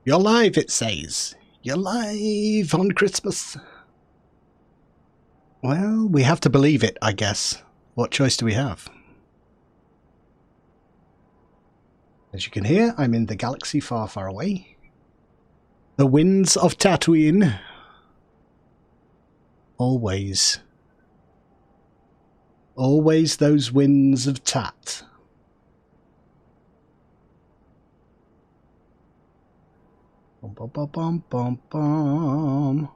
You're live, it says. You're live on Christmas. Well, we have to believe it, I guess. What choice do we have? As you can hear, I'm in the galaxy far, far away. The winds of Tatooine. Always. Always those winds of Tat. Bum, bum, bum, bum, bum, bum.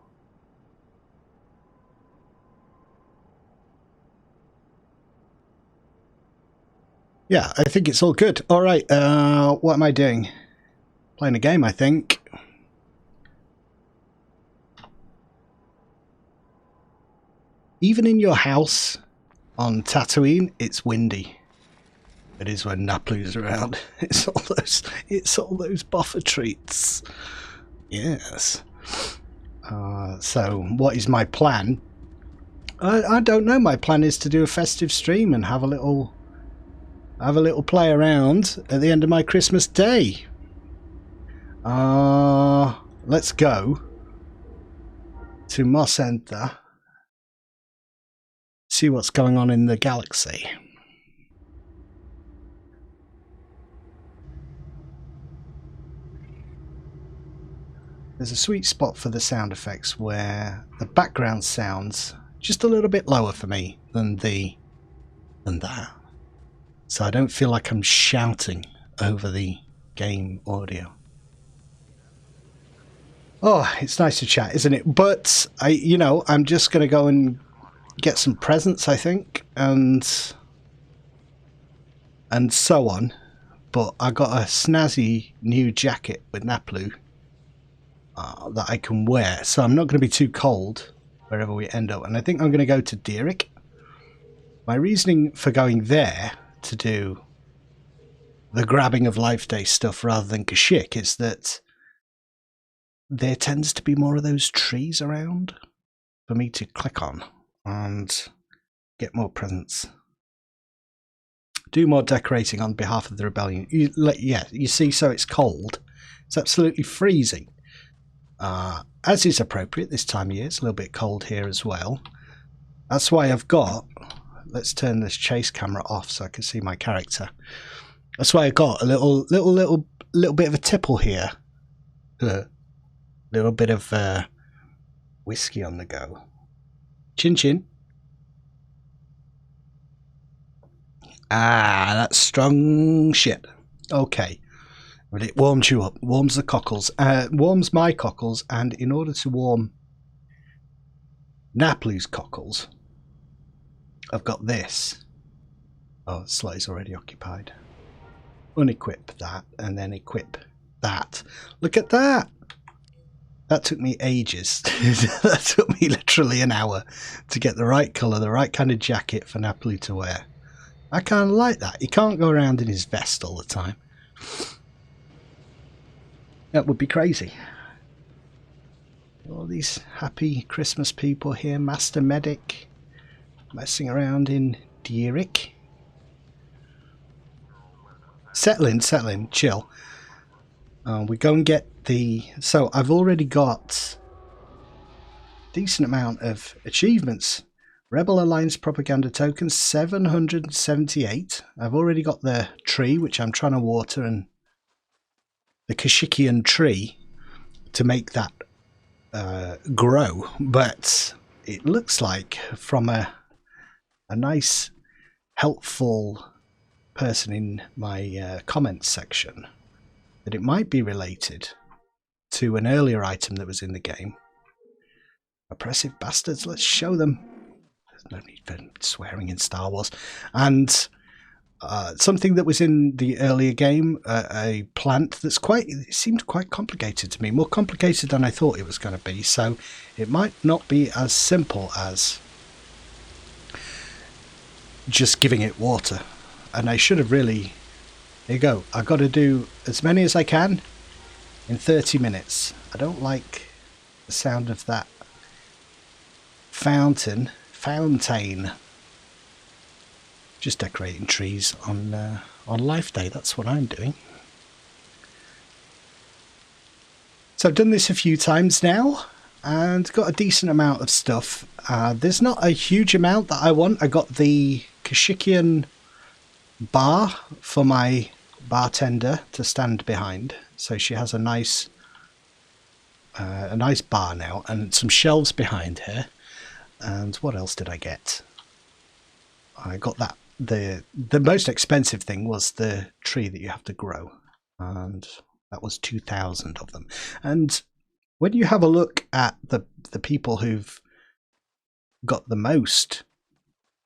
Yeah, I think it's all good. All right, what am I doing? Playing a game, I think. Even in your house on Tatooine, it's windy. It is when Naplu's around. It's all those buffer treats. Yes. So what is my plan? I don't know. My plan is to do a festive stream and have a little play around at the end of my Christmas day. Let's go to Mos Center. See what's going on in the galaxy. There's a sweet spot for the sound effects where the background sounds just a little bit lower for me than that. So I don't feel like I'm shouting over the game audio. Oh, it's nice to chat, isn't it? But I'm just going to go and get some presents, I think, and so on. But I got a snazzy new jacket with Naplu that I can wear, so I'm not going to be too cold wherever we end up. And I think I'm going to go to Deerick. My reasoning for going there to do the grabbing of Life Day stuff rather than Kashyyyk is that there tends to be more of those trees around for me to click on and get more presents. Do more decorating on behalf of the rebellion. You see, so it's cold. It's absolutely freezing. As is appropriate this time of year. It's a little bit cold here as well. That's why I've got... Let's turn this chase camera off so I can see my character. That's why I got a little bit of a tipple here. Little bit of whiskey on the go. Chin chin. Ah, that's strong shit. Okay. But it warms you up. Warms the cockles. Warms my cockles. And in order to warm Naplu's cockles, I've got this. Oh, the slot is already occupied. Unequip that and then equip that. Look at that. That took me ages. That took me literally an hour to get the right colour, the right kind of jacket for Naplu to wear. I kind of like that. He can't go around in his vest all the time. That would be crazy. All these happy Christmas people here. Master Medic messing around in Deerick. Settle in, chill. We go and get the... So I've already got a decent amount of achievements. Rebel Alliance propaganda tokens, 778. I've already got the tree, which I'm trying to water, and the Kashyykian tree to make that grow. But it looks like from a nice, helpful person in my comments section that it might be related to an earlier item that was in the game. Oppressive bastards, let's show them. There's no need for swearing in Star Wars. And something that was in the earlier game, a plant that's it seemed quite complicated to me, more complicated than I thought it was going to be. So it might not be as simple as just giving it water. And I should have really... There you go. I've got to do as many as I can in 30 minutes. I don't like the sound of that fountain. Just decorating trees on Life Day. That's what I'm doing. So I've done this a few times now and got a decent amount of stuff. There's not a huge amount that I want. I got the Kashyyykian bar for my bartender to stand behind. So she has a nice bar now and some shelves behind her. And what else did I get? I got that. The most expensive thing was the tree that you have to grow. And that was 2,000 of them. And when you have a look at the people who've got the most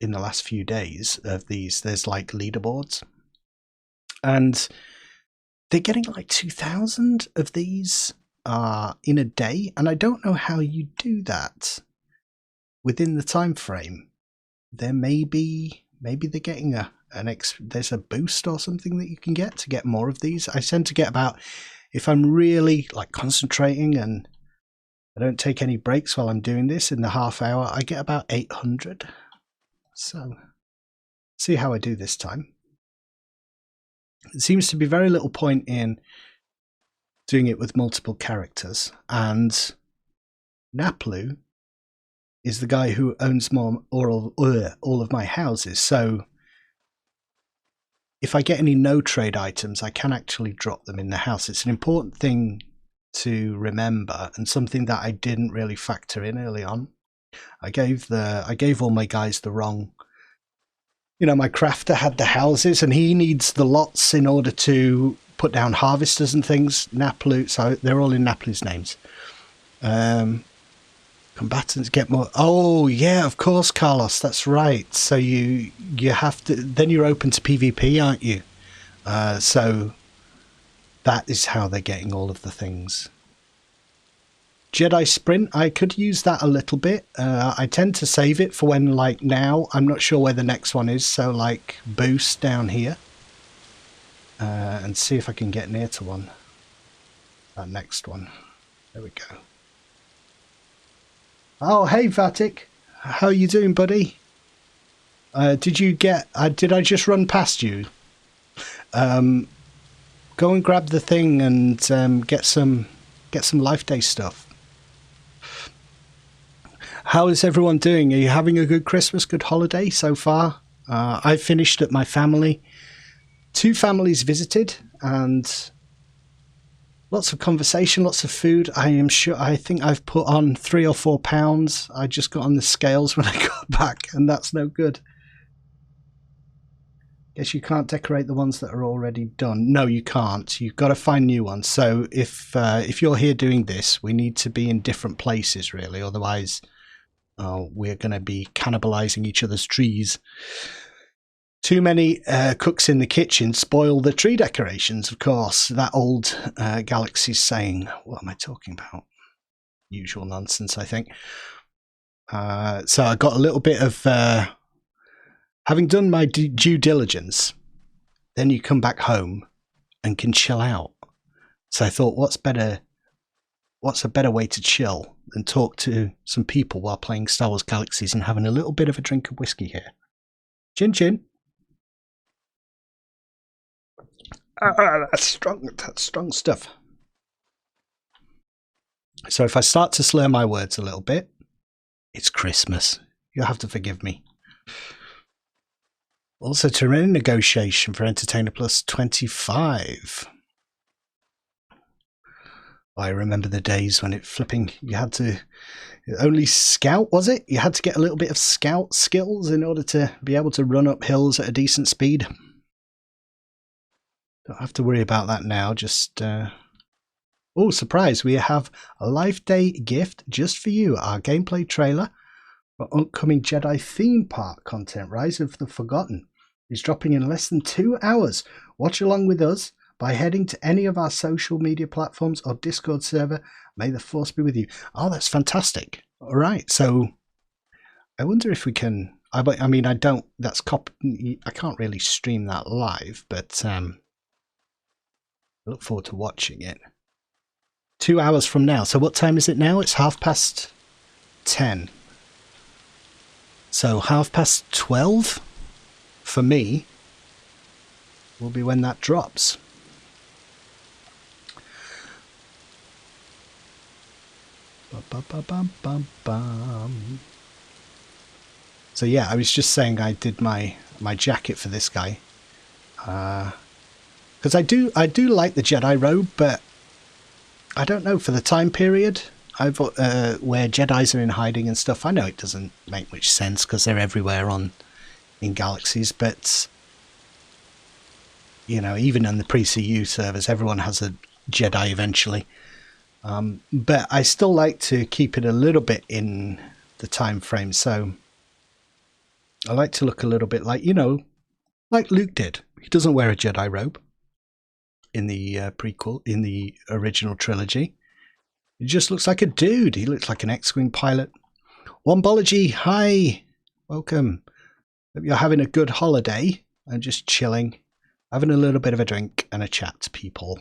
in the last few days of these, there's like leaderboards. And they're getting like 2,000 of these in a day. And I don't know how you do that within the time frame. There may be, maybe they're getting there's a boost or something that you can get to get more of these. I tend to get about, if I'm really like concentrating and I don't take any breaks while I'm doing this in the half hour, I get about 800. So see how I do this time. It seems to be very little point in doing it with multiple characters, and Naplu is the guy who owns all of my houses, so if I get any no trade items, I can actually drop them in the house. It's an important thing to remember, and something that I didn't really factor in early on. I gave all my guys the wrong. You know, my crafter had the houses, and he needs the lots in order to put down harvesters and things. Naplu, so they're all in Naplu's names. Combatants get more. Oh yeah, of course, Carlos. That's right. So you have to. Then you're open to PvP, aren't you? So that is how they're getting all of the things. Jedi Sprint, I could use that a little bit. I tend to save it for when, like now, I'm not sure where the next one is. So like boost down here. And see if I can get near to one. That next one. There we go. Oh, hey Vatic. How you doing, buddy? Did I just run past you? Go and grab the thing and get some Life Day stuff. How is everyone doing? Are you having a good Christmas, good holiday so far? I finished at my family. 2 families visited and lots of conversation, lots of food. I think I've put on 3 or 4 pounds. I just got on the scales when I got back, and that's no good. Guess you can't decorate the ones that are already done. No, you can't. You've got to find new ones. So if you're here doing this, we need to be in different places, really. Otherwise, we're going to be cannibalizing each other's trees. Too many cooks in the kitchen spoil the tree decorations, of course. That old Galaxies saying. What am I talking about? Usual nonsense, I think. So I got a little bit of... having done my due diligence, then you come back home and can chill out. So I thought, what's a better way to chill than talk to some people while playing Star Wars Galaxies and having a little bit of a drink of whiskey here. Chin chin. That's strong stuff. So if I start to slur my words a little bit, it's Christmas. You'll have to forgive me. Also, terrain negotiation for Entertainer Plus 25. I remember the days when you had to only scout, was it? You had to get a little bit of scout skills in order to be able to run up hills at a decent speed. Don't have to worry about that now. Just, oh, surprise. We have a Life Day gift just for you. Our gameplay trailer for upcoming Jedi theme park content, Rise of the Forgotten, is dropping in less than 2 hours. Watch along with us by heading to any of our social media platforms or Discord server. May the Force be with you. Oh, that's fantastic. All right. So I wonder if we can... I mean, I can't really stream that live, but... I look forward to watching it. 2 hours from now. So what time is it now? It's 10:30. So 12:30 for me will be when that drops. So yeah, I was just saying I did my jacket for this guy. Because I do like the Jedi robe, but I don't know, for the time period where Jedis are in hiding and stuff, I know it doesn't make much sense because they're everywhere in Galaxies, but you know, even on the pre-CU servers, everyone has a Jedi eventually. But I still like to keep it a little bit in the time frame, so I like to look a little bit like, you know, like Luke did. He doesn't wear a Jedi robe in the prequel, in the original trilogy. He just looks like a dude. He looks like an X-Wing pilot. Wombology, hi. Welcome. Hope you're having a good holiday and just chilling. Having a little bit of a drink and a chat, people.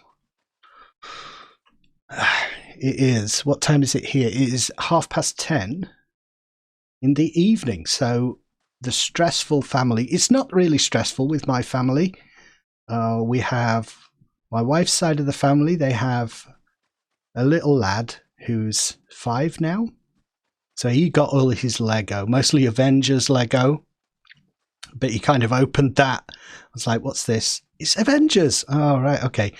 It is. What time is it here? It is 10:30 in the evening. So the stressful family. It's not really stressful with my family. We have my wife's side of the family. They have a little lad who's 5 now. So he got all his Lego, mostly Avengers Lego. But he kind of opened that. I was like, what's this? It's Avengers. Oh, right, okay.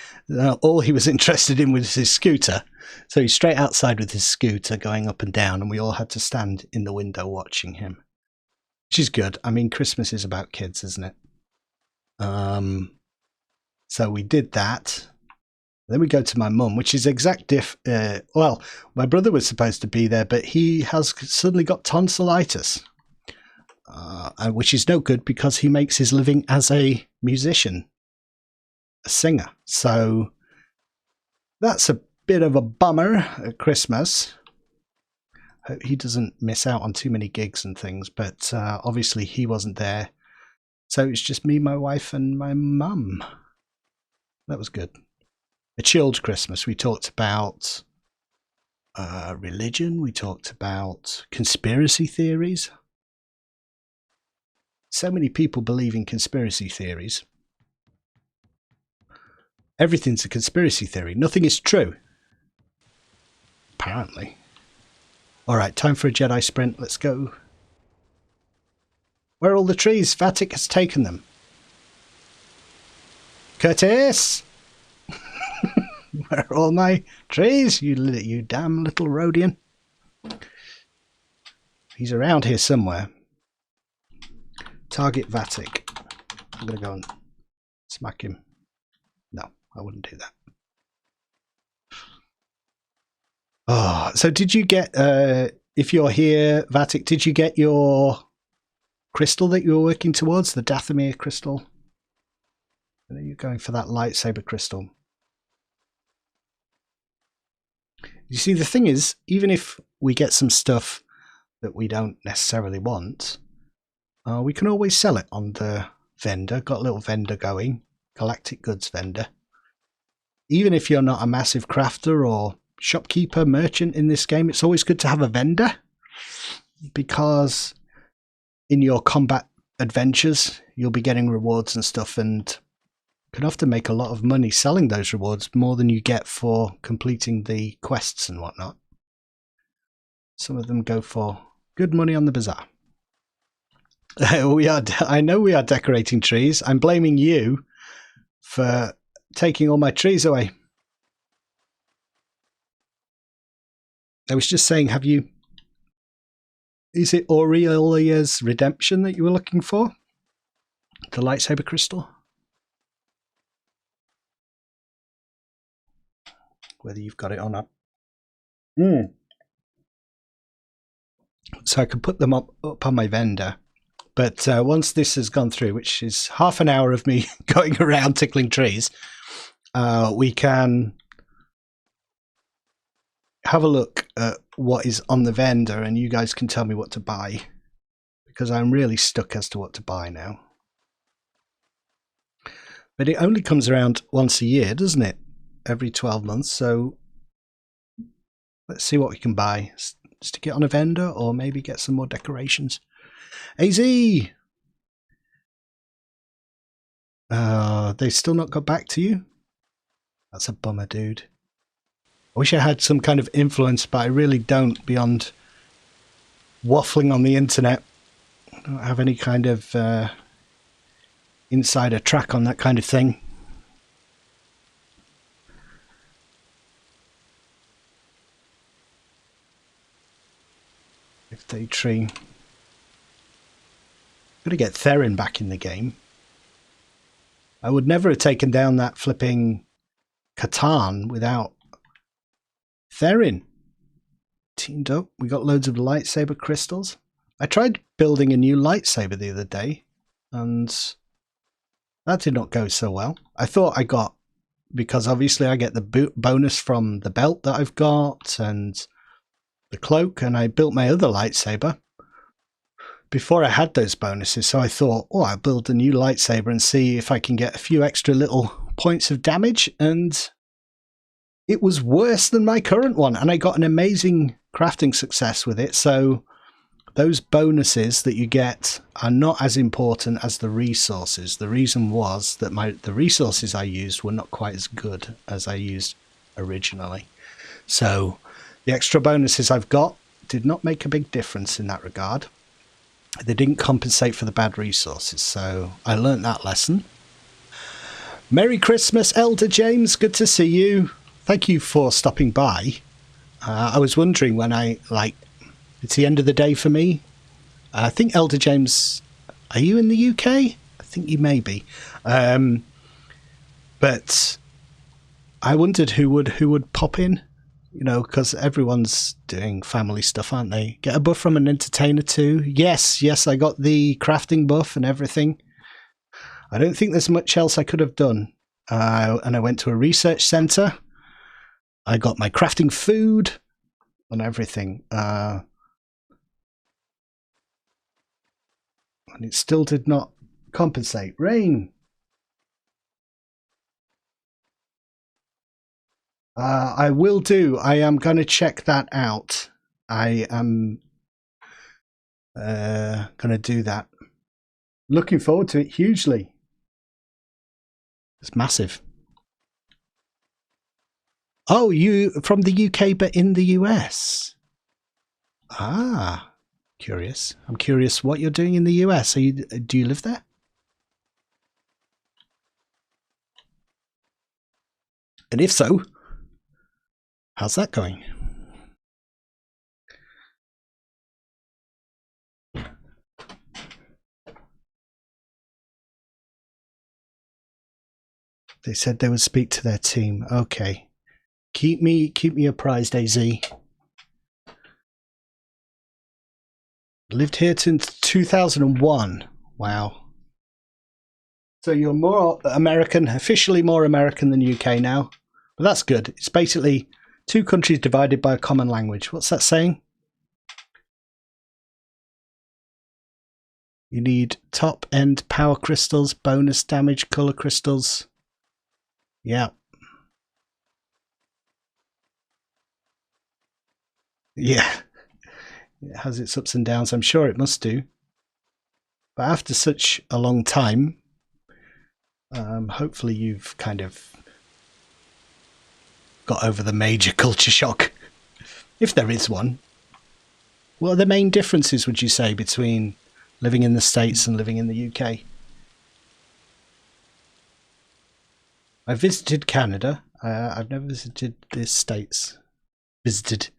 All he was interested in was his scooter. So he's straight outside with his scooter going up and down, and we all had to stand in the window watching him. Which is good. I mean, Christmas is about kids, isn't it? So we did that. Then we go to my mum, which is well, my brother was supposed to be there, but he has suddenly got tonsillitis. Which is no good because he makes his living as a musician, a singer. So that's a bit of a bummer at Christmas. Hope he doesn't miss out on too many gigs and things, but obviously he wasn't there. So it's just me, my wife, and my mum. That was good. A chilled Christmas. We talked about religion. We talked about conspiracy theories. So many people believe in conspiracy theories. Everything's a conspiracy theory. Nothing is true. Apparently. Alright, time for a Jedi sprint. Let's go. Where are all the trees? Vatic has taken them. Curtis! Where are all my trees? You damn little Rhodian. He's around here somewhere. Target Vatic. I'm going to go and smack him. No, I wouldn't do that. Oh, so did you get, if you're here, Vatic, did you get your crystal that you were working towards? The Dathomir crystal? Are you going for that lightsaber crystal? You see, the thing is, even if we get some stuff that we don't necessarily want, we can always sell it on the vendor. Got a little vendor going, Galactic Goods vendor. Even if you're not a massive crafter or shopkeeper, merchant in this game, it's always good to have a vendor, because in your combat adventures, you'll be getting rewards and stuff, and can often make a lot of money selling those rewards, more than you get for completing the quests and whatnot. Some of them go for good money on the bazaar. I know we are decorating trees. I'm blaming you for taking all my trees away. I was just saying, is it Aurelia's redemption that you were looking for? The lightsaber crystal? Whether you've got it or not. So I can put them up on my vendor. But once this has gone through, which is half an hour of me going around tickling trees, we can have a look at what is on the vendor, and you guys can tell me what to buy, because I'm really stuck as to what to buy now. But it only comes around once a year, doesn't it? Every 12 months. So let's see what we can buy. Stick it on a vendor, or maybe get some more decorations. AZ! They still not got back to you? That's a bummer, dude. I wish I had some kind of influence, but I really don't, beyond waffling on the internet. I don't have any kind of insider track on that kind of thing. If they tree. Gotta get Theron back in the game. I would never have taken down that flipping Catan without Theron. Teamed up. We got loads of lightsaber crystals. I tried building a new lightsaber the other day, and that did not go so well. I thought I got, because obviously I get the bonus from the belt that I've got and the cloak, and I built my other lightsaber before I had those bonuses. So I thought, oh, I'll build a new lightsaber and see if I can get a few extra little points of damage, and it was worse than my current one, and I got an amazing crafting success with it. So those bonuses that you get are not as important as the resources. The reason was that the resources I used were not quite as good as I used originally. So the extra bonuses I've got did not make a big difference in that regard. They didn't compensate for the bad resources, so I learnt that lesson. Merry Christmas, Elder James. Good to see you. Thank you for stopping by. I was wondering when it's the end of the day for me. I think Elder James, are you in the UK? I think you may be. But I wondered who would pop in, you know, because everyone's doing family stuff, aren't they? Get a buff from an entertainer too. Yes, I got the crafting buff and everything. I don't think there's much else I could have done. And I went to a research centre. I got my crafting food and everything. And it still did not compensate. Rain. I will do. I am going to check that out. I am going to do that. Looking forward to it hugely. It's massive. Oh, you from the UK but in the US? Ah, curious. I'm curious what you're doing in the US. Do you live there? And if so, how's that going? They said they would speak to their team. Okay. Keep me apprised, AZ. Lived here since 2001. Wow. So you're more American, officially more American than UK now. But that's good. It's basically two countries divided by a common language. What's that saying? You need top-end power crystals, bonus damage, color crystals. Yeah. Yeah. It has its ups and downs. I'm sure it must do. But after such a long time, hopefully you've kind of got over the major culture shock, if there is one. What are the main differences, would you say, between living in the States and living in the UK? I visited Canada. I've never visited the States. Visited.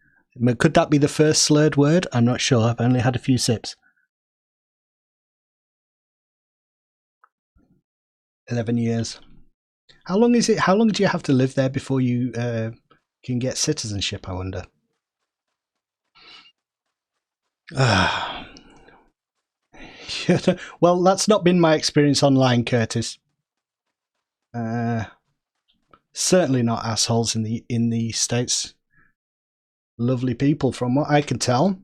Could that be the first slurred word? I'm not sure. I've only had a few sips. 11 years. How long is it? How long do you have to live there before you can get citizenship, I wonder? Well, that's not been my experience online, Curtis. Certainly not assholes in the States. Lovely people, from what I can tell.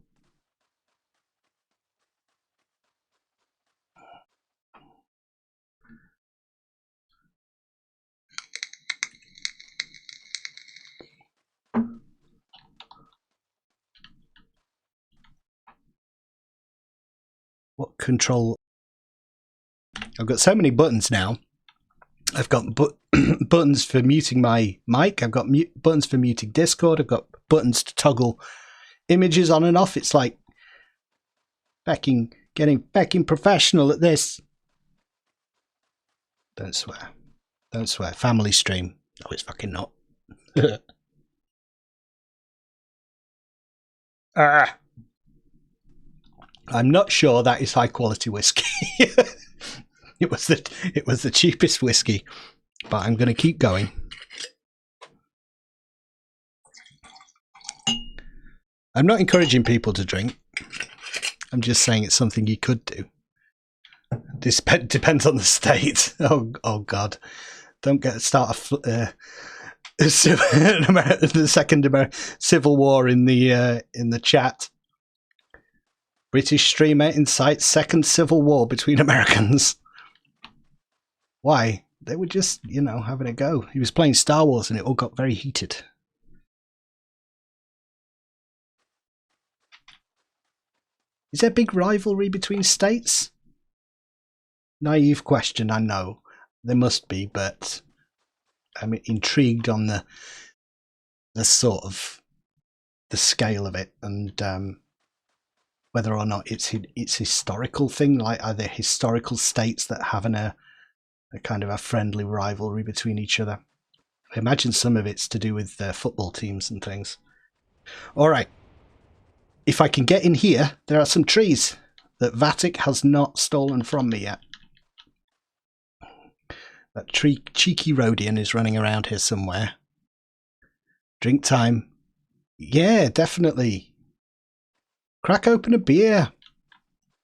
What control? I've got so many buttons now. I've got buttons for muting my mic. I've got buttons for muting Discord. I've got buttons to toggle images on and off. It's like getting professional at this. Don't swear. Don't swear. Family stream. No, it's fucking not. I'm not sure that is high quality whiskey. It was the cheapest whiskey, but I'm going to keep going. I'm not encouraging people to drink. I'm just saying it's something you could do. This depends on the state. Oh God! Don't start the second Civil War in the chat. British streamer incites second civil war between Americans. Why? They were just, having a go. He was playing Star Wars and it all got very heated. Is there a big rivalry between states? Naive question, I know. There must be, but I'm intrigued on the sort of the scale of it and whether or not it's historical thing. Like, are there historical states that having a kind of a friendly rivalry between each other? I imagine some of it's to do with football teams and things. All right. If I can get in here, there are some trees that Vatic has not stolen from me yet. That cheeky Rhodian is running around here somewhere. Drink time. Yeah, definitely. Crack open a beer.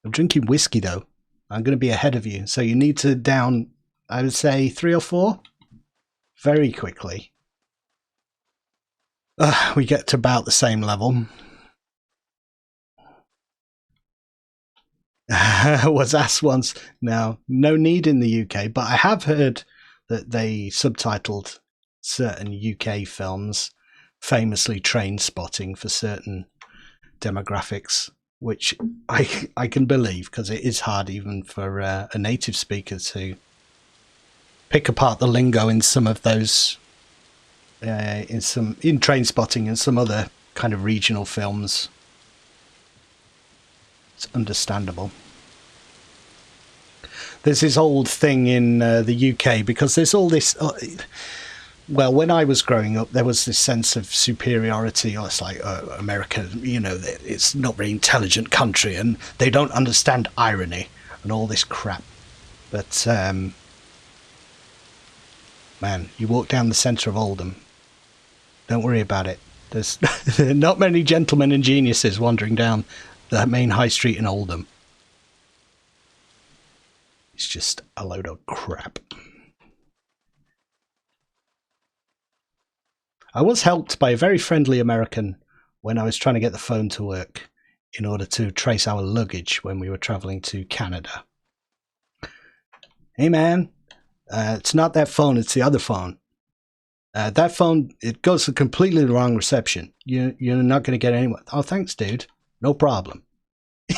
I'm drinking whiskey, though. I'm going to be ahead of you. So you need to down, I would say, 3 or 4. Very quickly. We get to about the same level. Was asked once. Now, no need in the UK, but I have heard that they subtitled certain UK films, famously Train Spotting, for certain demographics, which I can believe, because it is hard even for a native speaker to pick apart the lingo in some of those, in Train Spotting and some other kind of regional films. It's understandable. There's this old thing in the UK, because there's all this... well, when I was growing up, there was this sense of superiority. It's like, America, it's not a very intelligent country, and they don't understand irony and all this crap. But, man, you walk down the centre of Oldham, don't worry about it. There's not many gentlemen and geniuses wandering down the main high street in Oldham. It's just a load of crap. I was helped by a very friendly American when I was trying to get the phone to work in order to trace our luggage when we were traveling to Canada. Hey man, it's not that phone, it's the other phone. That phone, it goes to completely the wrong reception. You're not going to get anyone. Oh, thanks, dude. No problem.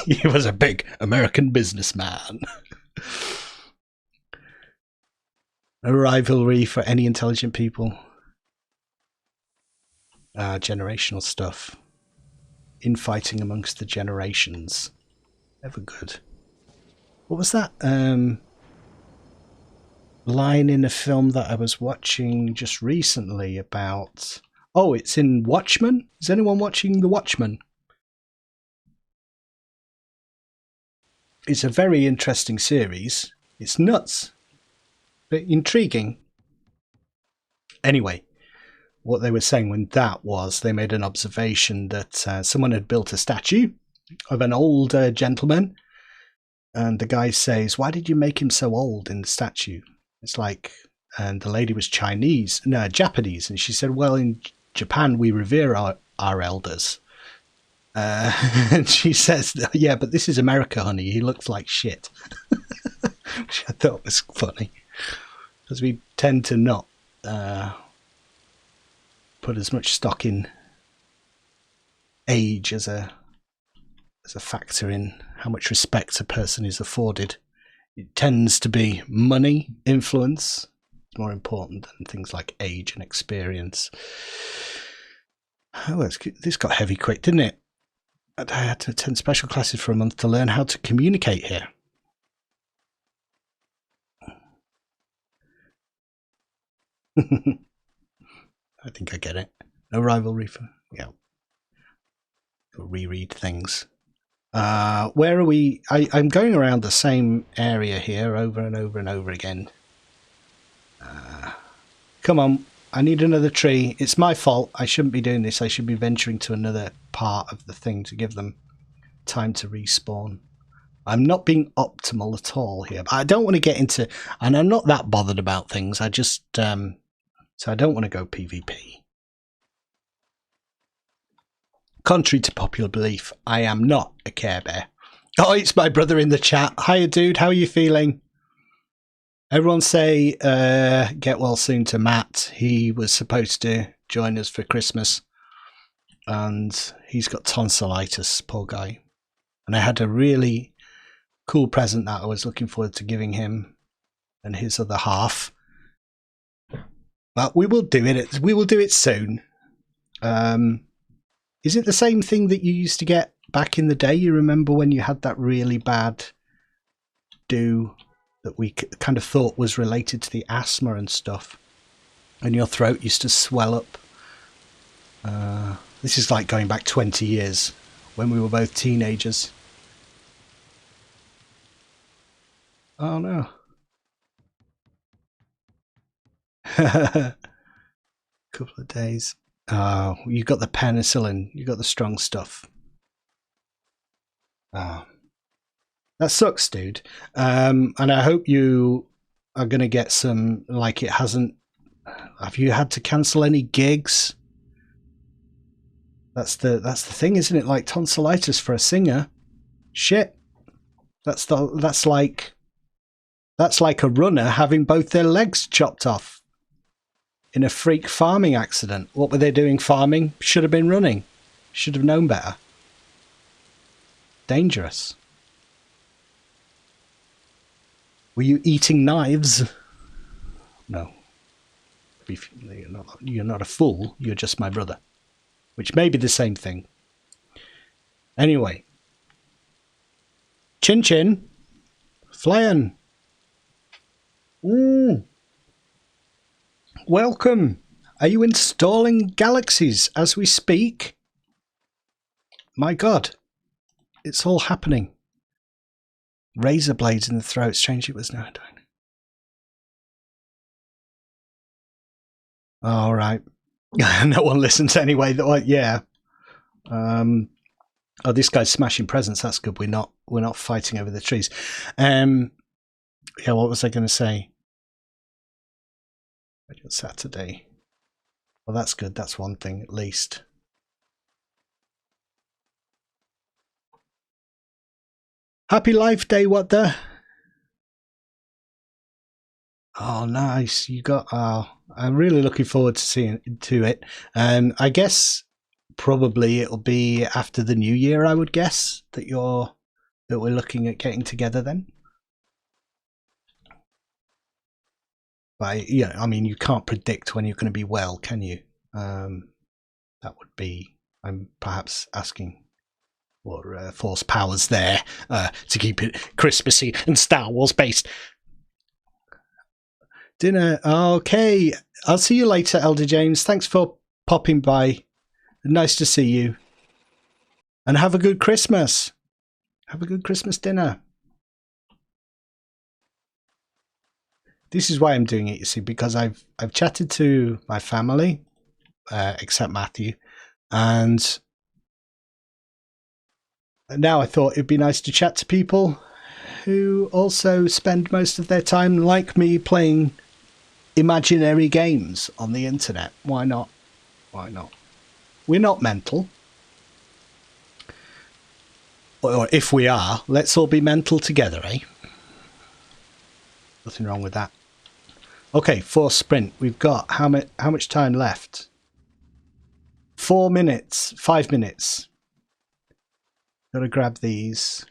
He was a big American businessman. A rivalry for any intelligent people. Generational stuff. Infighting amongst the generations. Never good. What was that line in a film that I was watching just recently about... Oh, it's in Watchmen? Is anyone watching The Watchmen? It's a very interesting series. It's nuts, but intriguing. Anyway, what they were saying when that was, they made an observation that someone had built a statue of an old gentleman, and the guy says, "Why did you make him so old in the statue?" It's like, and the lady was Japanese, and she said, "Well, in Japan we revere our elders." And she says, "Yeah, but this is America, honey. He looks like shit." Which I thought was funny, because we tend to not put as much stock in age as a factor in how much respect a person is afforded. It tends to be money, influence, more important than things like age and experience. Oh, this got heavy quick, didn't it? I had to attend special classes for a month to learn how to communicate here. I think I get it. No rivalry for... Yeah. Reread things. Where are we? I'm going around the same area here over and over and over again. Come on. I need another tree. It's my fault. I shouldn't be doing this. I should be venturing to another part of the thing to give them time to respawn. I'm not being optimal at all here. But I don't want to get into... And I'm not that bothered about things. I just... so I don't want to go PvP. Contrary to popular belief, I am not a Care Bear. Oh, it's my brother in the chat. Hiya, dude. How are you feeling? Everyone say get well soon to Matt. He was supposed to join us for Christmas. And he's got tonsillitis, poor guy. And I had a really cool present that I was looking forward to giving him and his other half. But we will do it. We will do it soon. Is it the same thing that you used to get back in the day? You remember when you had that really bad do that we kind of thought was related to the asthma and stuff, and your throat used to swell up? This is like going back 20 years when we were both teenagers. Oh no. Couple of days. Oh, you got the penicillin. You got the strong stuff. Oh, that sucks, dude. And I hope you are going to get some. Like, it hasn't. Have you had to cancel any gigs? That's the thing, isn't it? Like tonsillitis for a singer. Shit. That's like a runner having both their legs chopped off in a freak farming accident. What were they doing farming? Should have been running. Should have known better. Dangerous. Were you eating knives? No. You're not a fool. You're just my brother. Which may be the same thing. Anyway. Chin Chin. Flying. Welcome. Are you installing Galaxies as we speak? My God. It's all happening. Razor blades in the throat. Strange it was no doing. All right. No one listens anyway. Yeah. Oh, this guy's smashing presents. That's good. We're not fighting over the trees. Yeah. What was I going to say? Saturday. Well, that's good. That's one thing at least. Happy Life Day, what the? Oh, nice. You got... Oh, I'm really looking forward to seeing it. I guess probably it'll be after the new year, I would guess, that we're looking at getting together then. But yeah, I mean, you can't predict when you're going to be well, can you? That would be... I'm perhaps asking for force powers there to keep it Christmassy and Star Wars based. Dinner. Okay. I'll see you later, Elder James. Thanks for popping by. Nice to see you. And have a good Christmas. Have a good Christmas dinner. This is why I'm doing it, you see, because I've chatted to my family, except Matthew, and now I thought it'd be nice to chat to people who also spend most of their time, like me, playing imaginary games on the internet. Why not? Why not? We're not mental. Or if we are, let's all be mental together, eh? Nothing wrong with that. Okay, for sprint, we've got how much time left? 4 minutes, 5 minutes. Gotta grab these.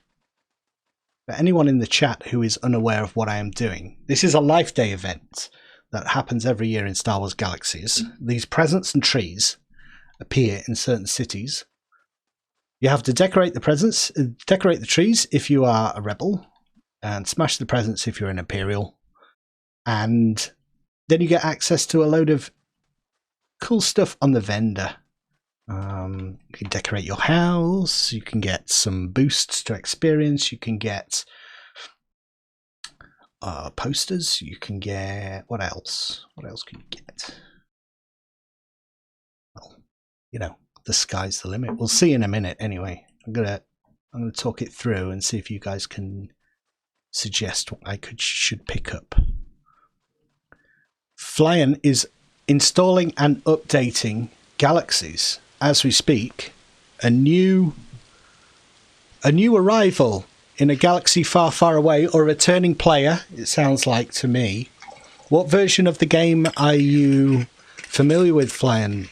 For anyone in the chat who is unaware of what I am doing, this is a Life Day event that happens every year in Star Wars Galaxies. These presents and trees appear in certain cities. You have to decorate the trees if you are a rebel, and smash the presents if you're an Imperial. And then you get access to a load of cool stuff on the vendor. You can decorate your house, you can get some boosts to experience, you can get posters, you can get... What else? What else can you get? Well, you know, the sky's the limit. We'll see in a minute anyway. I'm gonna talk it through and see if you guys can suggest what I should pick up. Flyan is installing and updating Galaxies as we speak. A new arrival in a galaxy far, far away, or a returning player, it sounds like to me. What version of the game are you familiar with, Flyan?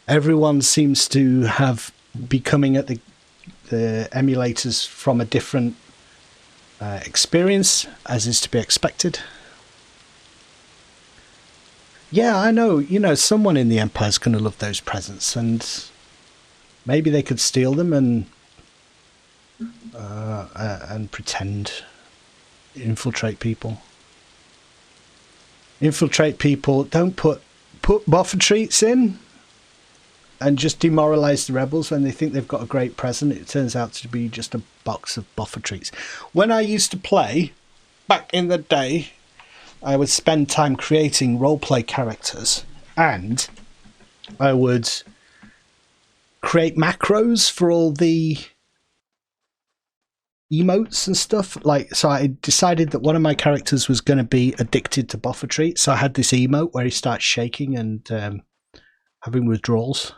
Everyone seems to have be coming at the emulators from a different experience, as is to be expected. Yeah, I know. You know, someone in the Empire's going to love those presents, and maybe they could steal them and pretend infiltrate people. Infiltrate people. Don't put buffer treats in and just demoralize the rebels when they think they've got a great present. It turns out to be just a box of buffer treats. When I used to play back in the day, I would spend time creating roleplay characters, and I would create macros for all the emotes and stuff. Like, so I decided that one of my characters was going to be addicted to buffer treats. So I had this emote where he starts shaking and having withdrawals.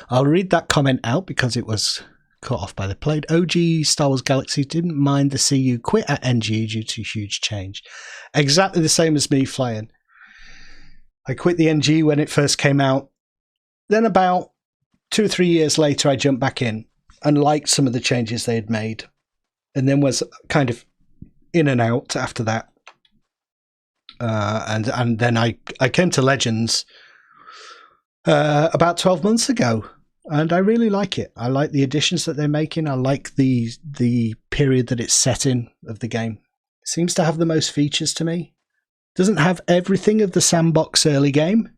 I'll read that comment out because it was cut off by the played. OG Star Wars Galaxy didn't mind the CU quit at NG due to huge change. Exactly the same as me, Flyan. I quit the NG when it first came out. Then about 2 or 3 years later, I jumped back in and liked some of the changes they had made. And then was kind of in and out after that. And then I came to Legends about 12 months ago. And I really like it. I like the additions that they're making. I like the period that it's set in of the game. It seems to have the most features to me. Doesn't have everything of the sandbox early game,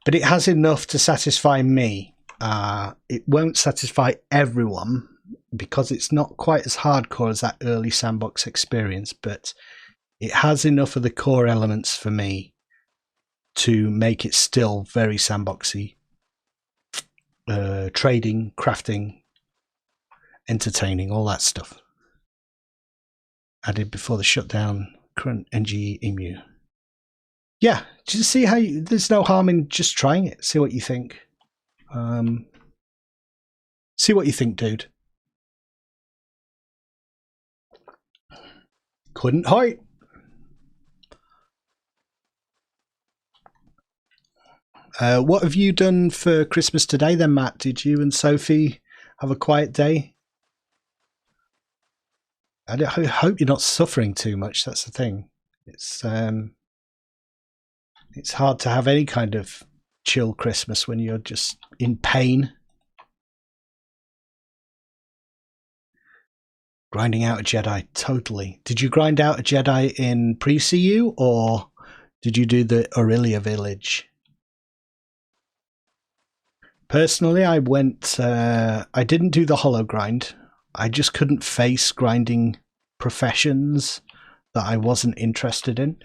but it has enough to satisfy me. It won't satisfy everyone because it's not quite as hardcore as that early sandbox experience, but it has enough of the core elements for me to make it still very sandboxy. Trading, crafting, entertaining, all that stuff. Added before the shutdown, current NG Emu. Yeah, just see how there's no harm in just trying it. See what you think. See what you think, dude. Couldn't height. What have you done for Christmas today then, Matt? Did you and Sophie have a quiet day? I hope you're not suffering too much. That's the thing. It's hard to have any kind of chill Christmas when you're just in pain. Grinding out a Jedi, totally. Did you grind out a Jedi in pre-CU, or did you do the Aurelia village? Personally, I didn't do the hollow grind. I just couldn't face grinding professions that I wasn't interested in.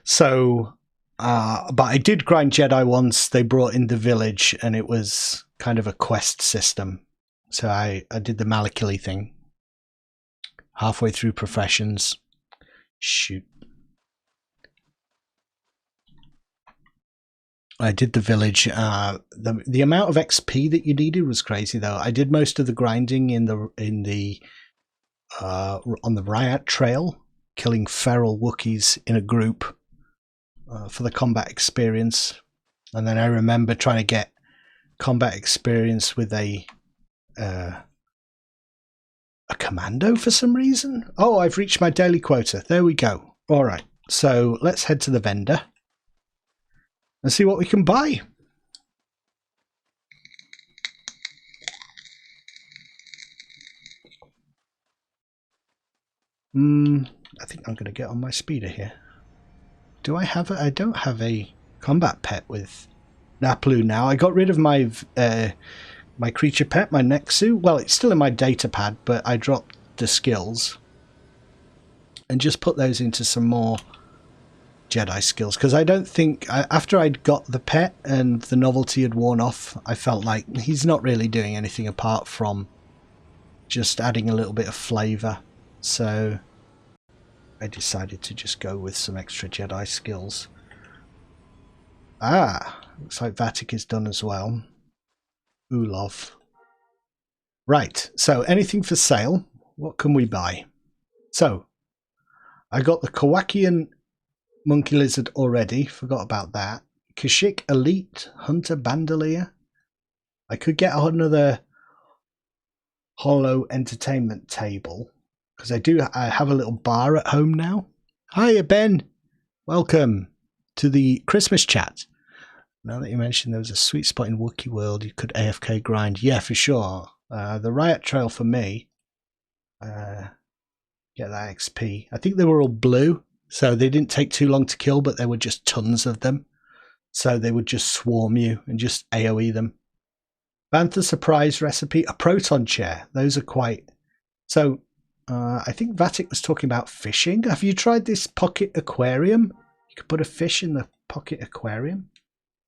So, but I did grind Jedi once. They brought in the village, and it was kind of a quest system. So I did the Malakili thing. Halfway through professions. Shoot. I did the village. The amount of XP that you needed was crazy, though. I did most of the grinding on the Ryat Trail, killing feral Wookiees in a group for the combat experience. And then I remember trying to get combat experience with a commando for some reason. Oh, I've reached my daily quota. There we go. All right. So let's head to the vendor and see what we can buy. I think I'm going to get on my speeder here. Do I have I don't have a combat pet with Naplu now. I got rid of my my creature pet, my Nexu. Well, it's still in my data pad, but I dropped the skills and just put those into some more Jedi skills, because I don't think after I'd got the pet and the novelty had worn off, I felt like he's not really doing anything apart from just adding a little bit of flavour. So I decided to just go with some extra Jedi skills. Looks like Vatic is done as well. Ulov. Right, so anything for sale? What can we buy? So I got the Kowakian Monkey Lizard already, forgot about that. Kashyyyk Elite Hunter Bandolier. I could get another Hollow Entertainment Table, because I have a little bar at home now. Hiya, Ben. Welcome to the Christmas chat. Now that you mentioned there was a sweet spot in Wookiee World you could AFK grind. Yeah, for sure. The Riot Trail for me. Get that XP. I think they were all blue, so they didn't take too long to kill, but there were just tons of them. So they would just swarm you and just AoE them. Bantha Surprise Recipe, a Proton Chair. Those are quite... So, I think Vatic was talking about fishing. Have you tried this pocket aquarium? You could put a fish in the pocket aquarium.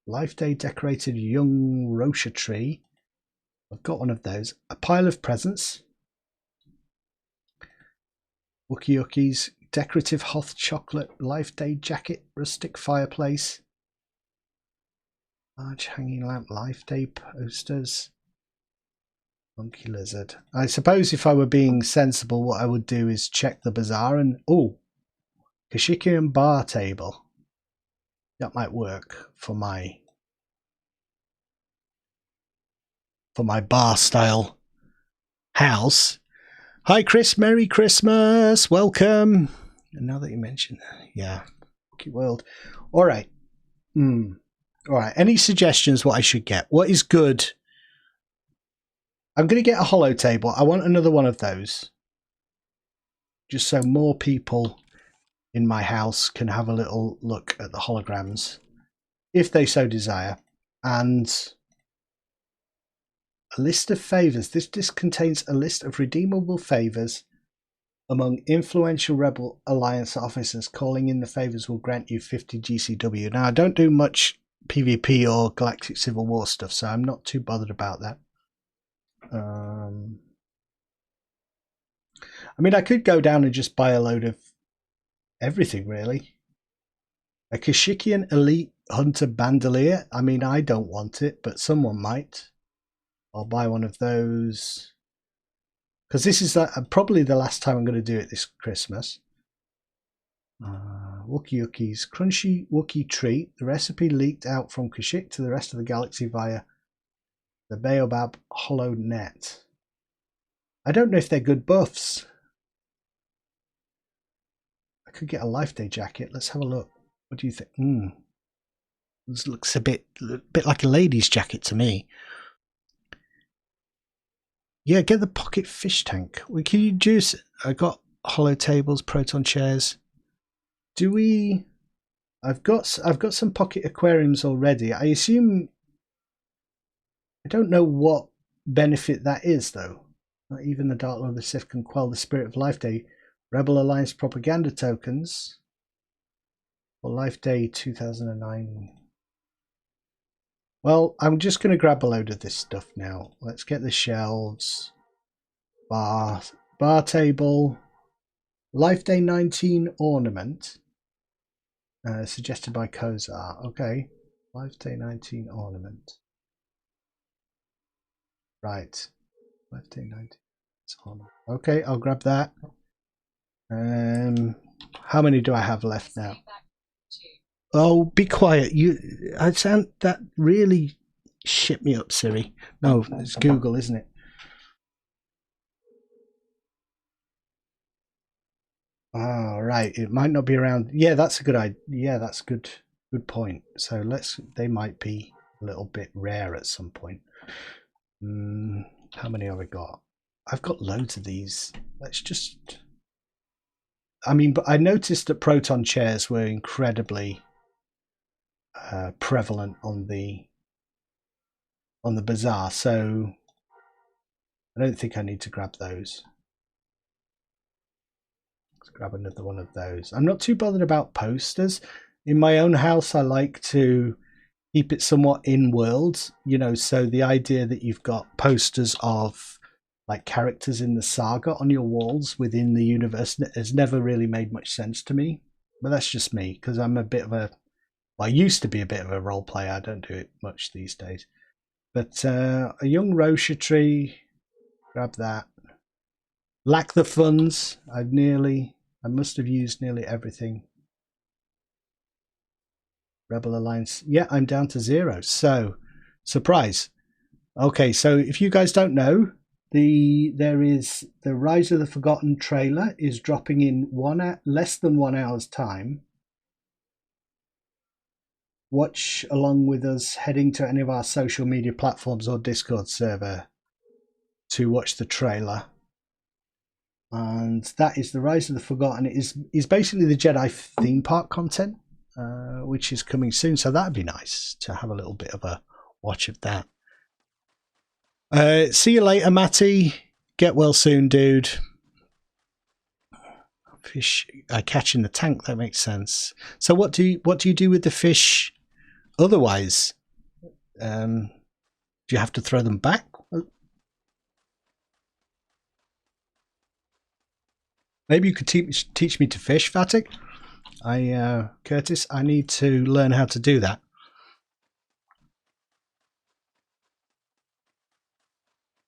Life Day decorated young wroshyr tree. I've got one of those. A pile of presents. Wookie Ukies, decorative Hoth chocolate, Life Day jacket, rustic fireplace. Large hanging lamp, Life Day posters. Monkey Lizard. I suppose if I were being sensible, what I would do is check the bazaar and... Oh! Kashyikian bar table. That might work for my bar style house. Hi Chris, Merry Christmas, welcome. And now that you mention, yeah, Wookiee World. All right. All right. Any suggestions what I should get? What is good? I'm going to get a hollow table. I want another one of those, just so more people in my house can have a little look at the holograms, if they so desire. And a list of favours. This contains a list of redeemable favours among influential Rebel Alliance officers. Calling in the favours will grant you 50 GCW. Now, I don't do much PvP or Galactic Civil War stuff, so I'm not too bothered about that. I mean, I could go down and just buy a load of everything, really. A Kashyikian Elite Hunter Bandolier. I mean, I don't want it, but someone might. I'll buy one of those, because this is probably the last time I'm going to do it this Christmas. Wookie Ukies, crunchy Wookiee treat. The recipe leaked out from Kashyyyk to the rest of the galaxy via the Baobab Hollow Net. I don't know if they're good buffs. I could get a Life Day jacket. Let's have a look. What do you think? This looks a bit like a lady's jacket to me. Yeah, get the pocket fish tank. Can you juice? I got hollow tables, proton chairs. Do we? I've got some pocket aquariums already. I assume. I don't know what benefit that is, though. Not even the Dark Lord of the Sith can quell the spirit of Life Day. Rebel Alliance propaganda tokens for Life Day 2009. Well, I'm just going to grab a load of this stuff now. Let's get the shelves, bar table, Life Day 19 ornament, suggested by Kozar. Okay, Life Day 19 ornament. Right, Life Day 19 ornament. Okay, I'll grab that. How many do I have left now? Oh, be quiet. I sound that really shit me up, Siri. No, it's Google, isn't it? Oh, right. It might not be around. Yeah, that's a good idea. Yeah, that's good. Good point. So they might be a little bit rare at some point. How many have I got? I've got loads of these. Let's just. I mean, but I noticed that proton chairs were incredibly prevalent on the bazaar, so I don't think I need to grab those. Let's grab another one of those. I'm not too bothered about posters. In my own house, I like to keep it somewhat in world, you know, so the idea that you've got posters of like characters in the saga on your walls within the universe has never really made much sense to me. But that's just me, because I'm a bit of a, well, I used to be a bit of a role player. I don't do it much these days. But a young wroshyr tree, grab that. Lack the funds. I must have used nearly everything. Rebel Alliance. Yeah, I'm down to 0. So, surprise. Okay, so if you guys don't know, there is the Rise of the Forgotten trailer is dropping in less than 1 hour's time. Watch along with us heading to any of our social media platforms or Discord server to watch the trailer. And that is the Rise of the Forgotten. It is basically the Jedi theme park content, which is coming soon. So that'd be nice to have a little bit of a watch of that. See you later, Matty. Get well soon, dude. Fish I catch in the tank. That makes sense. So what do you do with the fish? Otherwise, do you have to throw them back? Maybe you could teach me to fish, Vatic. Curtis, I need to learn how to do that.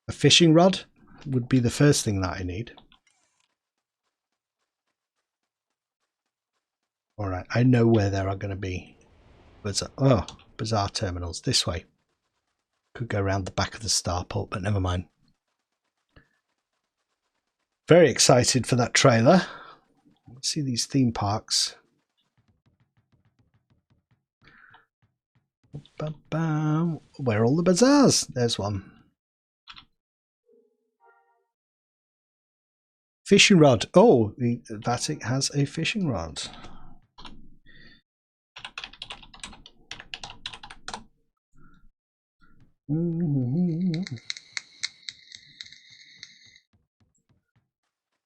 A fishing rod would be the first thing that I need. All right, I know where there are going to be bazaar terminals this way. Could go around the back of the starport, but never mind. Very excited for that trailer. Let's see these theme parks. Where are all the bazaars? There's one. Fishing rod. Oh, the Vatic has a fishing rod.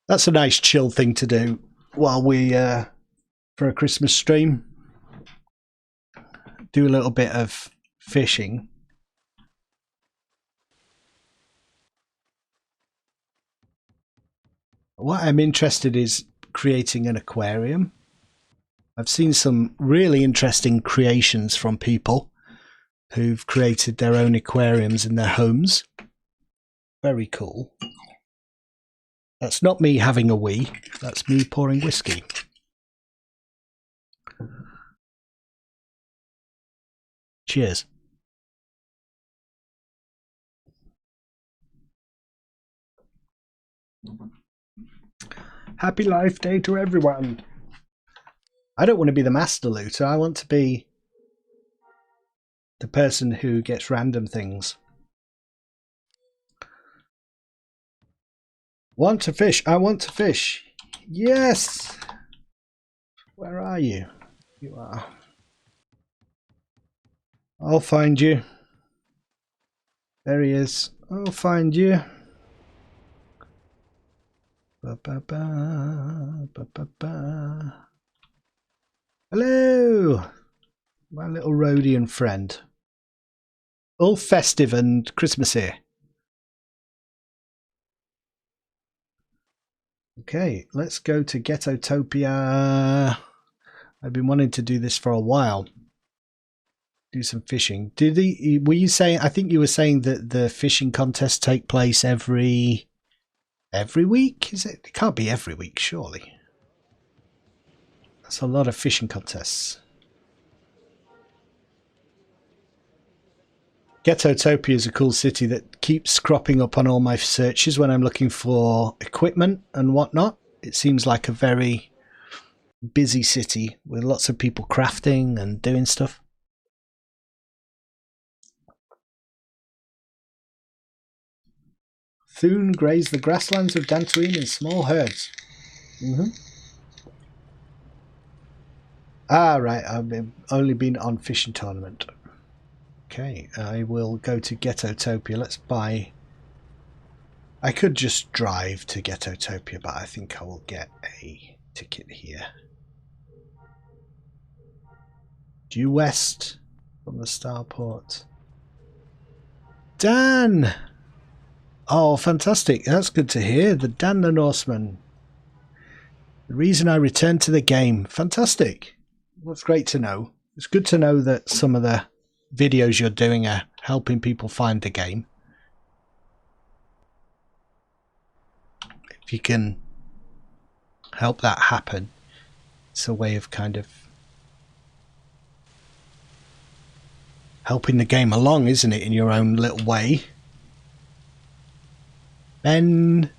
That's a nice chill thing to do while we for a Christmas stream. Do a little bit of fishing. What I'm interested in is creating an aquarium. I've seen some really interesting creations from people who've created their own aquariums in their homes. Very cool. That's not me having a wee. That's me pouring whiskey. Cheers. Happy Life Day to everyone. I don't want to be the master looter. I want to be the person who gets random things. Want to fish? I want to fish. Yes. Where are you? You are. I'll find you. There he is. I'll find you. Ba, ba, ba, ba, ba, ba. Hello, my little Rhodian friend. All festive and Christmas here. Okay, let's go to Ghetto-topia. I've been wanting to do this for a while. Do some fishing. Were you saying? I think you were saying that the fishing contests take place every week. Is it? It can't be every week, surely. That's a lot of fishing contests. Ghetto-topia is a cool city that keeps cropping up on all my searches when I'm looking for equipment and whatnot. It seems like a very busy city with lots of people crafting and doing stuff. Thune graze the grasslands of Dantooine in small herds. Ah, right. I've only been on fishing tournament. Okay, I will go to Ghetto-topia. Let's buy... I could just drive to Ghetto-topia, but I think I will get a ticket here. Due west from the starport. Dan! Oh, fantastic. That's good to hear. The Dan the Norseman. The reason I returned to the game. Fantastic. That's great to know. It's good to know that some of the videos you're doing are helping people find the game. If you can help that happen, it's a way of kind of helping the game along, isn't it, in your own little way. Ben,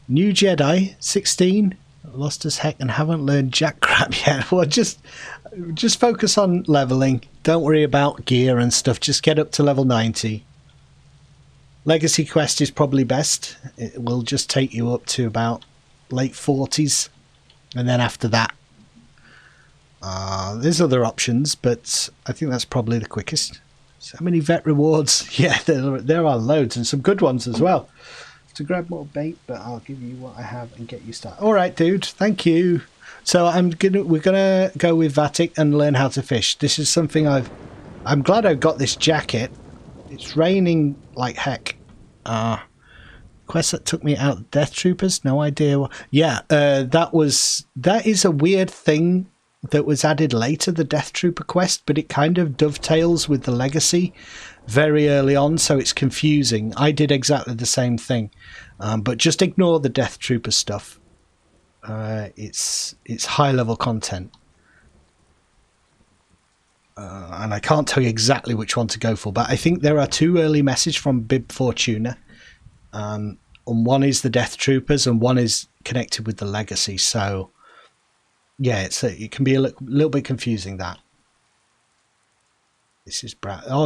new Jedi, 16, lost as heck and haven't learned jack crap yet. Well, just focus on leveling. Don't worry about gear and stuff. Just get up to level 90. Legacy quest is probably best. It will just take you up to about late 40s. And then after that, there's other options, but I think that's probably the quickest. So many vet rewards. Yeah, there are loads and some good ones as well. To grab more bait, but I'll give you what I have and get you started. All right, dude. Thank you. So we're gonna go with Vatic and learn how to fish. This is something I'm glad I've got this jacket. It's raining like heck. Quest that took me out. Death Troopers. No idea. Yeah, that is a weird thing that was added later, the Death Trooper quest, but it kind of dovetails with the Legacy very early on, so it's confusing. I did exactly the same thing, but just ignore the Death Trooper stuff. It's high level content, and I can't tell you exactly which one to go for, but I think there are two early messages from Bib Fortuna, and one is the Death Troopers and one is connected with the Legacy. So yeah, it can be a little bit confusing, that. This is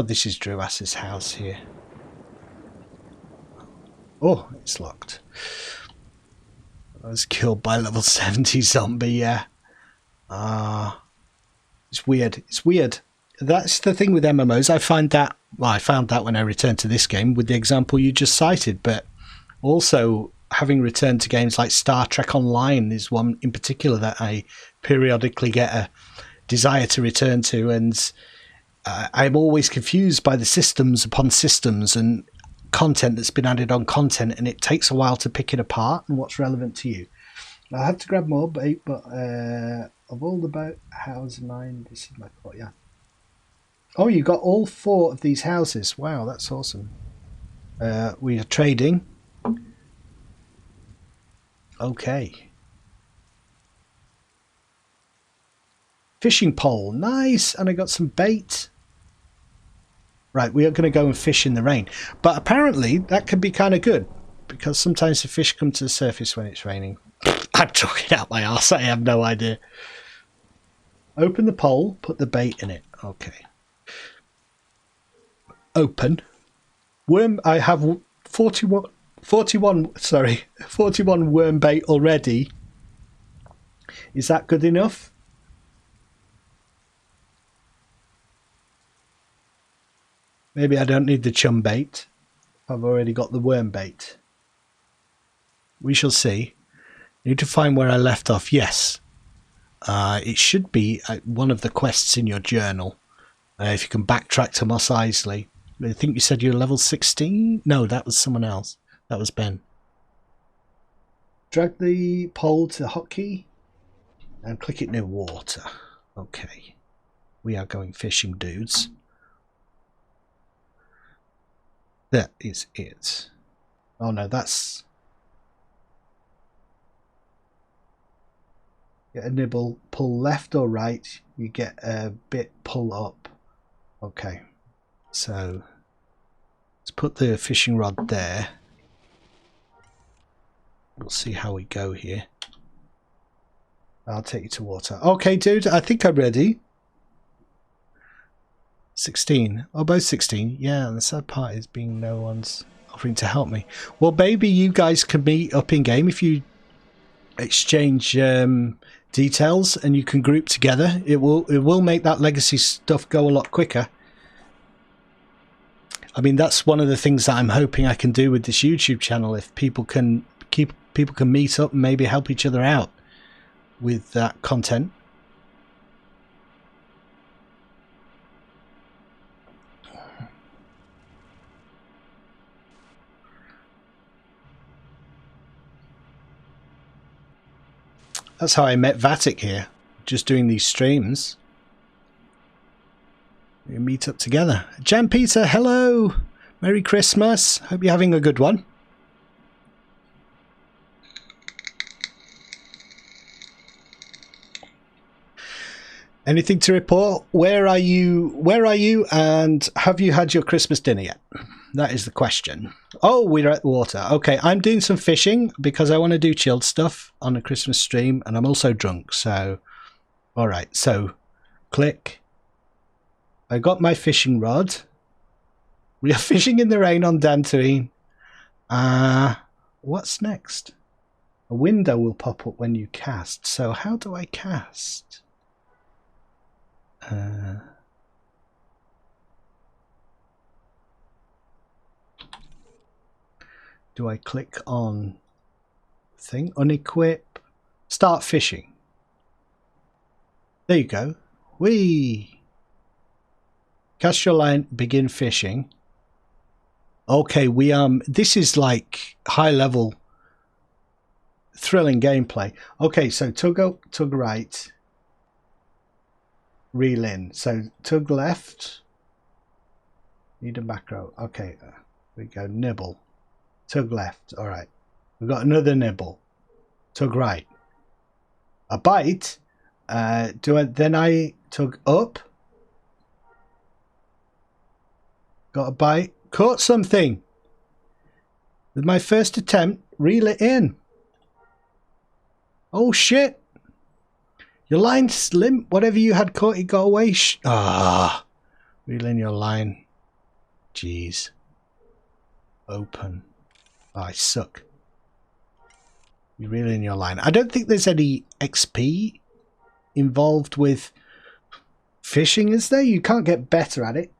this is Druas's house here. Oh, it's locked. I was killed by level 70 zombie, yeah. It's weird. It's weird. That's the thing with MMOs. I found that when I returned to this game with the example you just cited, but also having returned to games like Star Trek Online is one in particular that I periodically get a desire to return to, and I'm always confused by the systems upon systems and content that's been added on content, and it takes a while to pick it apart and what's relevant to you. I have to grab more bait, but of all the boat house mine, this is my thought. Yeah. Oh, you got all 4 of these houses. Wow, that's awesome. We are trading. Okay. Fishing pole, nice, and I got some bait. Right, we are going to go and fish in the rain. But apparently that can be kind of good, because sometimes the fish come to the surface when it's raining. I'm talking out my arse, I have no idea. Open the pole, put the bait in it. Okay. Open. Worm, I have 41 worm bait already. Is that good enough? Maybe I don't need the chum bait. I've already got the worm bait. We shall see. Need to find where I left off. Yes. It should be one of the quests in your journal. If you can backtrack to Mos Eisley. I think you said you're level 16? No, that was someone else. That was Ben. Drag the pole to the hotkey and click it near water. Okay. We are going fishing, dudes. That is it. Oh no, that's... Get a nibble, pull left or right, you get a bit, pull up. Okay, so let's put the fishing rod there. We'll see how we go here. I'll take you to water. Okay, dude, I think I'm ready. 16. Oh, both 16. Yeah, and the sad part is being no one's offering to help me. Well, maybe you guys can meet up in game if you exchange details and you can group together. It will make that legacy stuff go a lot quicker. I mean, that's one of the things that I'm hoping I can do with this YouTube channel. If people can meet up and maybe help each other out with that content. That's how I met Vatic here, just doing these streams. We meet up together. Jan Peter, hello! Merry Christmas. Hope you're having a good one. Anything to report? Where are you? And have you had your Christmas dinner yet? That is the question. Oh, we're at the water. Okay, I'm doing some fishing because I want to do chilled stuff on a Christmas stream, and I'm also drunk. So, all right. So, click. I got my fishing rod. We are fishing in the rain on Dantooine. What's next? A window will pop up when you cast. So, how do I cast? Do I click on thing? Unequip. Start fishing. There you go. Whee! Cast your line. Begin fishing. Okay, this is like high level thrilling gameplay. Okay, so tug up, tug right. Reel in. So tug left. Need a macro. Okay, we go. Nibble. Tug left. All right. We've got another nibble. Tug right. A bite. I tug up. Got a bite. Caught something. With my first attempt, reel it in. Oh shit. Your line's limp. Whatever you had caught, it got away. Reel in your line. Jeez. Open. Oh, I suck. You reel in your line. I don't think there's any XP involved with fishing, is there? You can't get better at it.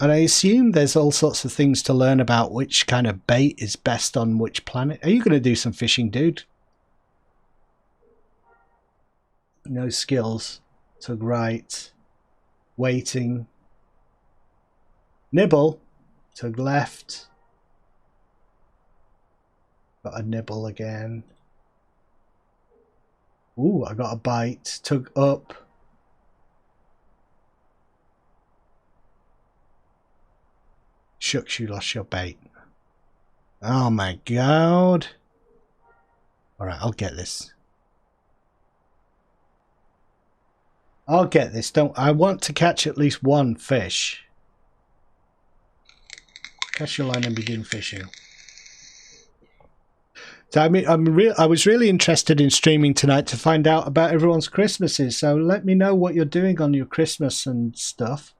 And I assume there's all sorts of things to learn about which kind of bait is best on which planet. Are you going to do some fishing, dude? No skills. Tug right. Waiting. Nibble. Tug left. Got a nibble again. Ooh, I got a bite. Tug up. Shucks, you lost your bait. Oh my god. Alright, I'll get this. I'll get this. I want to catch at least one fish. Cast your line and begin fishing. So I mean, I was really interested in streaming tonight to find out about everyone's Christmases. So let me know what you're doing on your Christmas and stuff.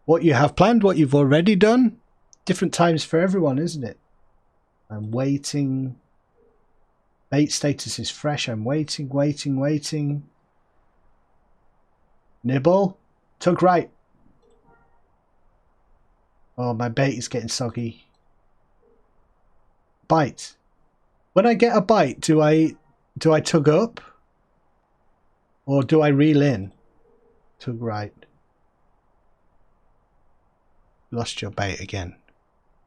What you have planned, what you've already done. Different times for everyone, isn't it? I'm waiting. Bait status is fresh. I'm waiting, waiting, waiting. Nibble. Tug right. Oh, my bait is getting soggy. Bite. When I get a bite, do I tug up? Or do I reel in? Tug right. Lost your bait again.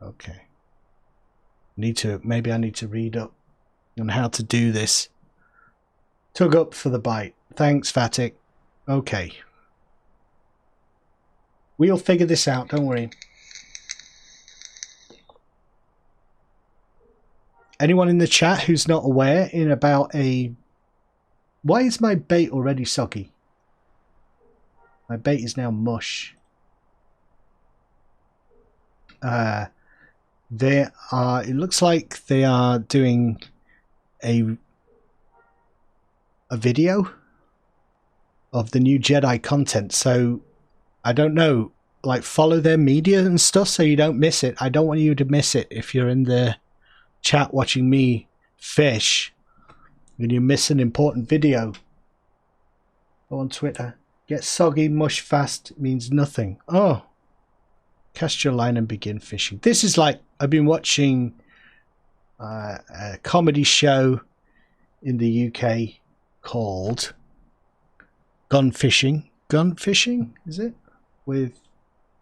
Okay. Maybe I need to read up on how to do this. Tug up for the bite. Thanks, Fatic. Okay. We'll figure this out, don't worry. Anyone in the chat who's not aware about a... Why is my bait already soggy? My bait is now mush. They are... It looks like they are doing a video of the new Jedi content, so I don't know, like follow their media and stuff so you don't miss it. I don't want you to miss it if you're in the chat watching me fish and you miss an important video. Go on Twitter. Get soggy, mush fast means nothing. Oh. Cast your line and begin fishing. This is like, I've been watching a comedy show in the UK called Gun Fishing. Gun Fishing, is it? With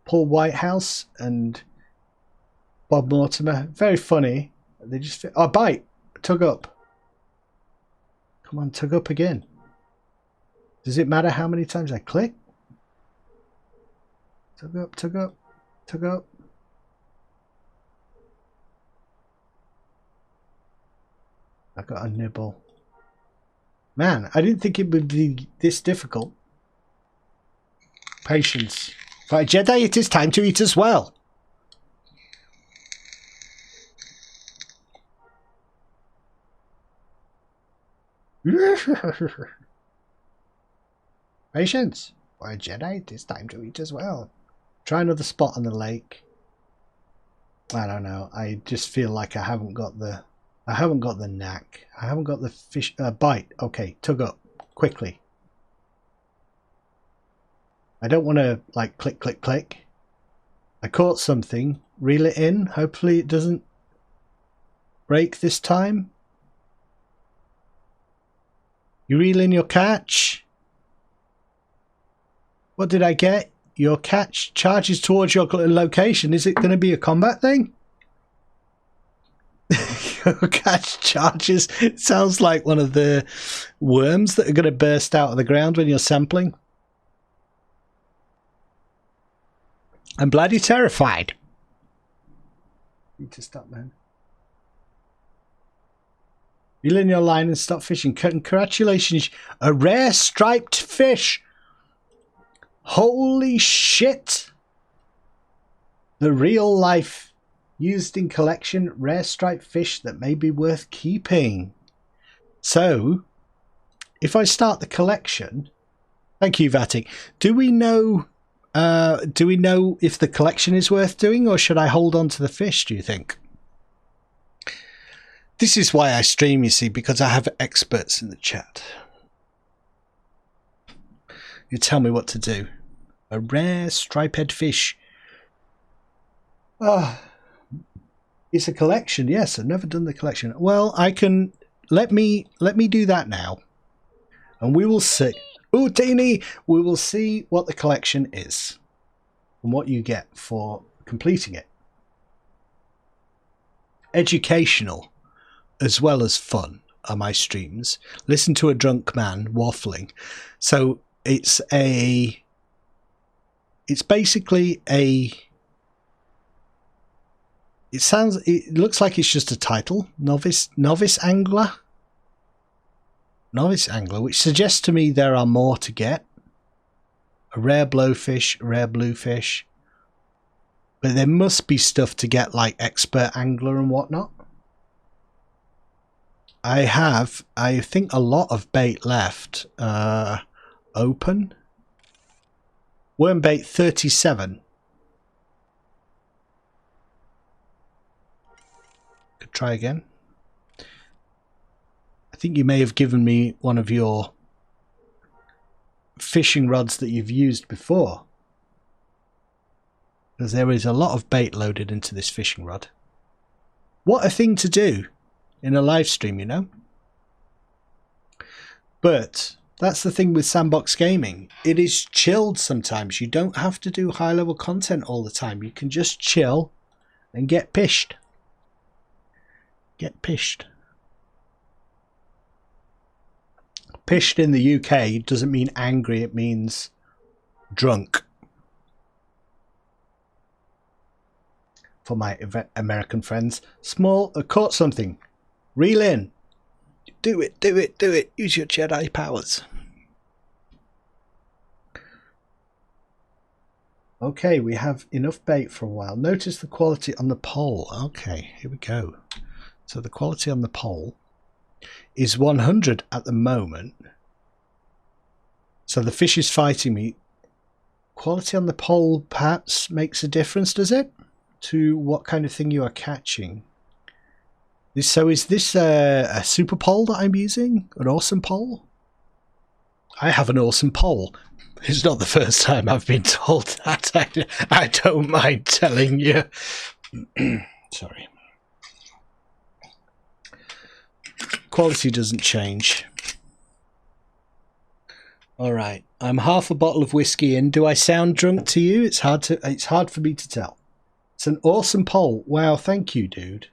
Paul Whitehouse and Bob Mortimer. Very funny. They just oh, bite. Tug up. Come on, tug up again. Does it matter how many times I click? Tug up, tug up, tug up. I got a nibble. Man, I didn't think it would be this difficult. Patience. For a Jedi, it is time to eat as well. Patience. For a Jedi, it is time to eat as well. Try another spot on the lake. I don't know. I just feel like I haven't got the knack. I haven't got the fish bite. Okay, tug up quickly. I don't want to like click, click, click. I caught something. Reel it in. Hopefully it doesn't break this time. You reel in your catch. What did I get? Your catch charges towards your location. Is it going to be a combat thing? Your catch charges. It sounds like one of the worms that are going to burst out of the ground when you're sampling. I'm bloody terrified. Need to stop, man. Reel in your line and stop fishing. Congratulations. A rare striped fish. Holy shit. The real life used in collection rare striped fish that may be worth keeping. So, if I start the collection, thank you, Vatic. Do we know if the collection is worth doing, or should I hold on to the fish, do you think? This is why I stream, you see, because I have experts in the chat. You tell me what to do. A rare striped fish. Ah, it's a collection. Yes, I've never done the collection. Well, I can let me do that now, and we will see. Oh, Teeny, we will see what the collection is and what you get for completing it. Educational as well as fun are my streams. Listen to a drunk man waffling. So it's basically a, it looks like it's just a title, novice angler, which suggests to me there are more to get. A rare blowfish, rare bluefish, but there must be stuff to get like expert angler and whatnot. I think a lot of bait left open. Worm bait 37. Could try again. I think you may have given me one of your fishing rods that you've used before, because there is a lot of bait loaded into this fishing rod. What a thing to do in a live stream, you know. But that's the thing with sandbox gaming. It is chilled sometimes. You don't have to do high level content all the time. You can just chill and get pished. Get pished. Pished in the UK doesn't mean angry, it means drunk. For my American friends. Small, caught something. Reel in. Do it, do it, do it. Use your Jedi powers. Okay, we have enough bait for a while. Notice the quality on the pole. Okay, here we go. So the quality on the pole. is 100 at the moment. So the fish is fighting me. Quality on the pole perhaps makes a difference, does it? To what kind of thing you are catching. So is this a super pole that I'm using? An awesome pole? I have an awesome pole. It's not the first time I've been told that. I don't mind telling you. Sorry. Quality doesn't change. Alright, I'm half a bottle of whiskey in. Do I sound drunk to you? It's hard for me to tell. It's an awesome poll. Wow, thank you, dude.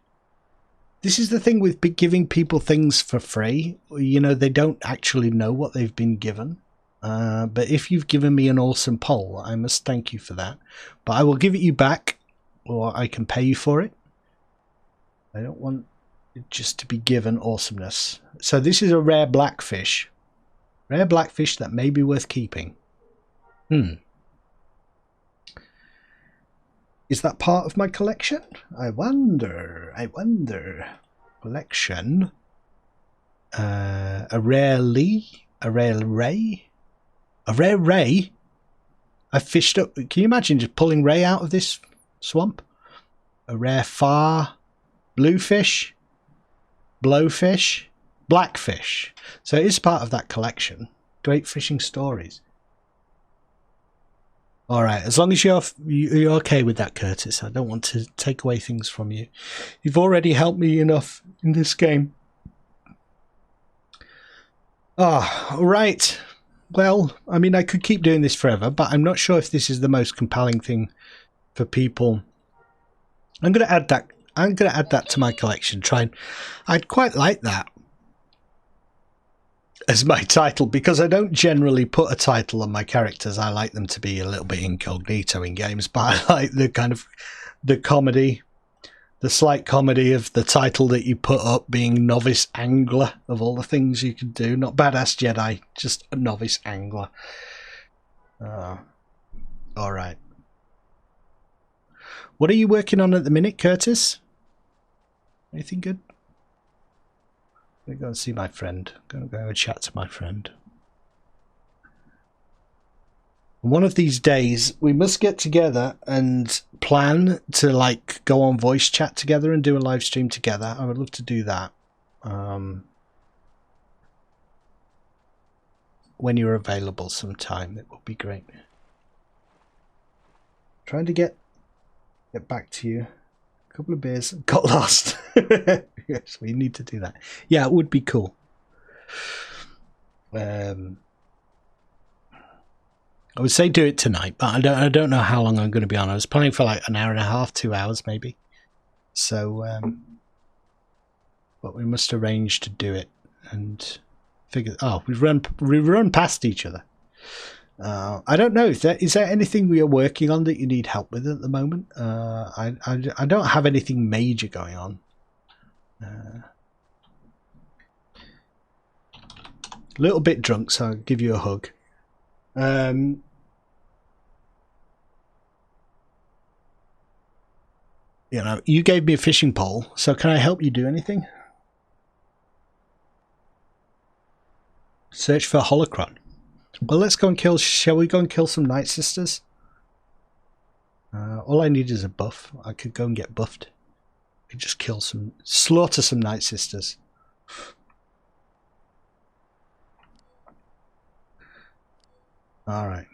This is the thing with giving people things for free. You know, they don't actually know what they've been given. But if you've given me an awesome poll, I must thank you for that. But I will give it you back, or I can pay you for it. I don't want it just to be given awesomeness. So this is a rare blackfish. Rare blackfish that may be worth keeping. Is that part of my collection? I wonder. Collection. A rare lee? A rare ray? A rare ray? I fished up. Can you imagine just pulling ray out of this swamp? A rare far. Bluefish. Blowfish. Blackfish. So it is part of that collection. Great fishing stories. Alright, as long as you're okay with that, Curtis. I don't want to take away things from you. You've already helped me enough in this game. Right. Well, I mean, I could keep doing this forever, but I'm not sure if this is the most compelling thing for people. I'm going to add that. I'm going to add that to my collection. I'd quite like that as my title, because I don't generally put a title on my characters. I like them to be a little bit incognito in games, but I like the kind of the comedy, the slight comedy of the title that you put up being novice angler, of all the things you can do. Not badass Jedi, just a novice angler. All right. What are you working on at the minute, Curtis? Anything good? I'm going to go and see my friend. I'm going to go and chat to my friend. One of these days, we must get together and plan to like go on voice chat together and do a live stream together. I would love to do that. When you're available sometime, it would be great. Trying to get back to you. A couple of beers. Got lost. Yes, we need to do that. Yeah, it would be cool. I would say do it tonight, but I don't know how long I'm going to be on. I was planning for like an hour and a half, 2 hours maybe. So, but we must arrange to do it and figure. Oh, we run past each other. I don't know. Is there anything we are working on that you need help with at the moment? I don't have anything major going on. A little bit drunk, so I'll give you a hug. You know, you gave me a fishing pole, so can I help you do anything? Search for a holocron. Well, let's go and kill. Shall we go and kill some Night Sisters? All I need is a buff. I could go and get buffed. I could just slaughter some Night Sisters. All right.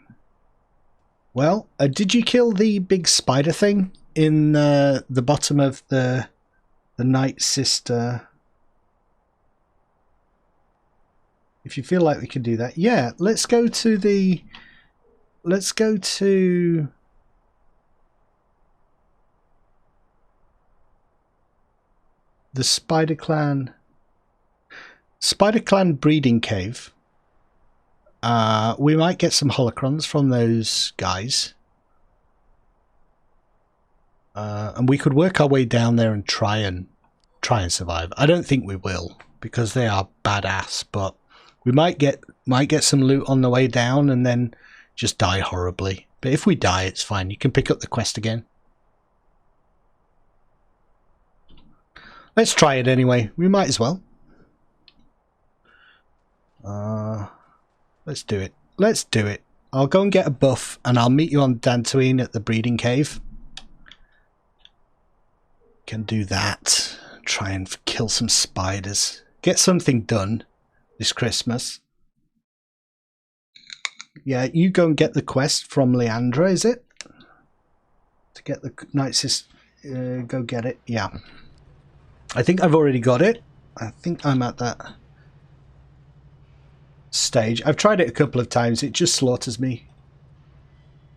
Well, did you kill the big spider thing in the bottom of the Night Sister? If you feel like we can do that, yeah. Let's go to the Spider Clan breeding cave. We might get some holocrons from those guys, and we could work our way down there and try and survive. I don't think we will, because they are badass, but we might get some loot on the way down and then just die horribly. But if we die, it's fine. You can pick up the quest again. Let's try it anyway. We might as well. Let's do it. Let's do it. I'll go and get a buff and I'll meet you on Dantooine at the breeding cave. Can do that. Try and kill some spiders. Get something done this Christmas. Yeah, you go and get the quest from Leandra, is it? To get the nicest... go get it. Yeah. I think I've already got it. I think I'm at that stage. I've tried it a couple of times. It just slaughters me.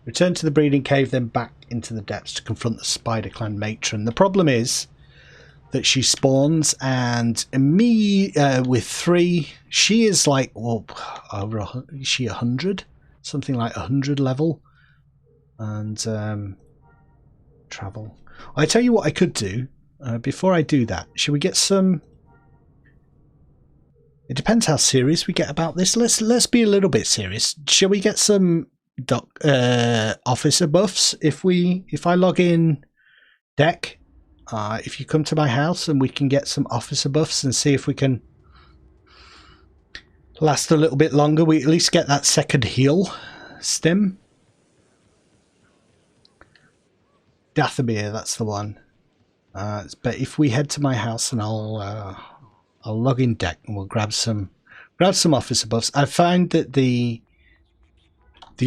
Return to the breeding cave, then back into the depths to confront the spider clan matron. The problem is that she spawns, and me with 3, she is like, well, over is she 100? Something like 100 level. And travel. I tell you what I could do. Before I do that, should we get some... It depends how serious we get about this. Let's be a little bit serious. Shall we get some officer buffs? If I log in deck, if you come to my house and we can get some officer buffs and see if we can last a little bit longer, we at least get that second heal stim. Dathomir, that's the one. But if we head to my house and I'll log in deck and we'll grab some officer buffs. I find that the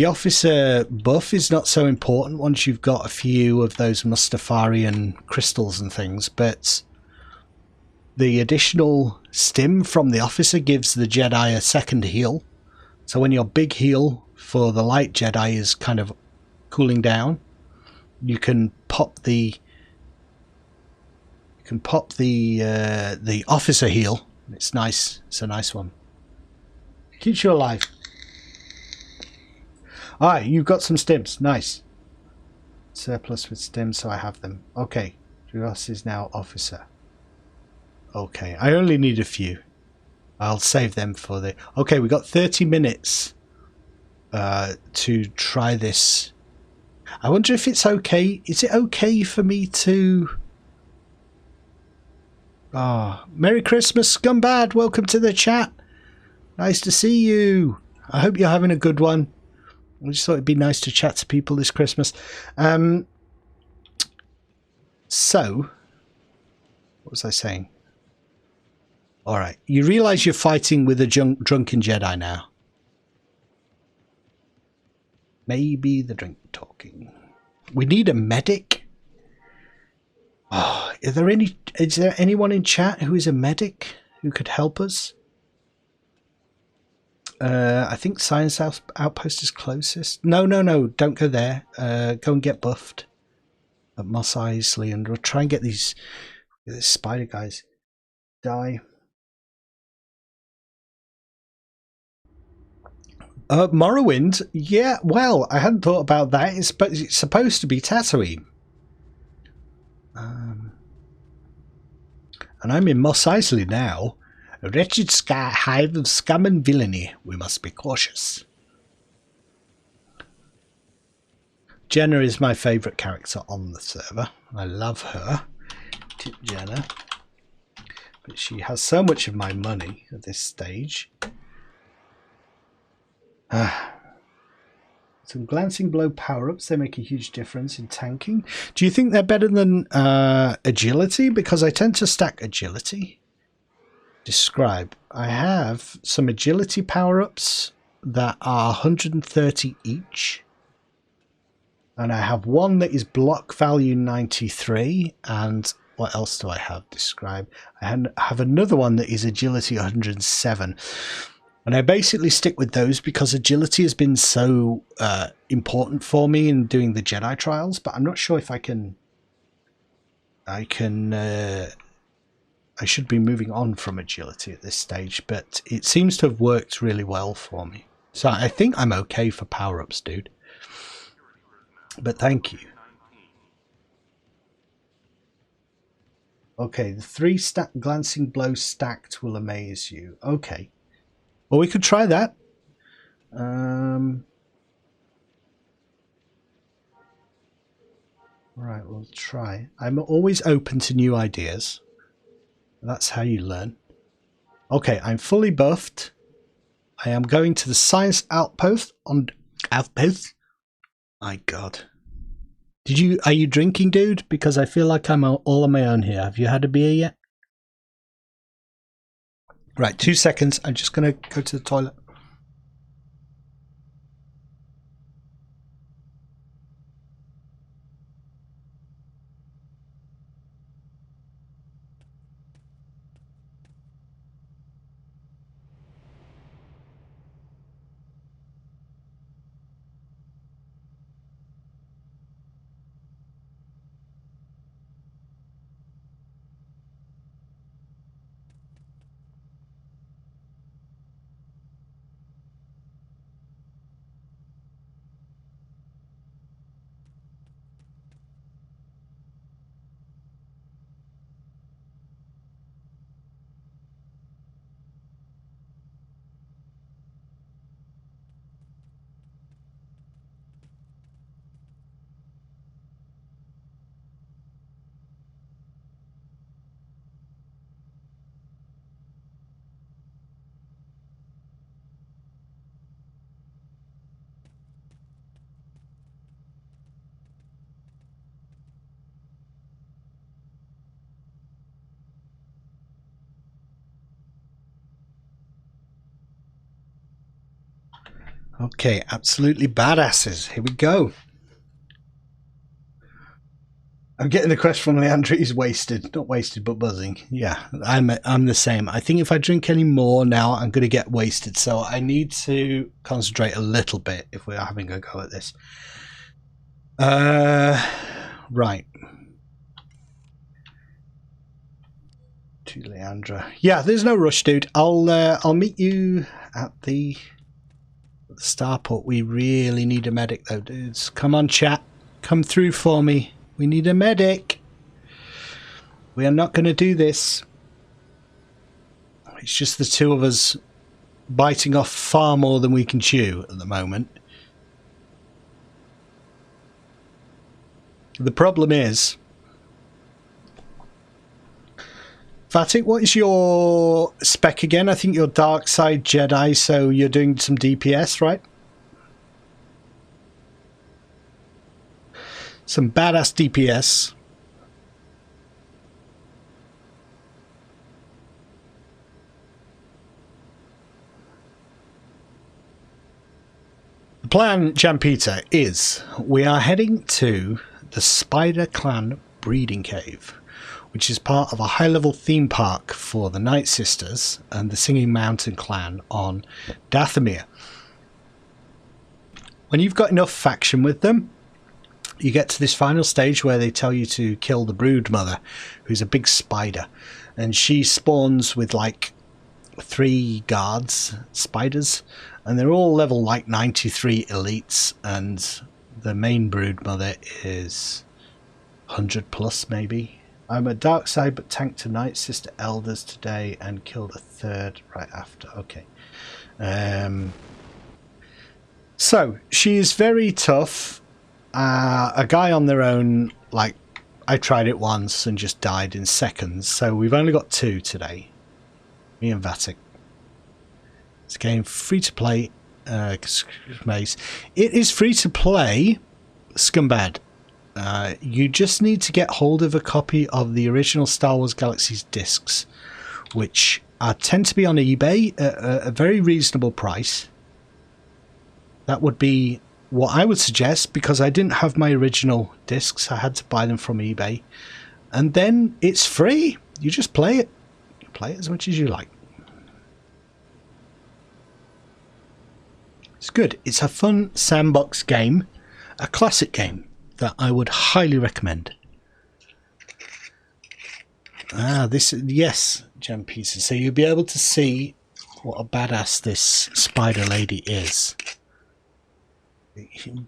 officer buff is not so important once you've got a few of those Mustafarian crystals and things, but the additional stim from the officer gives the Jedi a second heal. So when your big heal for the light Jedi is kind of cooling down, you can pop the officer heal. It's nice. It's a nice one. Keeps you alive. Alright, you've got some stims. Nice. Surplus with stims, so I have them. Okay. Ross is now officer. Okay, I only need a few. I'll save them for the... Okay, we got 30 minutes to try this. I wonder if it's okay. Is it okay for me to... Merry Christmas, Scumbad. Welcome to the chat. Nice to see you. I hope you're having a good one. I just thought it'd be nice to chat to people this Christmas. So, what was I saying? Alright, you realise you're fighting with a drunken Jedi now. Maybe the drink talking. We need a medic. Oh, is there anyone in chat who is a medic who could help us? I think Science Outpost is closest. No, don't go there. Go and get buffed at Mos Eisley, and we'll try and get these spider guys. Die. Morrowind? Yeah, well, I hadn't thought about that. It's supposed to be Tatooine. And I'm in Mos Eisley now. A wretched hive of scum and villainy. We must be cautious. Jenna is my favourite character on the server. I love her. Tip Jenna. But she has so much of my money at this stage. Some glancing blow power-ups. They make a huge difference in tanking. Do you think they're better than agility? Because I tend to stack agility. Describe. I have some agility power-ups that are 130 each. And I have one that is block value 93. And what else do I have? Describe. I have another one that is agility 107. And I basically stick with those because agility has been so important for me in doing the Jedi trials. But I'm not sure if I should be moving on from agility at this stage, but it seems to have worked really well for me. So I think I'm okay for power-ups, dude. But thank you. Okay, the 3 glancing blows stacked will amaze you. Okay. Well, we could try that. Right, we'll try. I'm always open to new ideas. That's how you learn. Okay, I'm fully buffed. I am going to the science outpost on outpost. My God. Are you drinking, dude? Because I feel like I'm all on my own here. Have you had a beer yet? Right, 2 seconds. I'm just going to go to the toilet. Okay, absolutely badasses. Here we go. I'm getting the quest from Leandra. He's wasted. Not wasted, but buzzing. Yeah, I'm the same. I think if I drink any more now, I'm going to get wasted. So I need to concentrate a little bit if we're having a go at this. Right. To Leandra. Yeah, there's no rush, dude. I'll meet you at the starport. We really need a medic, though, dudes. Come on, chat. Come through for me. We need a medic. We are not going to do this. It's just the two of us biting off far more than we can chew at the moment. The problem is, Vatic, what is your spec again? I think you're Dark Side Jedi, so you're doing some DPS, right? Some badass DPS. The plan, Jampita, is we are heading to the Spider Clan Breeding Cave, which is part of a high-level theme park for the Night Sisters and the Singing Mountain Clan on Dathomir. When you've got enough faction with them, you get to this final stage where they tell you to kill the brood mother, who's a big spider, and she spawns with like 3 guards, spiders, and they're all level like 93 elites, and the main brood mother is 100 plus maybe. I'm a dark side but tanked to Night Sister elders today and killed a 3rd right after. Okay. So she's very tough. A guy on their own, like, I tried it once and just died in seconds, so we've only got 2 today. Me and Vatic. It's a game free to play. It is free to play, scumbag. You just need to get hold of a copy of the original Star Wars Galaxies discs, which tend to be on eBay at a very reasonable price. That would be what I would suggest, because I didn't have my original discs. I had to buy them from eBay. And then it's free. You just play it. You play it as much as you like. It's good. It's a fun sandbox game. A classic game that I would highly recommend. Yes, Gem Pieces. So you'll be able to see what a badass this spider lady is.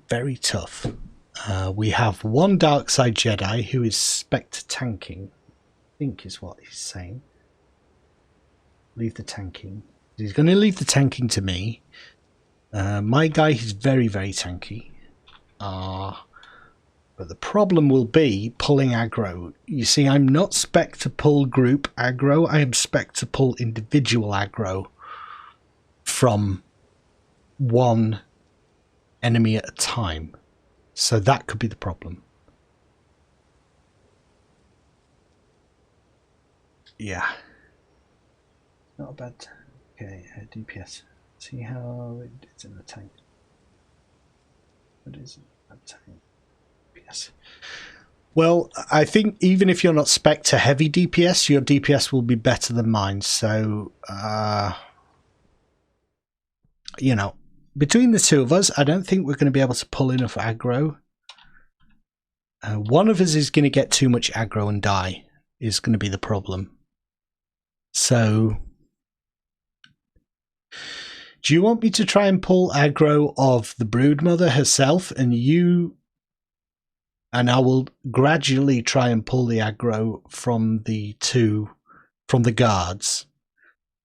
Very tough. We have one dark side Jedi who is spec tanking, I think is what he's saying. Leave the tanking. He's going to leave the tanking to me. My guy is very, very tanky. But the problem will be pulling aggro. You see, I'm not spec to pull group aggro. I am spec to pull individual aggro from one enemy at a time. So that could be the problem. Yeah. Not a bad. Okay, DPS. See how it's in the tank. What is it? A tank. DPS. Well, I think even if you're not Spectre heavy DPS, your DPS will be better than mine. So, you know, between the two of us, I don't think we're going to be able to pull enough aggro. One of us is going to get too much aggro and die, is going to be the problem. So, do you want me to try and pull aggro of the Broodmother herself, and I will gradually try and pull the aggro from the guards.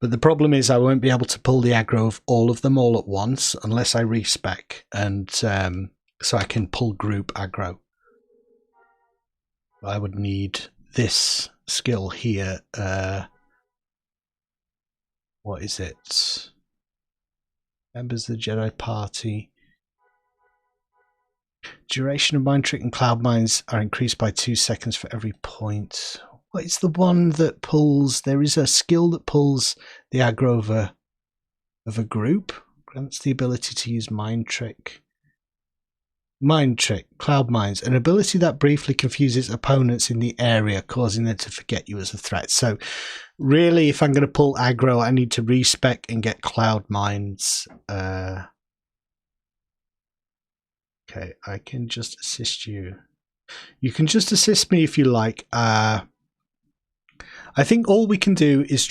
But the problem is I won't be able to pull the aggro of all of them all at once unless I respec, and so I can pull group aggro. I would need this skill here. What is it? Members of the Jedi Party. Duration of Mind Trick and Cloud Mines are increased by 2 seconds for every point. What is the one that pulls? There is a skill that pulls the aggro of a group. Grants the ability to use Mind Trick. Mind Trick, Cloud Mines, an ability that briefly confuses opponents in the area, causing them to forget you as a threat. So really, if I'm going to pull aggro, I need to respec and get Cloud Mines. Okay, I can just assist you. You can just assist me if you like. I think all we can do is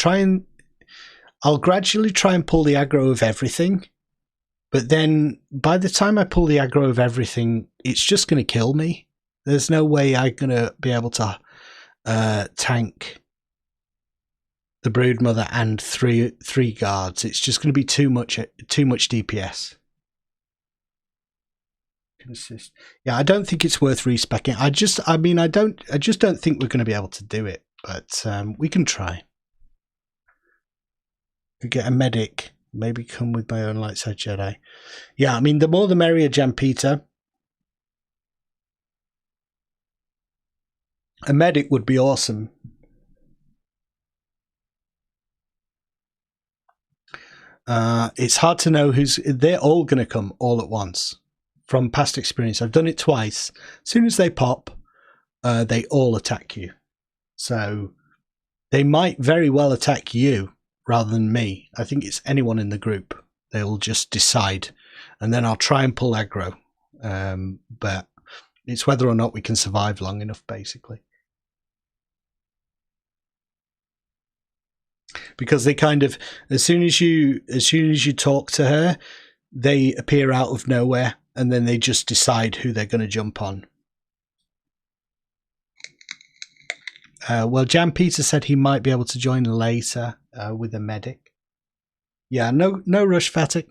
I'll gradually try and pull the aggro of everything. But then by the time I pull the aggro of everything, it's just going to kill me. There's no way I'm going to be able to tank the Broodmother and three guards. It's just going to be too much DPS. Assist. Yeah, I don't think it's worth respecing. I just don't think we're going to be able to do it, but we can try. Could get a medic, maybe come with my own light side Jedi. Yeah, I mean, the more the merrier, Jampita. A medic would be awesome. It's hard to know they're all going to come all at once. From past experience, I've done it twice. As soon as they pop, they all attack you. So they might very well attack you rather than me. I think it's anyone in the group. They'll just decide. And then I'll try and pull aggro. But it's whether or not we can survive long enough, basically. Because they kind of, as soon as you talk to her, they appear out of nowhere. And then they just decide who they're going to jump on. Well, Jan Peter said he might be able to join later with a medic. Yeah, no rush, Fatic.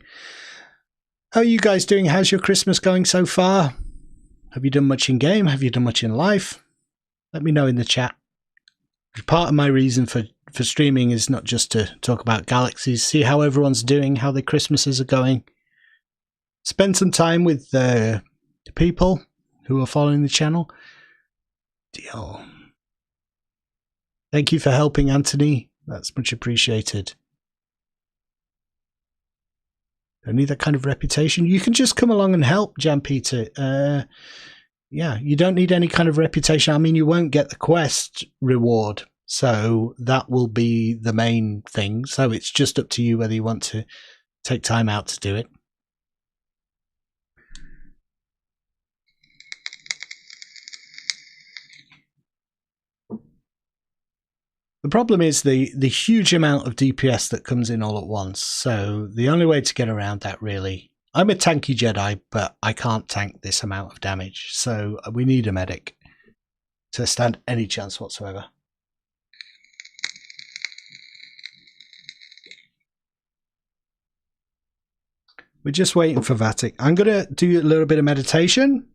How are you guys doing? How's your Christmas going so far? Have you done much in game? Have you done much in life? Let me know in the chat. Part of my reason for streaming is not just to talk about Galaxies, see how everyone's doing, how their Christmases are going. Spend some time with the people who are following the channel. Deal. Thank you for helping, Anthony. That's much appreciated. Don't need that kind of reputation. You can just come along and help, Jan Peter. Yeah, you don't need any kind of reputation. I mean, you won't get the quest reward. So that will be the main thing. So it's just up to you whether you want to take time out to do it. The problem is the huge amount of DPS that comes in all at once. So the only way to get around that, really, I'm a tanky Jedi, but I can't tank this amount of damage. So we need a medic to stand any chance whatsoever. We're just waiting for Vatic. I'm going to do a little bit of meditation.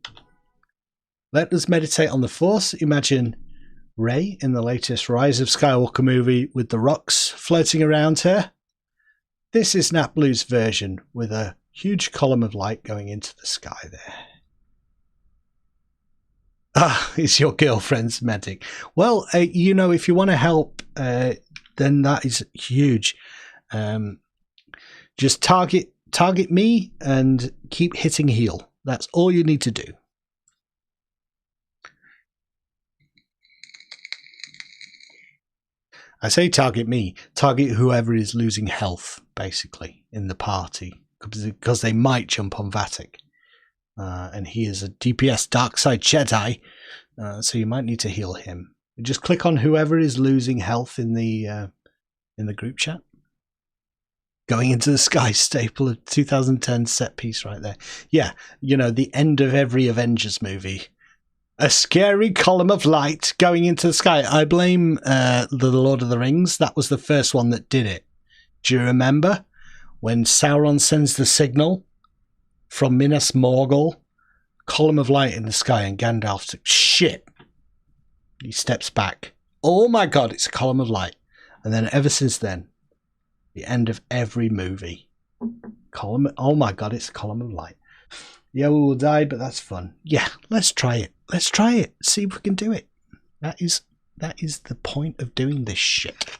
Let us meditate on the Force. Imagine Rey in the latest Rise of Skywalker movie with the rocks floating around her. This is Naplu's version with a huge column of light going into the sky there. Ah, it's your girlfriend's medic. Well, you know, if you want to help, then that is huge. Just target me and keep hitting heal. That's all you need to do. I say target me. Target whoever is losing health, basically, in the party, because they might jump on Vatic. And he is a DPS dark side Jedi, so you might need to heal him. Just click on whoever is losing health in the group chat. Going into the sky, staple of 2010 set piece right there. Yeah, you know, the end of every Avengers movie. A scary column of light going into the sky. I blame the Lord of the Rings. That was the first one that did it. Do you remember when Sauron sends the signal from Minas Morgul? Column of light in the sky, and Gandalf's like, shit. He steps back. Oh my god, it's a column of light. And then ever since then, the end of every movie. Oh my god, it's a column of light. Yeah, we will die, but that's fun. Yeah, let's try it. Let's try it. See if we can do it. That is the point of doing this shit.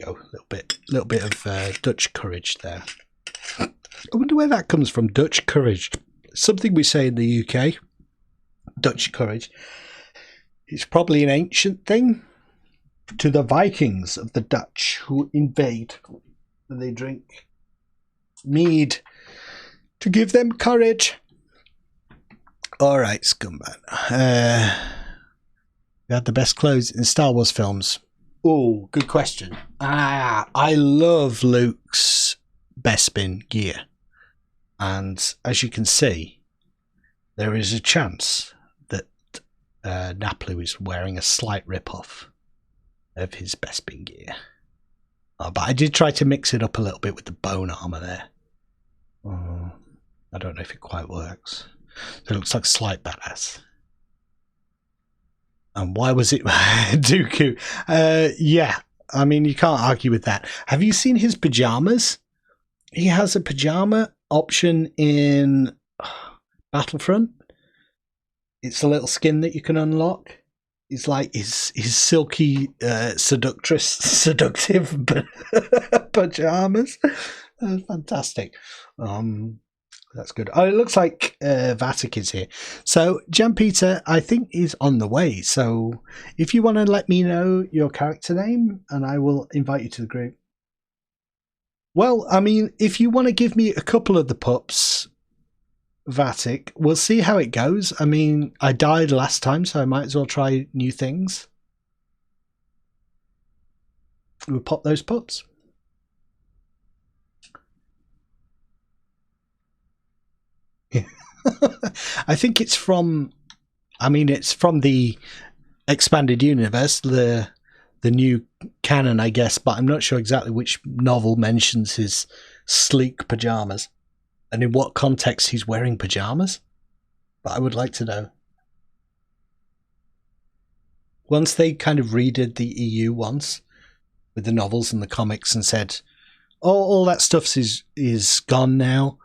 Go, little bit of Dutch courage there. I wonder where that comes from, Dutch courage. Something we say in the UK, Dutch courage. It's probably an ancient thing to the Vikings of the Dutch who invade, and they drink mead to give them courage. All right, scumbag. We had the best clothes in Star Wars films. Oh, good question. I love Luke's Bespin gear. And as you can see, there is a chance that Naplu is wearing a slight rip-off of his Bespin gear. But I did try to mix it up a little bit with the bone armor there. I don't know if it quite works. So it looks like a slight badass. And why was it Dooku? Yeah, I mean, you can't argue with that. Have you seen his pajamas? He has a pajama option in Battlefront. It's a little skin that you can unlock. It's like his silky, seductive pajamas. Fantastic. That's good. Oh, it looks like Vatic is here. So Jan Peter, I think, is on the way. So if you want to let me know your character name, and I will invite you to the group. Well, I mean, if you want to give me a couple of the pups, Vatic, we'll see how it goes. I mean, I died last time, so I might as well try new things. We'll pop those pups. I think it's from, I mean, it's from the expanded universe, the new canon, I guess, but I'm not sure exactly which novel mentions his sleek pajamas and in what context he's wearing pajamas. But I would like to know. Once they kind of redid the EU once with the novels and the comics and said, oh, all that stuff is gone now,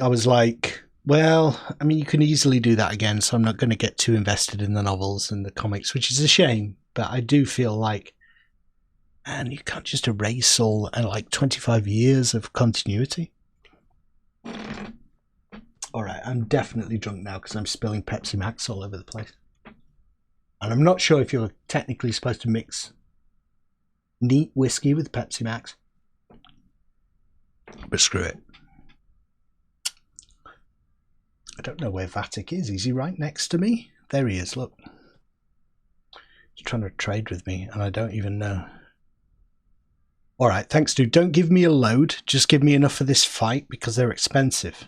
I was like, well, I mean, you can easily do that again, so I'm not going to get too invested in the novels and the comics, which is a shame. But I do feel like, man, you can't just erase all like 25 years of continuity. All right, I'm definitely drunk now because I'm spilling Pepsi Max all over the place. And I'm not sure if you're technically supposed to mix neat whiskey with Pepsi Max. But screw it. I don't know where Vatic is. Is he right next to me? There he is, look. He's trying to trade with me, and I don't even know. All right, thanks, dude. Don't give me a load. Just give me enough for this fight, because they're expensive.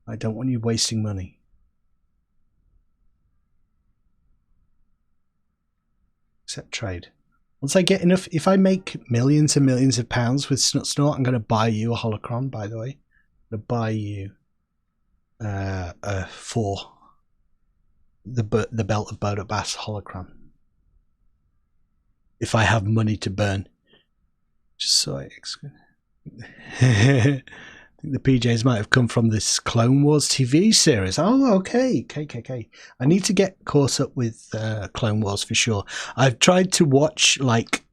I don't want you wasting money. Accept trade. Once I get enough, if I make millions and millions of pounds with Snut Snort, I'm going to buy you a holocron, by the way. I'm going to buy you for the Belt of Boda Bass holocron. if I have money to burn. Just so I think the PJs might have come from this Clone Wars TV series. Oh, okay. I need to get caught up with Clone Wars for sure. I've tried to watch like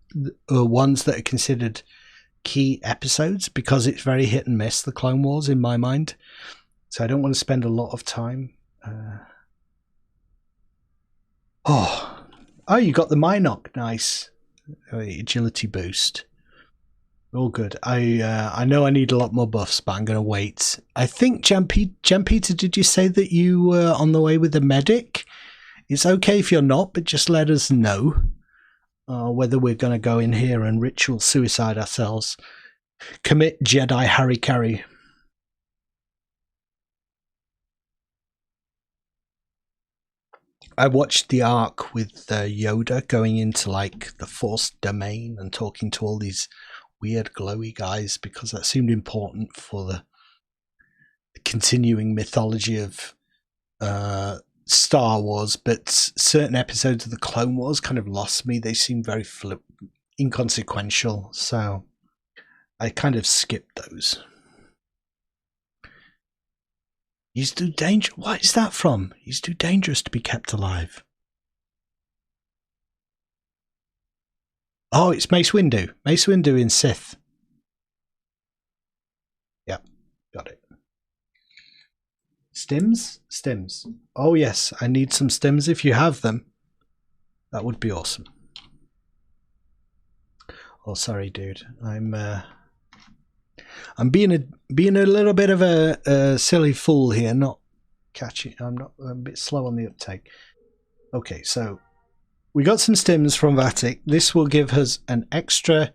ones that are considered key episodes because it's very hit and miss, the Clone Wars, in my mind. So I don't want to spend a lot of time. Oh, you got the Minoc. Nice. Agility boost. All good. I know I need a lot more buffs, but I'm going to wait. I think, Jan-Peter, did you say that you were on the way with a medic? It's okay if you're not, but just let us know whether we're going to go in here and ritual suicide ourselves. Commit Jedi Harry-Carry. I watched the arc with Yoda going into like the Force domain and talking to all these weird glowy guys because that seemed important for the continuing mythology of Star Wars, but certain episodes of the Clone Wars kind of lost me. They seemed very inconsequential, so I kind of skipped those. He's too dangerous. What is that from? He's too dangerous to be kept alive. Oh, it's Mace Windu. Mace Windu in Sith. Yep, got it. Stims? Stims. Oh yes, I need some stims if you have them. That would be awesome. Oh, sorry, dude. I'm being a little bit of a silly fool here, not catching. I'm a bit slow on the uptake. Okay, so we got some stims from Vatic. This will give us an extra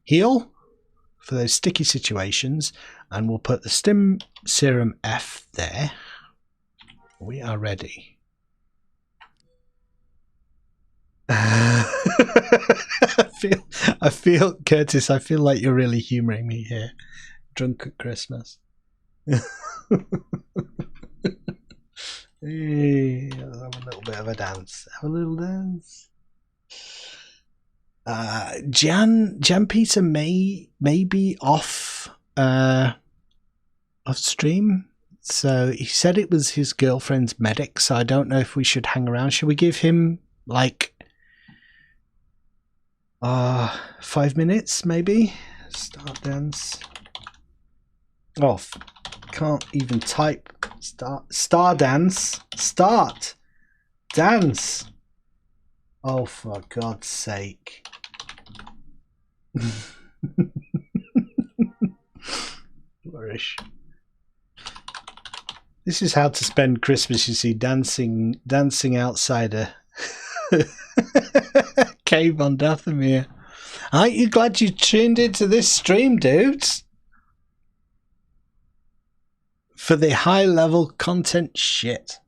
heal for those sticky situations, and we'll put the stim serum F there. We are ready. I feel, Curtis, I feel like you're really humouring me here. Drunk at Christmas. Hey, let's have a little bit of a dance. Have a little dance. Jan Peter may be off stream. So he said it was his girlfriend's medic, so I don't know if we should hang around. Should we give him like 5 minutes maybe? Start dance. Oh, can't even type. Star dance. Start dance. Oh, for God's sake. Flourish. This is how to spend Christmas, you see, dancing outside a cave on Dathomir. Aren't you glad you tuned into this stream, dudes? For the high level content shit.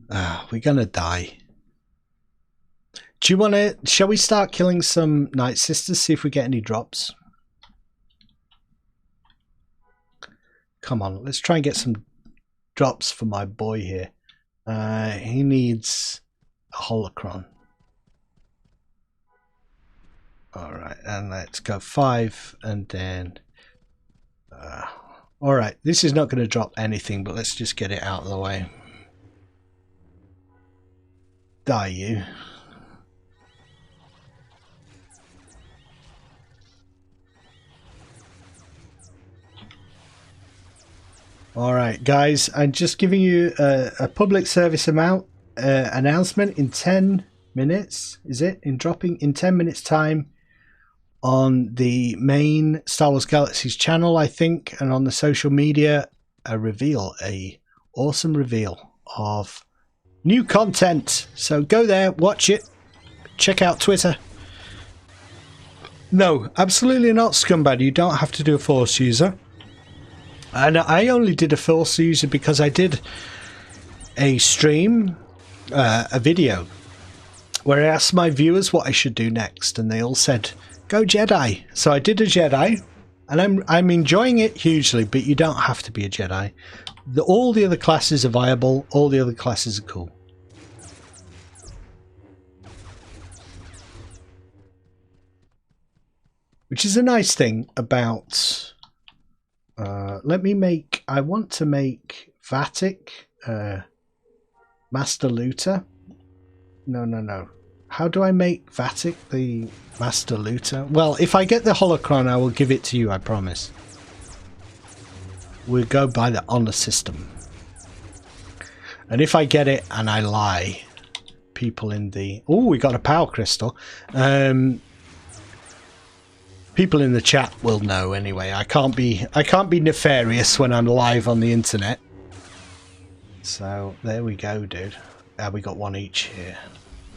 We're gonna die. Do you wanna, shall we start killing some Night Sisters, see if we get any drops? Come on, let's try and get some drops for my boy here. He needs a holocron. Alright, and let's go 5 and then... Alright, this is not going to drop anything, but let's just get it out of the way. Die, you. Alright, guys, I'm just giving you a public service announcement in 10 minutes, is it? In 10 minutes time on the main Star Wars Galaxies channel, I think, and on the social media, a awesome reveal of new content. So go there, watch it, check out Twitter. No, absolutely not, scumbag. You don't have to do a Force user. And I only did a Force user because I did a stream, a video, where I asked my viewers what I should do next, and they all said, go Jedi. So I did a Jedi, and I'm enjoying it hugely, but you don't have to be a Jedi. All the other classes are viable, all the other classes are cool. which is a nice thing about... I want to make Vatic Master Looter. No. How do I make Vatic the Master Looter? Well, if I get the holocron, I will give it to you, I promise. We'll go by the honor system. And if I get it and I lie, people in the... Oh, we got a power crystal. People in the chat will know anyway. I can't be nefarious when I'm live on the internet. So there we go, dude. We got one each here.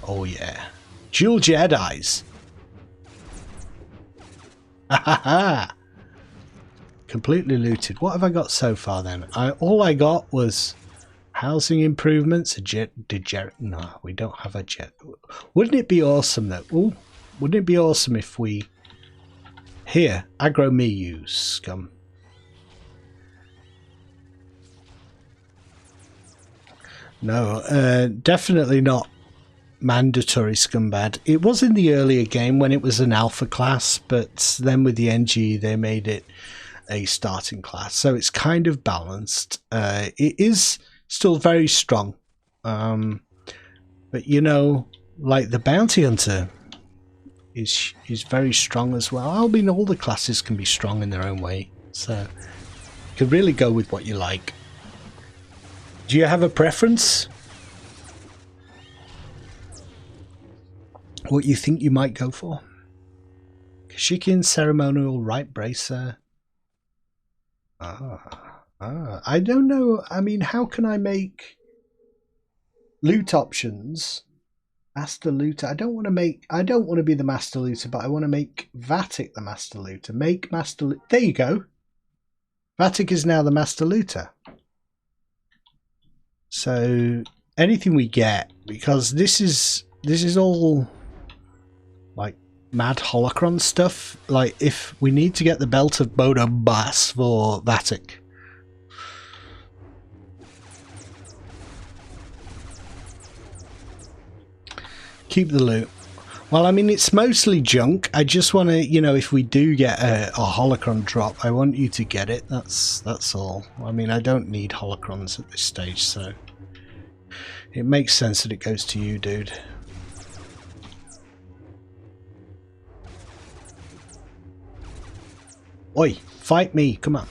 Oh yeah. Dual Jedis. Ha ha ha. Completely looted. What have I got so far then? All I got was housing improvements. No, we don't have a jet. Wouldn't it be awesome though? Ooh, wouldn't it be awesome if we... Here, aggro me, you scum. No, definitely not mandatory scumbag. It was in the earlier game when it was an alpha class, but then with the NG they made it a starting class, so it's kind of balanced. It is still very strong, but you know, like the bounty hunter is very strong as well. I mean, all the classes can be strong in their own way, so you can really go with what you like. Do you have a preference? What you think you might go for? Kashyyykin ceremonial right bracer. I don't know. I mean, how can I make loot options? Master Looter. I don't want to be the Master Looter, but I want to make Vatic the Master Looter. Make Master There you go. Vatic is now the Master Looter. So anything we get, because this is all like mad holocron stuff. Like if we need to get the belt of Bodo Bass for Vatic. Keep the loot. Well, I mean, it's mostly junk. I just want to, you know, if we do get a holocron drop, I want you to get it. That's all. I mean, I don't need holocrons at this stage, so it makes sense that it goes to you, dude. Oi, fight me, come on.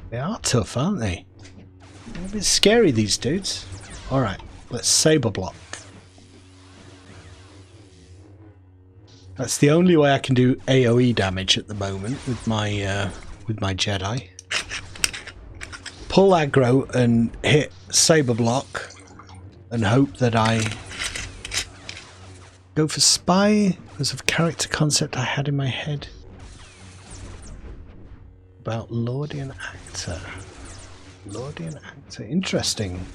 They are tough, aren't they? They're a bit scary, these dudes. Alright, let's saber block. That's the only way I can do AoE damage at the moment with my Jedi. Pull aggro and hit saber block and hope that I go for spy because of character concept I had in my head. About Lordian actor. Lordian actor. Interesting.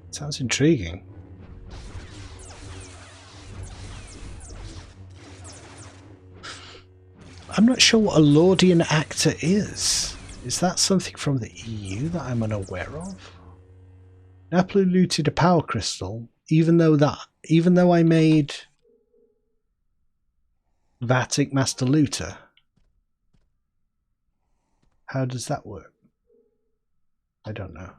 Sounds intriguing. I'm not sure what a Lordian actor is. Is that something from the EU that I'm unaware of? Napoli looted a power crystal, even though I made Vatic Master Looter. How does that work? I don't know.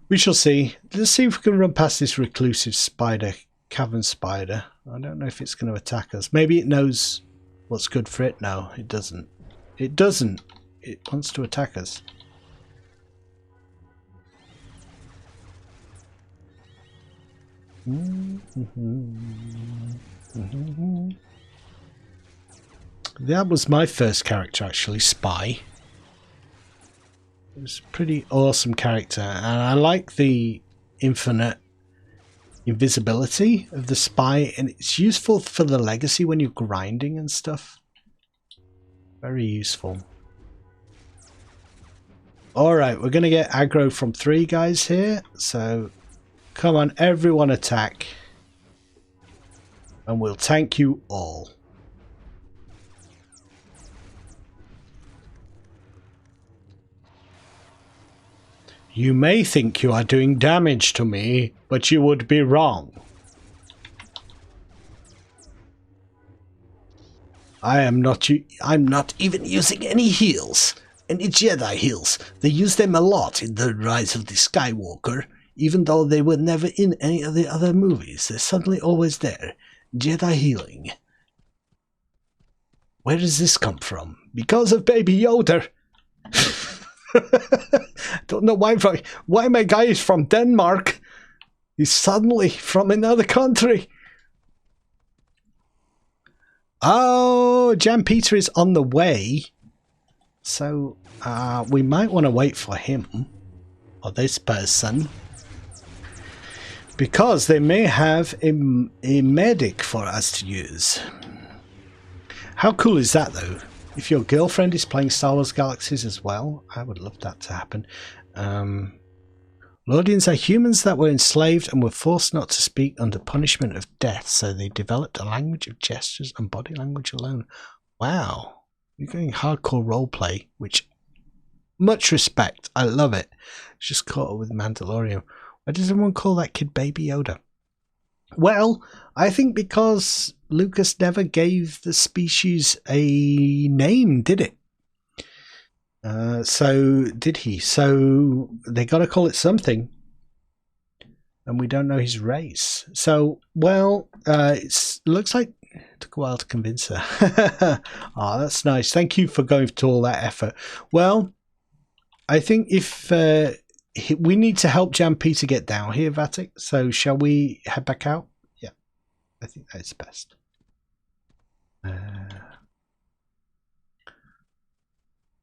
We shall see. Let's see if we can run past this reclusive spider, cavern spider. I don't know if it's going to attack us. Maybe it knows what's good for it. No, it doesn't. It doesn't. It wants to attack us. That was my first character, actually, Spy. It was a pretty awesome character, and I like the infinite invisibility of the Spy, and it's useful for the legacy when you're grinding and stuff. Very useful. Alright, we're going to get aggro from 3 guys here, so come on, everyone attack. and we'll thank you all. You may think you are doing damage to me, but you would be wrong. I'm not even using any heals. Any Jedi heals. They use them a lot in The Rise of the Skywalker. Even though they were never in any of the other movies, they're suddenly always there. Jedi healing. Where does this come from? Because of Baby Yoda. Don't know why my guy is from Denmark. He's suddenly from another country. Oh, Jan Peter is on the way. So we might want to wait for him or this person, because they may have a medic for us to use. How cool is that though? If your girlfriend is playing Star Wars Galaxies as well, I would love that to happen. Lordians are humans that were enslaved and were forced not to speak under punishment of death, so they developed a language of gestures and body language alone. Wow. You're going hardcore roleplay, which much respect. I love it. Just caught up with Mandalorian. Why does everyone call that kid Baby Yoda? Well, I think because Lucas never gave the species a name, did it? So did he? So they got to call it something, and we don't know his race. So, well, it looks like it took a while to convince her. Oh, that's nice. Thank you for going to all that effort. Well, I think if we need to help Jan Peter get down here, Vatic. So shall we head back out? Yeah, I think that's best.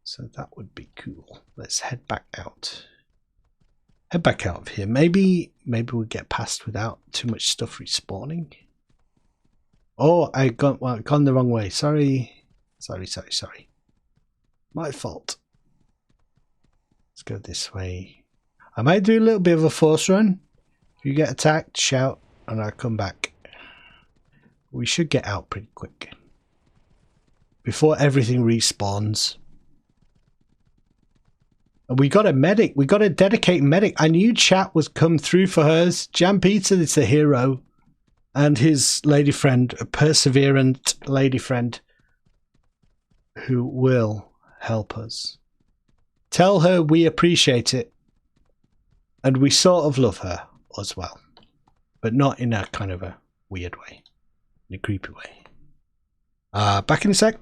So that would be cool. Let's head back out. Head back out of here. Maybe we'll get past without too much stuff respawning. Oh, I gone the wrong way. Sorry. My fault. Let's go this way. I might do a little bit of a force run. If you get attacked, shout and I'll come back. We should get out pretty quick before everything respawns. And we got a medic. We got a dedicated medic. I knew chat was come through for hers. Jan Peter is the hero. And his lady friend, a perseverant lady friend, who will help us. Tell her we appreciate it. And we sort of love her as well. But not in a kind of a weird way. In a creepy way. Back in a sec.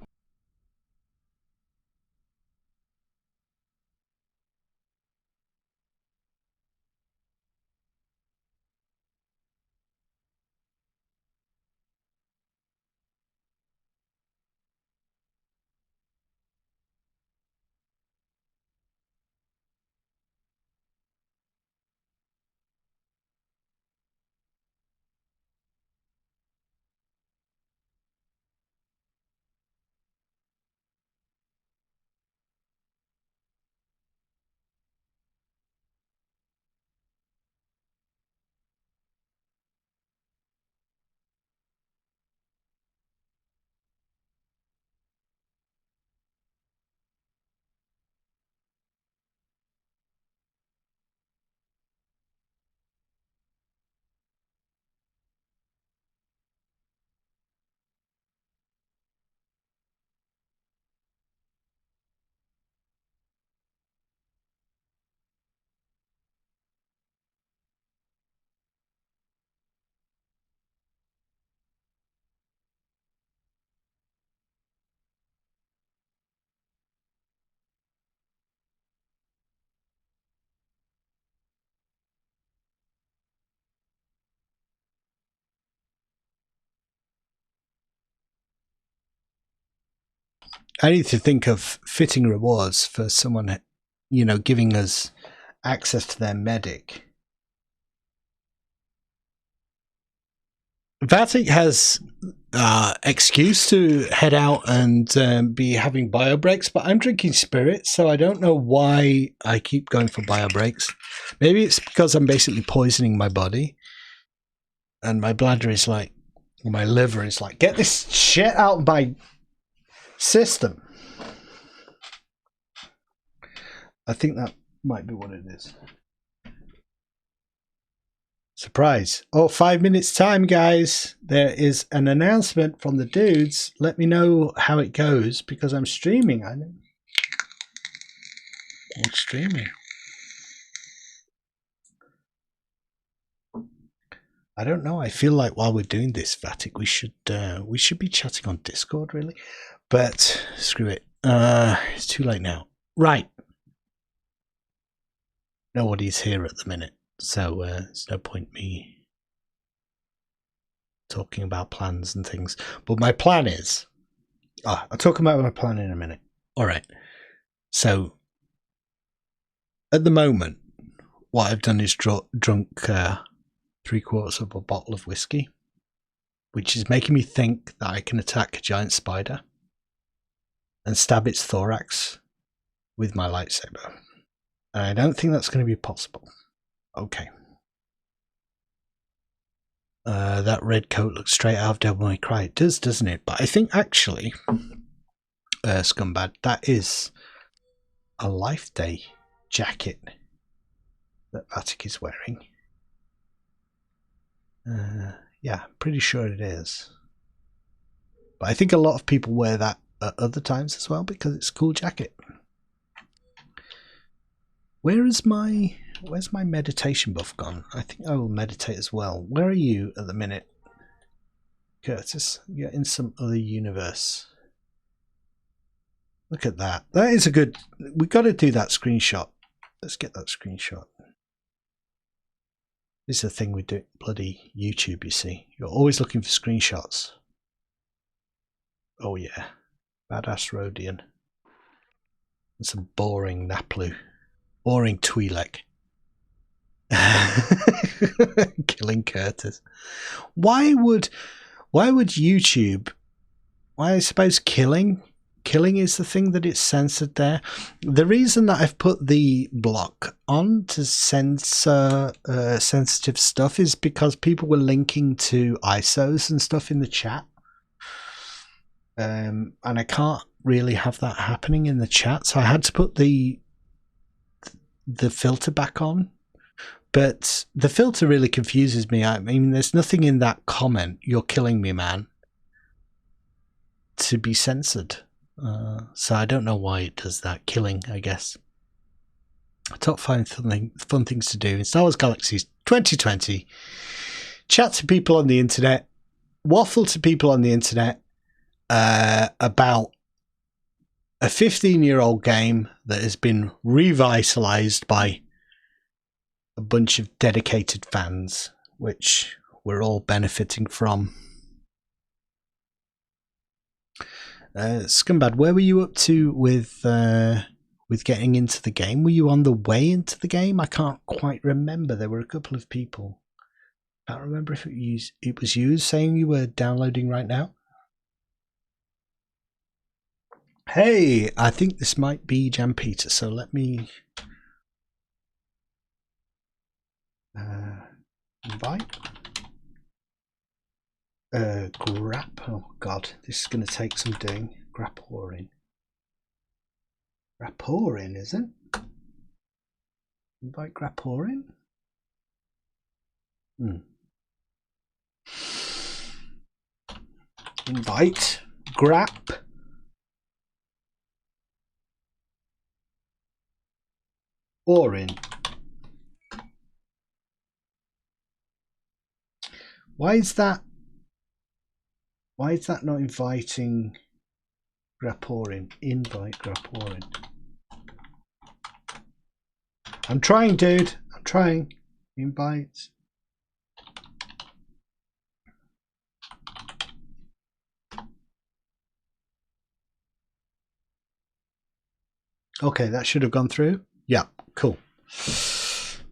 I need to think of fitting rewards for someone, you know, giving us access to their medic. Vatic has excuse to head out and be having bio breaks, but I'm drinking spirit, so I don't know why I keep going for bio breaks. Maybe it's because I'm basically poisoning my body, and my bladder is like, My liver is like, get this shit out of my system. I think that might be what it is. Surprise. Oh, 5 minutes time, guys. There is an announcement from the dudes. Let me know how it goes because I'm streaming. I'm streaming. I don't know. I feel like while we're doing this, Vatic, we should be chatting on Discord, really. But screw it. It's too late now. Right. Nobody's here at the minute, so there's no point me talking about plans and things. But my plan is... I'll talk about my plan in a minute. All right. So, at the moment, what I've done is drunk 3/4 of a bottle of whiskey, which is making me think that I can attack a giant spider and stab its thorax with my lightsaber. And I don't think that's going to be possible. Okay. That red coat looks straight out of Devil May Cry. It does, doesn't it? But I think actually, Scumbag, that is a Life Day jacket that Vatic is wearing. Yeah, pretty sure it is. But I think a lot of people wear that at other times as well because it's a cool jacket. Where's my meditation buff gone? I think I will meditate as well. Where are you at the minute, Curtis? You're in some other universe. Look at that. That is a good... We've got to do that screenshot. Let's get that screenshot. This is the thing we do bloody YouTube, you see. You're always looking for screenshots. Oh yeah. Badass Rhodian. And some boring Naplu. Boring Twi'lek. Killing Curtis. Why would YouTube... Why I suppose killing is the thing that it's censored there. The reason that I've put the block on to censor sensitive stuff is because people were linking to ISOs and stuff in the chat. And I can't really have that happening in the chat, so I had to put the filter back on. But the filter really confuses me. I mean, there's nothing in that comment, "You're killing me, man," to be censored. So I don't know why it does that. Killing, I guess. Top 5 fun things to do in Star Wars Galaxies 2020. Chat to people on the internet. Waffle to people on the internet about a 15-year-old game that has been revitalized by a bunch of dedicated fans, which we're all benefiting from. Scumbag, where were you up to with getting into the game? Were you on the way into the game? I can't quite remember. There were a couple of people. I can't remember if it was you saying you were downloading right now. Hey, I think this might be Jan Peter, so let me invite. Grap. Oh god, this is going to take some doing. Graporin. Graporin, is it? Invite Graporin? Invite Grap. Orin. Why is that not inviting Graporin? Invite Graporin. I'm trying, dude. I'm trying. Invite. Okay, that should have gone through. Yeah, cool.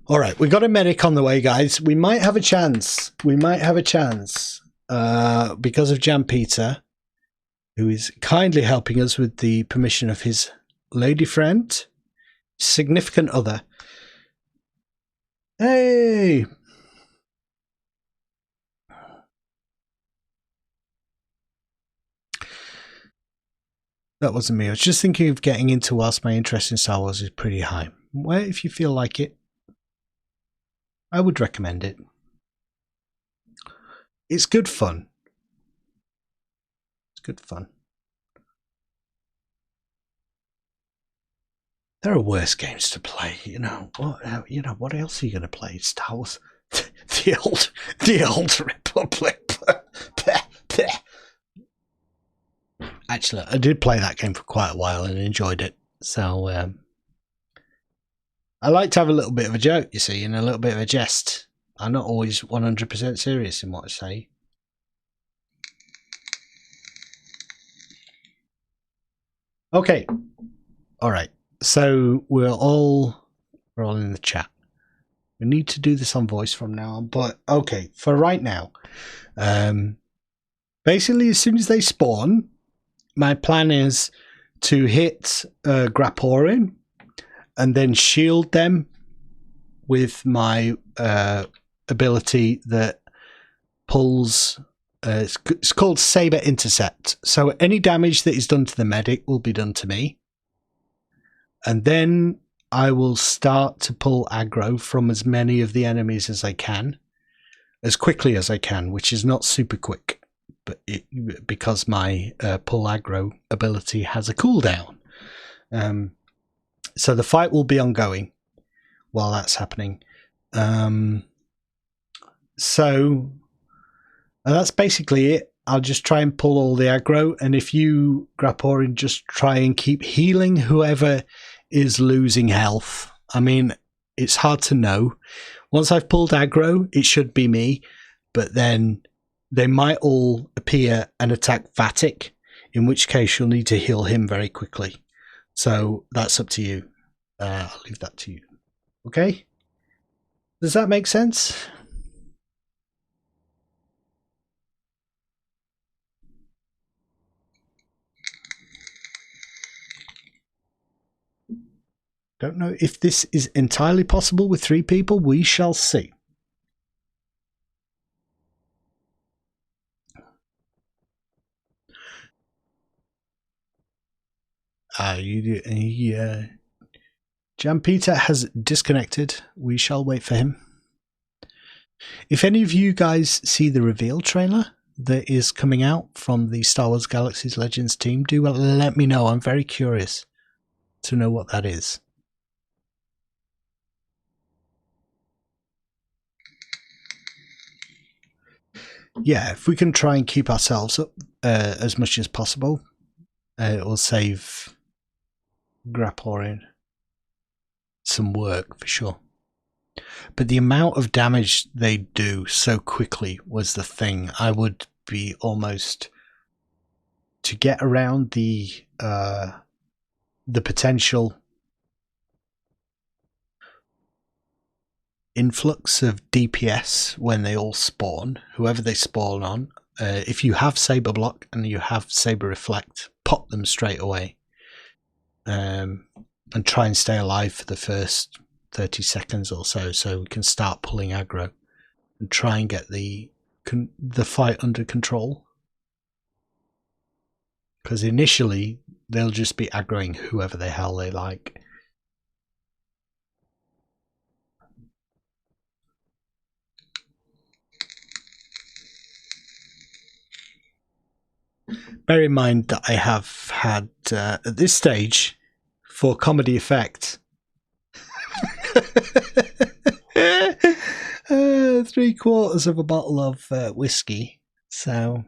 All right, we got a medic on the way, guys. We might have a chance. We might have a chance because of Jan Peter, who is kindly helping us with the permission of his lady friend, significant other. Hey! That wasn't me. I was just thinking of getting into whilst my interest in Star Wars is pretty high. Well, if you feel like it, I would recommend it. It's good fun. It's good fun. There are worse games to play, you know. What else are you going to play? Star Wars, the old Republic. Actually, I did play that game for quite a while and enjoyed it. So I like to have a little bit of a joke, you see, and a little bit of a jest. I'm not always 100% serious in what I say. Okay. All right. So we're all in the chat. We need to do this on voice from now on, but okay, for right now, basically as soon as they spawn, my plan is to hit Graporin and then shield them with my ability that pulls. It's called Saber Intercept. So any damage that is done to the medic will be done to me. And then I will start to pull aggro from as many of the enemies as I can, as quickly as I can, which is not super quick, but because my pull aggro ability has a cooldown. So the fight will be ongoing while that's happening. So that's basically it. I'll just try and pull all the aggro, and if you, Graporin, just try and keep healing whoever is losing health. I mean, it's hard to know. Once I've pulled aggro, it should be me, but then they might all appear and attack Vatic, in which case you'll need to heal him very quickly. So that's up to you. I'll leave that to you. Okay? Does that make sense? Don't know if this is entirely possible with 3 people. We shall see. Jan Peter has disconnected. We shall wait for him. If any of you guys see the reveal trailer that is coming out from the Star Wars Galaxies Legends team, do let me know. I'm very curious to know what that is. Yeah, if we can try and keep ourselves up as much as possible, it will save Graporin some work for sure. But the amount of damage they do so quickly was the thing. I would be almost, to get around the potential influx of DPS when they all spawn, whoever they spawn on, if you have Saber Block and you have Saber Reflect, pop them straight away, and try and stay alive for the first 30 seconds or so we can start pulling aggro and try and get the fight under control. Because initially they'll just be aggroing whoever the hell they like. Bear in mind that I have had, at this stage, for comedy effect, 3/4 of a bottle of whiskey. So,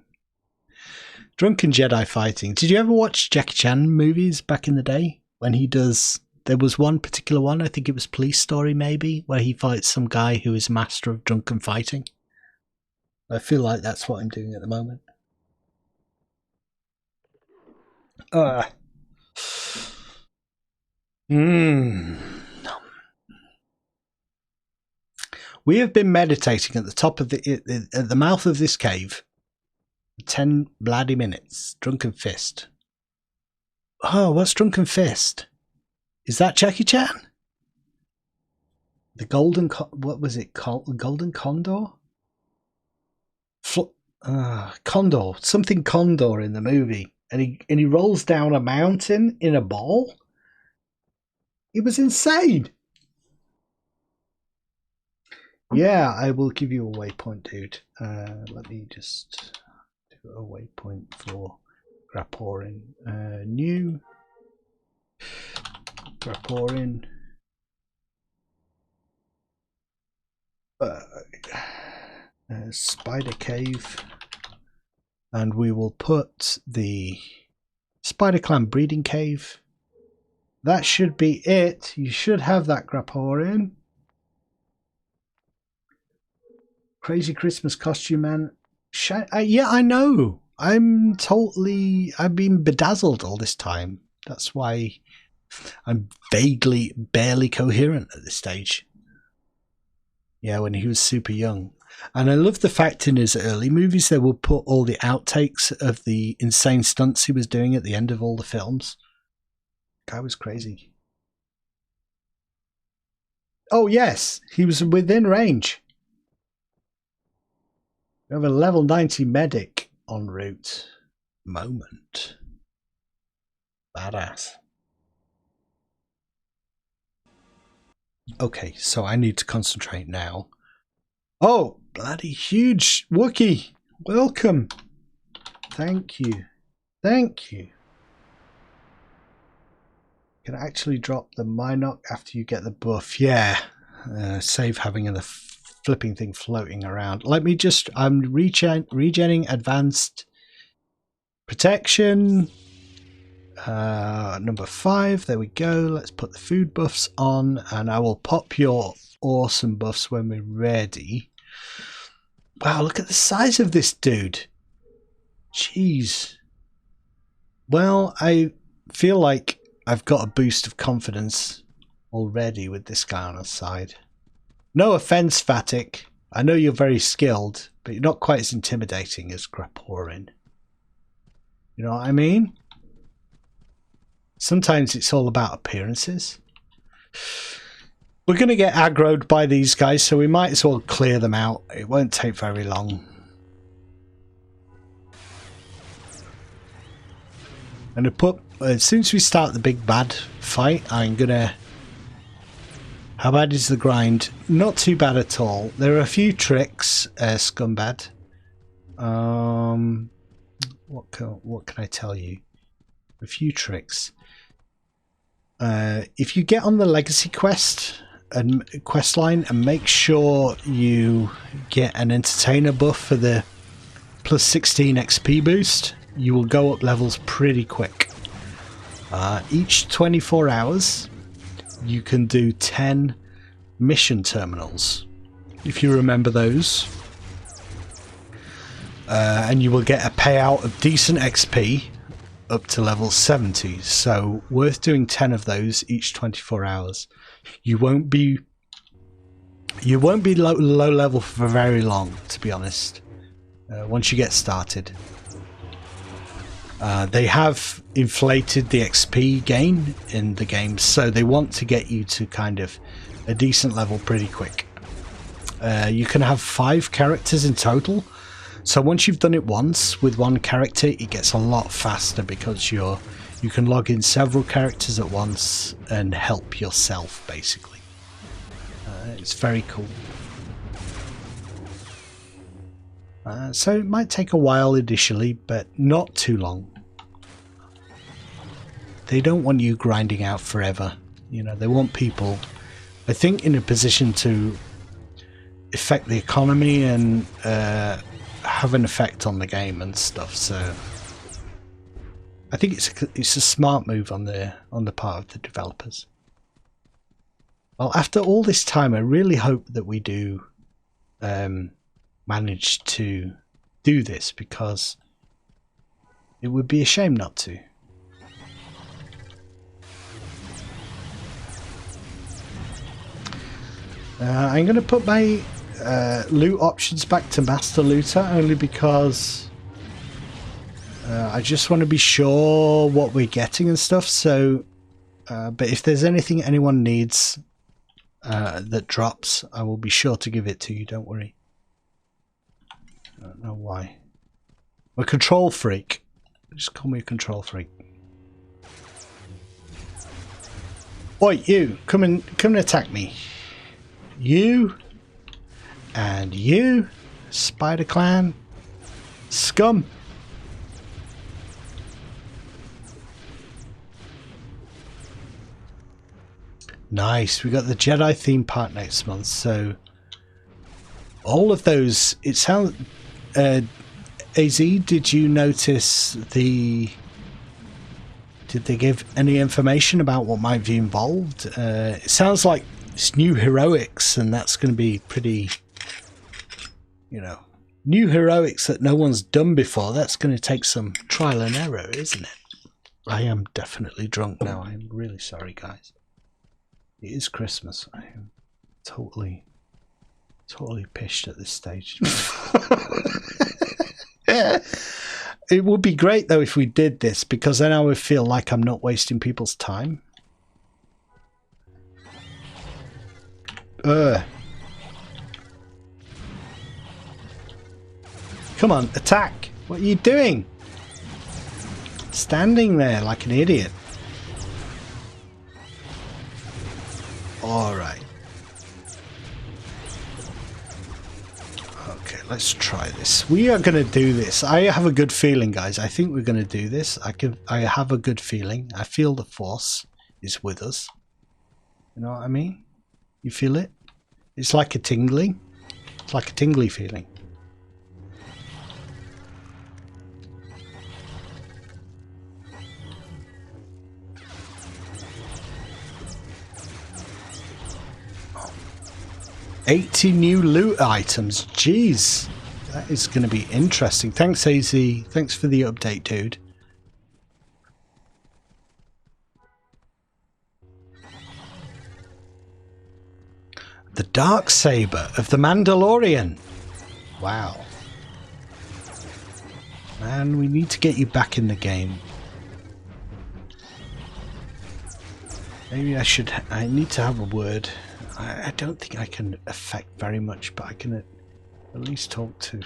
drunken Jedi fighting. Did you ever watch Jackie Chan movies back in the day? When he does, there was one particular one, I think it was Police Story maybe, where he fights some guy who is master of drunken fighting. I feel like that's what I'm doing at the moment. We have been meditating at the top of at the mouth of this cave for 10 bloody minutes. Drunken Fist. Oh, what's Drunken Fist? Is that Jackie Chan? The Golden... what was it called? Golden Condor? Condor. Something Condor in the movie. and he rolls down a mountain in a ball. It was insane. Yeah, I will give you a waypoint, dude. Let me just do a waypoint for Graporin. New Graporin. Spider Cave. And we will put the Spider Clan Breeding Cave. That should be it. You should have that Graporin. Crazy Christmas costume, man. Yeah, I know. I've been bedazzled all this time. That's why I'm vaguely, barely coherent at this stage. Yeah, when he was super young. And I love the fact in his early movies they will put all the outtakes of the insane stunts he was doing at the end of all the films. Guy was crazy. Oh yes, he was within range. We have a level 90 medic en route. Moment. Badass. Okay, so I need to concentrate now. Oh, bloody huge Wookiee. Welcome. Thank you. Thank you. You can actually drop the Minoc after you get the buff. Yeah. Save having the flipping thing floating around. Let me just... I'm regenning advanced protection. Number 5. There we go. Let's put the food buffs on. And I will pop your awesome buffs when we're ready. Wow, look at the size of this dude. Jeez. Well, I feel like I've got a boost of confidence already with this guy on our side. No offense, Fatic. I know you're very skilled, but you're not quite as intimidating as Graporin. You know what I mean? Sometimes it's all about appearances. We're going to get aggroed by these guys, so we might as well clear them out. It won't take very long. And as soon as we start the big bad fight, I'm going to... How bad is the grind? Not too bad at all. There are a few tricks, scumbag. What can I tell you? A few tricks. If you get on the legacy quest line and make sure you get an entertainer buff for the plus 16 XP boost, you will go up levels pretty quick. Each 24 hours you can do 10 mission terminals, if you remember those, and you will get a payout of decent XP up to level 70, so worth doing 10 of those each 24 hours. You won't be low level for very long, to be honest, once you get started. They have inflated the XP gain in the game, so they want to get you to kind of a decent level pretty quick. You can have 5 characters in total, so once you've done it once with one character, it gets a lot faster because you can log in several characters at once and help yourself, basically. It's very cool. So it might take a while initially, but not too long. They don't want you grinding out forever. You know, they want people, I think, in a position to affect the economy and have an effect on the game and stuff. So I think it's a smart move on the part of the developers. Well, after all this time, I really hope that we do manage to do this, because it would be a shame not to. I'm going to put my loot options back to Master Looter, only because I just want to be sure what we're getting and stuff. So, but if there's anything anyone needs that drops, I will be sure to give it to you, don't worry. I don't know why. I'm a control freak. Just call me a control freak. Oi, you! Come and attack me. You and you, Spider Clan scum. Nice. We got the Jedi theme park next month, so all of those. It sounds. AZ, did you notice the? Did they give any information about what might be involved? It sounds like it's new heroics, and that's going to be pretty, you know, new heroics that no one's done before. That's going to take some trial and error, isn't it? I am definitely drunk now. I'm really sorry, guys. It is Christmas. I am totally pissed at this stage. It would be great though if we did this, because then I would feel like I'm not wasting people's time. Come on, attack! What are you doing? Standing there like an idiot. Alright. Okay, let's try this. We are going to do this. I have a good feeling, guys. I think we're going to do this. I have a good feeling. I feel the force is with us. You know what I mean? You feel it? It's like a tingling. It's like a tingly feeling. Oh. 80 new loot items. Jeez. That is going to be interesting. Thanks, AZ. Thanks for the update, dude. The dark saber of the Mandalorian. Wow. Man, we need to get you back in the game. Maybe I need to have a word. I don't think I can affect very much, but I can at least talk to...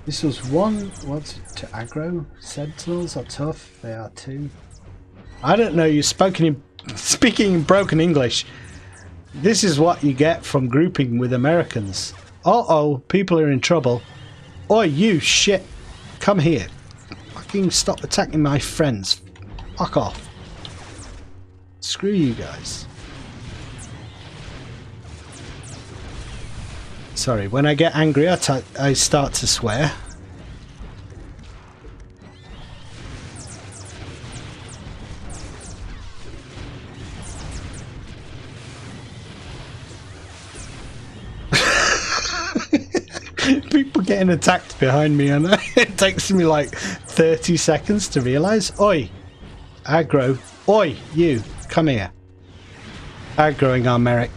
This was one. What's to aggro? Sentinels are tough. They are too. I don't know. You're speaking in broken English. This is what you get from grouping with Americans. Uh-oh, people are in trouble. Oi, you shit. Come here. Fucking stop attacking my friends. Fuck off. Screw you guys. Sorry, when I get angry, I start to swear. People getting attacked behind me, and it takes me like 30 seconds to realise. Oi, aggro. Oi, you, come here. Aggroing our medic.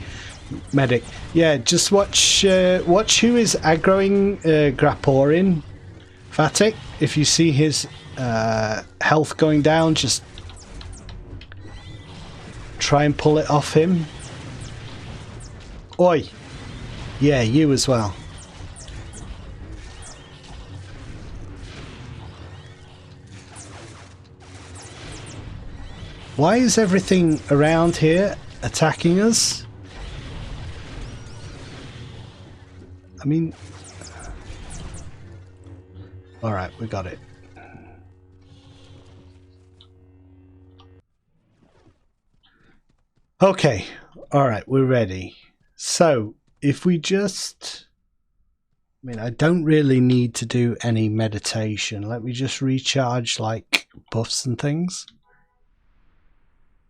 Yeah, just watch who is aggroing Graporin. Fatik, if you see his health going down, just try and pull it off him. Oi. Yeah, you as well. Why is everything around here attacking us? I mean... Alright, we got it. Okay, alright, we're ready. So, if we just... I mean, I don't really need to do any meditation. Let me just recharge, like, buffs and things.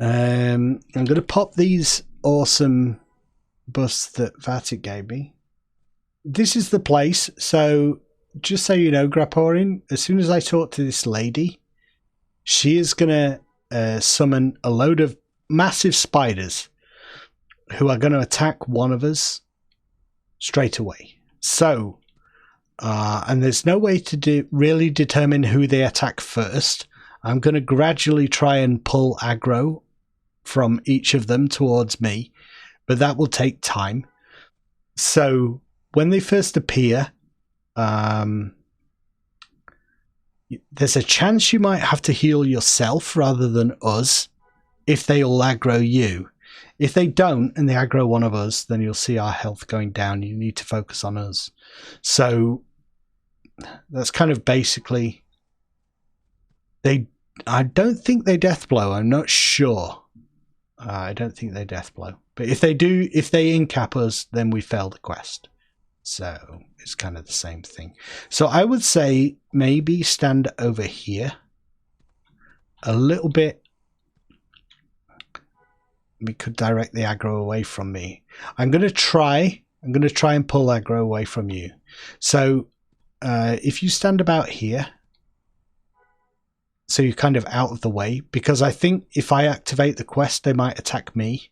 I'm going to pop these awesome buffs that Vatic gave me. This is the place, so just so you know, Graporin, as soon as I talk to this lady, she is going to summon a load of massive spiders who are going to attack one of us straight away. So, And there's no way to really determine who they attack first. I'm going to gradually try and pull aggro from each of them towards me, but that will take time. So when they first appear, there's a chance you might have to heal yourself rather than us if they all aggro you. If they don't and they aggro one of us, then you'll see our health going down. You need to focus on us. So that's kind of basically... I don't think they death blow. I'm not sure. I don't think they death blow. But if they do, if they incap us, then we fail the quest. So it's kind of the same thing. So I would say maybe stand over here a little bit. We could direct the aggro away from me. I'm going to try and pull aggro away from you. So if you stand about here, so you're kind of out of the way, because I think if I activate the quest, they might attack me.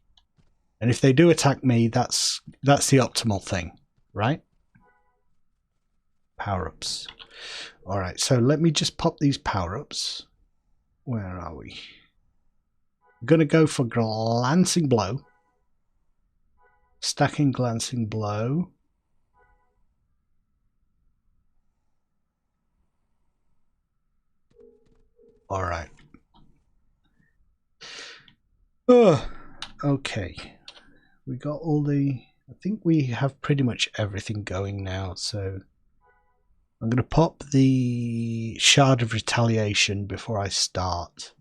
And if they do attack me, that's the optimal thing, right? Power-ups. All right, so let me just pop these power-ups. Where are we? I'm going to go for Glancing Blow. Stacking Glancing Blow. All right. Oh, okay. We got all the... I think we have pretty much everything going now, so... I'm going to pop the Shard of Retaliation before I start.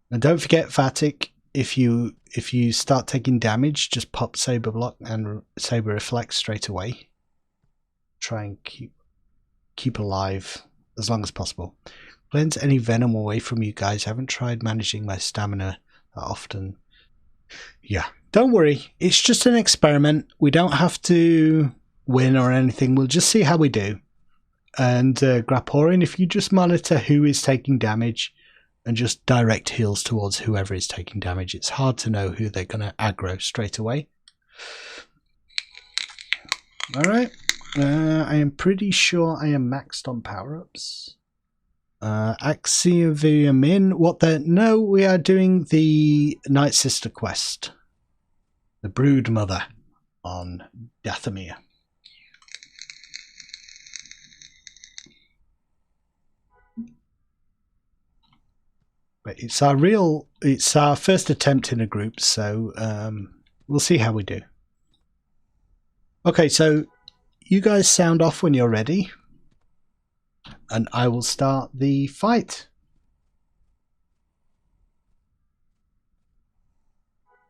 And don't forget, Vatic, if you start taking damage, just pop Saber Block and Saber Reflect straight away. Try and keep alive as long as possible. Cleanse any venom away from you guys. I haven't tried managing my stamina that often. Yeah, don't worry. It's just an experiment. We don't have to win or anything. We'll just see how we do. And Graporian, if you just monitor who is taking damage and just direct heals towards whoever is taking damage. It's hard to know who they're going to aggro straight away. Alright. I am pretty sure I am maxed on power-ups. Axiom in. What the? No, we are doing the Night Sister quest. The Brood Mother on Dathomir. But it's our first attempt in a group, so we'll see how we do. Okay, so you guys sound off when you're ready. And I will start the fight.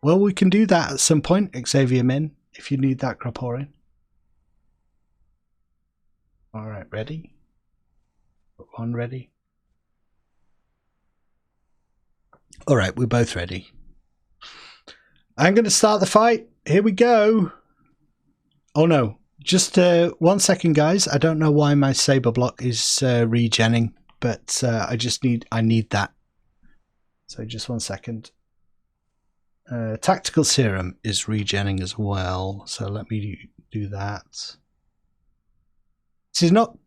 Well, we can do that at some point, Xavier Min, if you need that Graporian. Alright, ready? One ready? Alright, we're both ready. I'm going to start the fight. Here we go. Oh no. Just 1 second, guys. I don't know why my Saber Block is regenning, but I need that. So just 1 second. Tactical Serum is regenning as well, so let me do that. This is not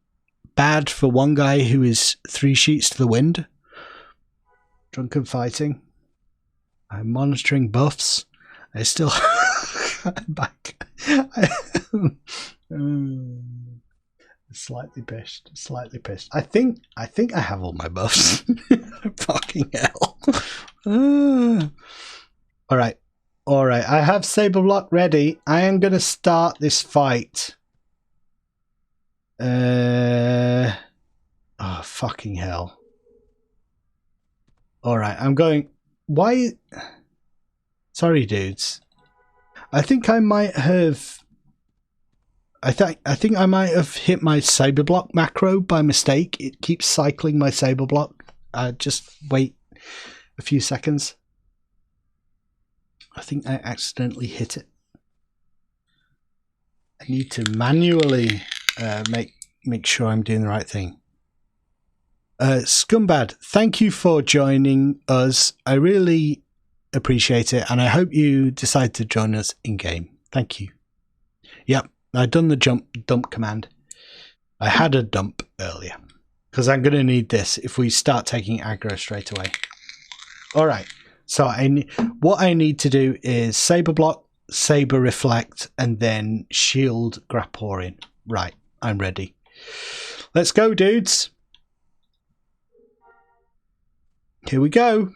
bad for one guy who is 3 sheets to the wind. Drunken Fighting. I'm monitoring buffs. I still... I'm back. Slightly pissed. I think I have all my buffs. Fucking hell. Alright. I have Saber Block ready. I am going to start this fight. Oh, fucking hell. Alright, I'm going... Why... Sorry, dudes. I think I might have... I think I might have hit my Saber Block macro by mistake. It keeps cycling my Saber Block. Just wait a few seconds. I think I accidentally hit it. I need to manually make sure I'm doing the right thing. Scumbad, thank you for joining us. I really appreciate it, and I hope you decide to join us in game. Thank you. Yep, I've done the dump command. I had a dump earlier. Because I'm going to need this if we start taking aggro straight away. Alright, so what I need to do is Saber Block, Saber Reflect, and then Shield Grapporian. Right, I'm ready. Let's go, dudes. Here we go.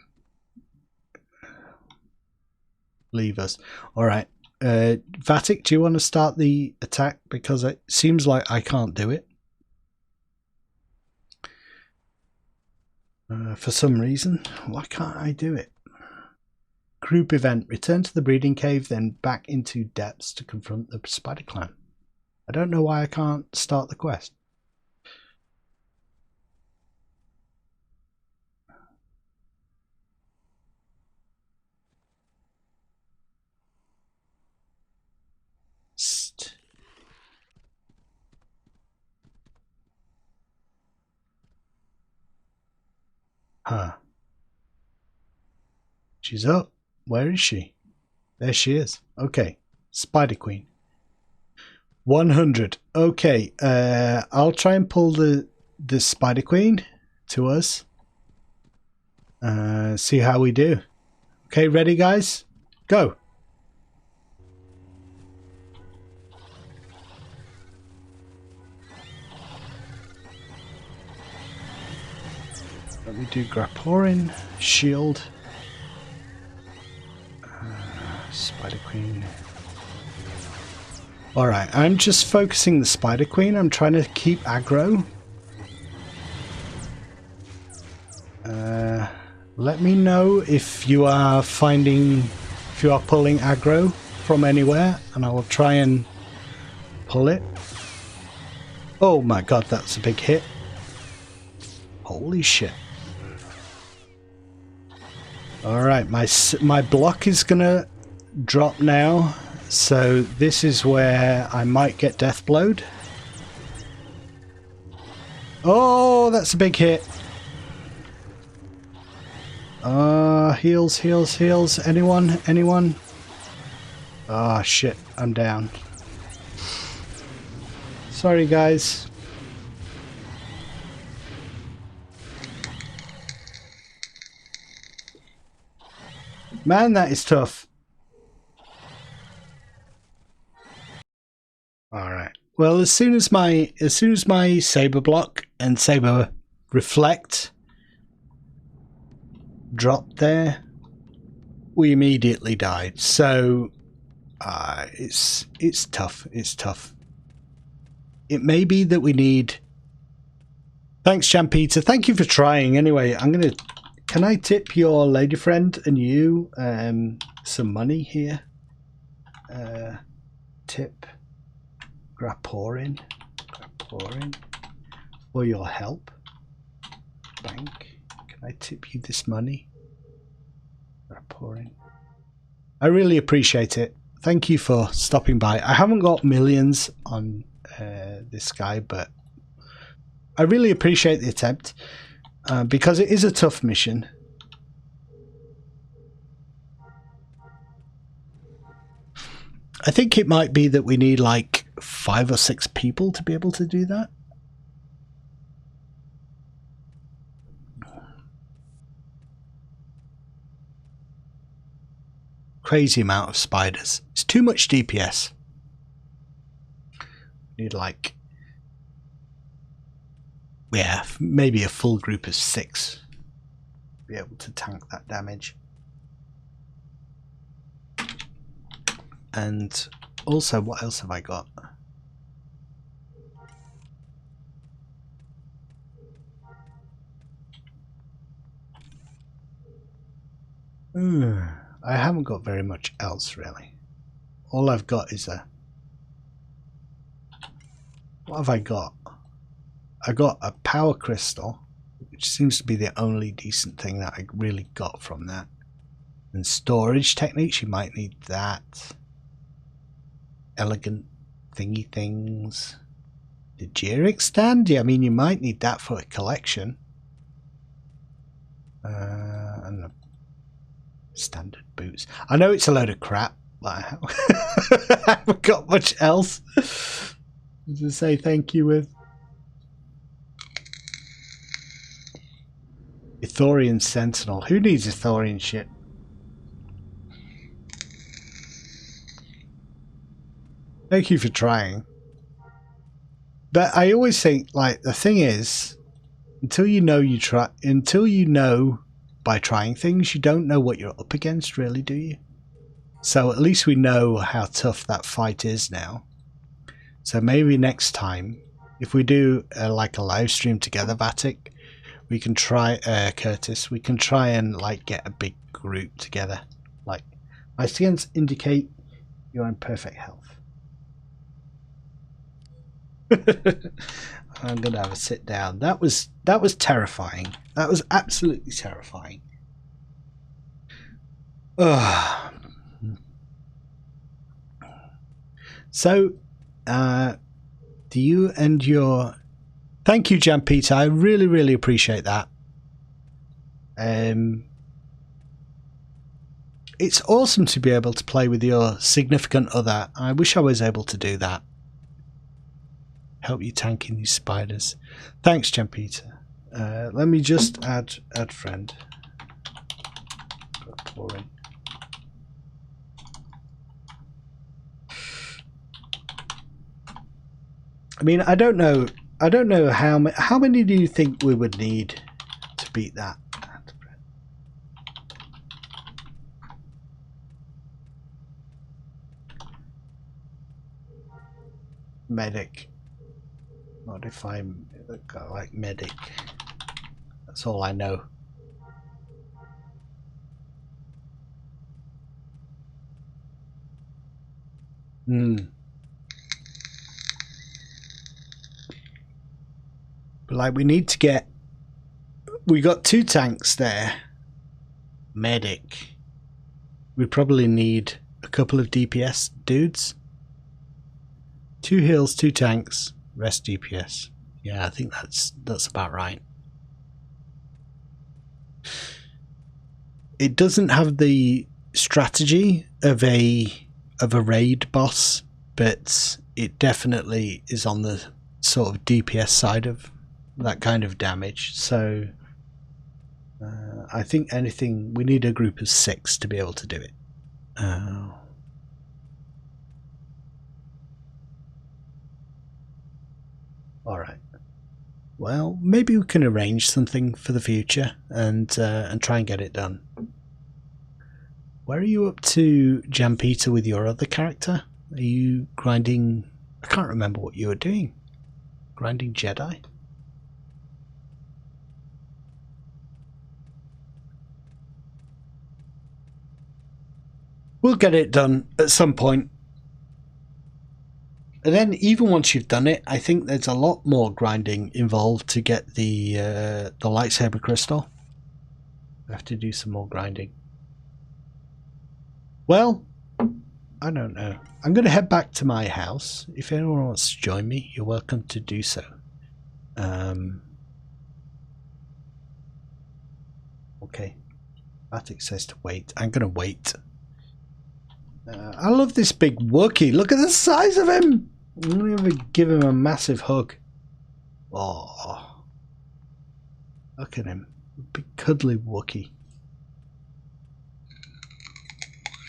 Leave us. Alright, Vatic, do you want to start the attack? Because it seems like I can't do it. For some reason. Why can't I do it? Group event. Return to the breeding cave, then back into depths to confront the spider clan. I don't know why I can't start the quest. Huh. She's up. Where is she? There she is. Okay. Spider Queen. 100. Okay. I'll try and pull the Spider Queen to us. See how we do. Okay, ready, guys? Go. Let me do Grapporian, Shield, Spider Queen. Alright, I'm just focusing the Spider Queen. I'm trying to keep aggro. Let me know if you are pulling aggro from anywhere, and I will try and pull it. Oh my god, that's a big hit. Holy shit. Alright, my block is gonna drop now, so this is where I might get death blowed. Oh, that's a big hit. Heals, heals, heals. Anyone? Anyone? Oh shit, I'm down. Sorry guys. Man, that is tough. Alright. Well, as soon as my Saber Block and Saber Reflect dropped there, we immediately died. So it's tough. It's tough. It may be that we need... Thanks, Champita. Thank you for trying. Anyway, can I tip your lady friend and you some money here? Tip Grapporian for your help. Bank. Can I tip you this money? Grapporian. I really appreciate it. Thank you for stopping by. I haven't got millions on this guy, but I really appreciate the attempt because it is a tough mission. I think it might be that we need like 5 or 6 people to be able to do that. Crazy amount of spiders. It's too much DPS. Need like, yeah, maybe a full group of 6 to be able to tank that damage. And also, what else have I got? I haven't got very much else really. All I've got is a... What have I got? I got a power crystal, which seems to be the only decent thing that I really got from that. And storage techniques, you might need that. Elegant thingy things. The Jeric stand? Yeah, I mean, you might need that for a collection. And the standard boots. I know it's a load of crap, but I haven't got much else to say thank you with. Ithorian Sentinel. Who needs Ithorian shit? Thank you for trying. But I always think, like, the thing is, until you know by trying things, you don't know what you're up against, really, do you? So at least we know how tough that fight is now. So maybe next time, if we do like a live stream together, Vatic, we can try, Curtis, we can try and like get a big group together. Like, my scans indicate you're in perfect health. I'm gonna have a sit down. That was terrifying. That was absolutely terrifying. Ugh. So, do you and your... Thank you, Jan Peter. I really, really appreciate that. It's awesome to be able to play with your significant other. I wish I was able to do that. Help you tanking these spiders. Thanks, Jan Peter. Let me just add friend. Chlorine. I mean, I don't know how many do you think we would need to beat that? Medic. What if I'm like medic? That's all I know. But like, we need to get... We got 2 tanks there. Medic. We probably need a couple of DPS dudes. 2 heals, 2 tanks, rest DPS. Yeah, I think that's about right. It doesn't have the strategy of a raid boss, but it definitely is on the sort of DPS side of that kind of damage. So I think anything, we need a group of 6 to be able to do it. All right. Well, maybe we can arrange something for the future and try and get it done. Where are you up to, Jan Peter, with your other character? Are you grinding? I can't remember what you were doing. Grinding Jedi? We'll get it done at some point. And then even once you've done it, I think there's a lot more grinding involved to get the lightsaber crystal. I have to do some more grinding. Well, I don't know. I'm going to head back to my house. If anyone wants to join me, you're welcome to do so. Okay. Batik says to wait. I'm going to wait. I love this big Wookiee. Look at the size of him. I'm going to give him a massive hug. Oh. Look at him. Big cuddly Wookiee.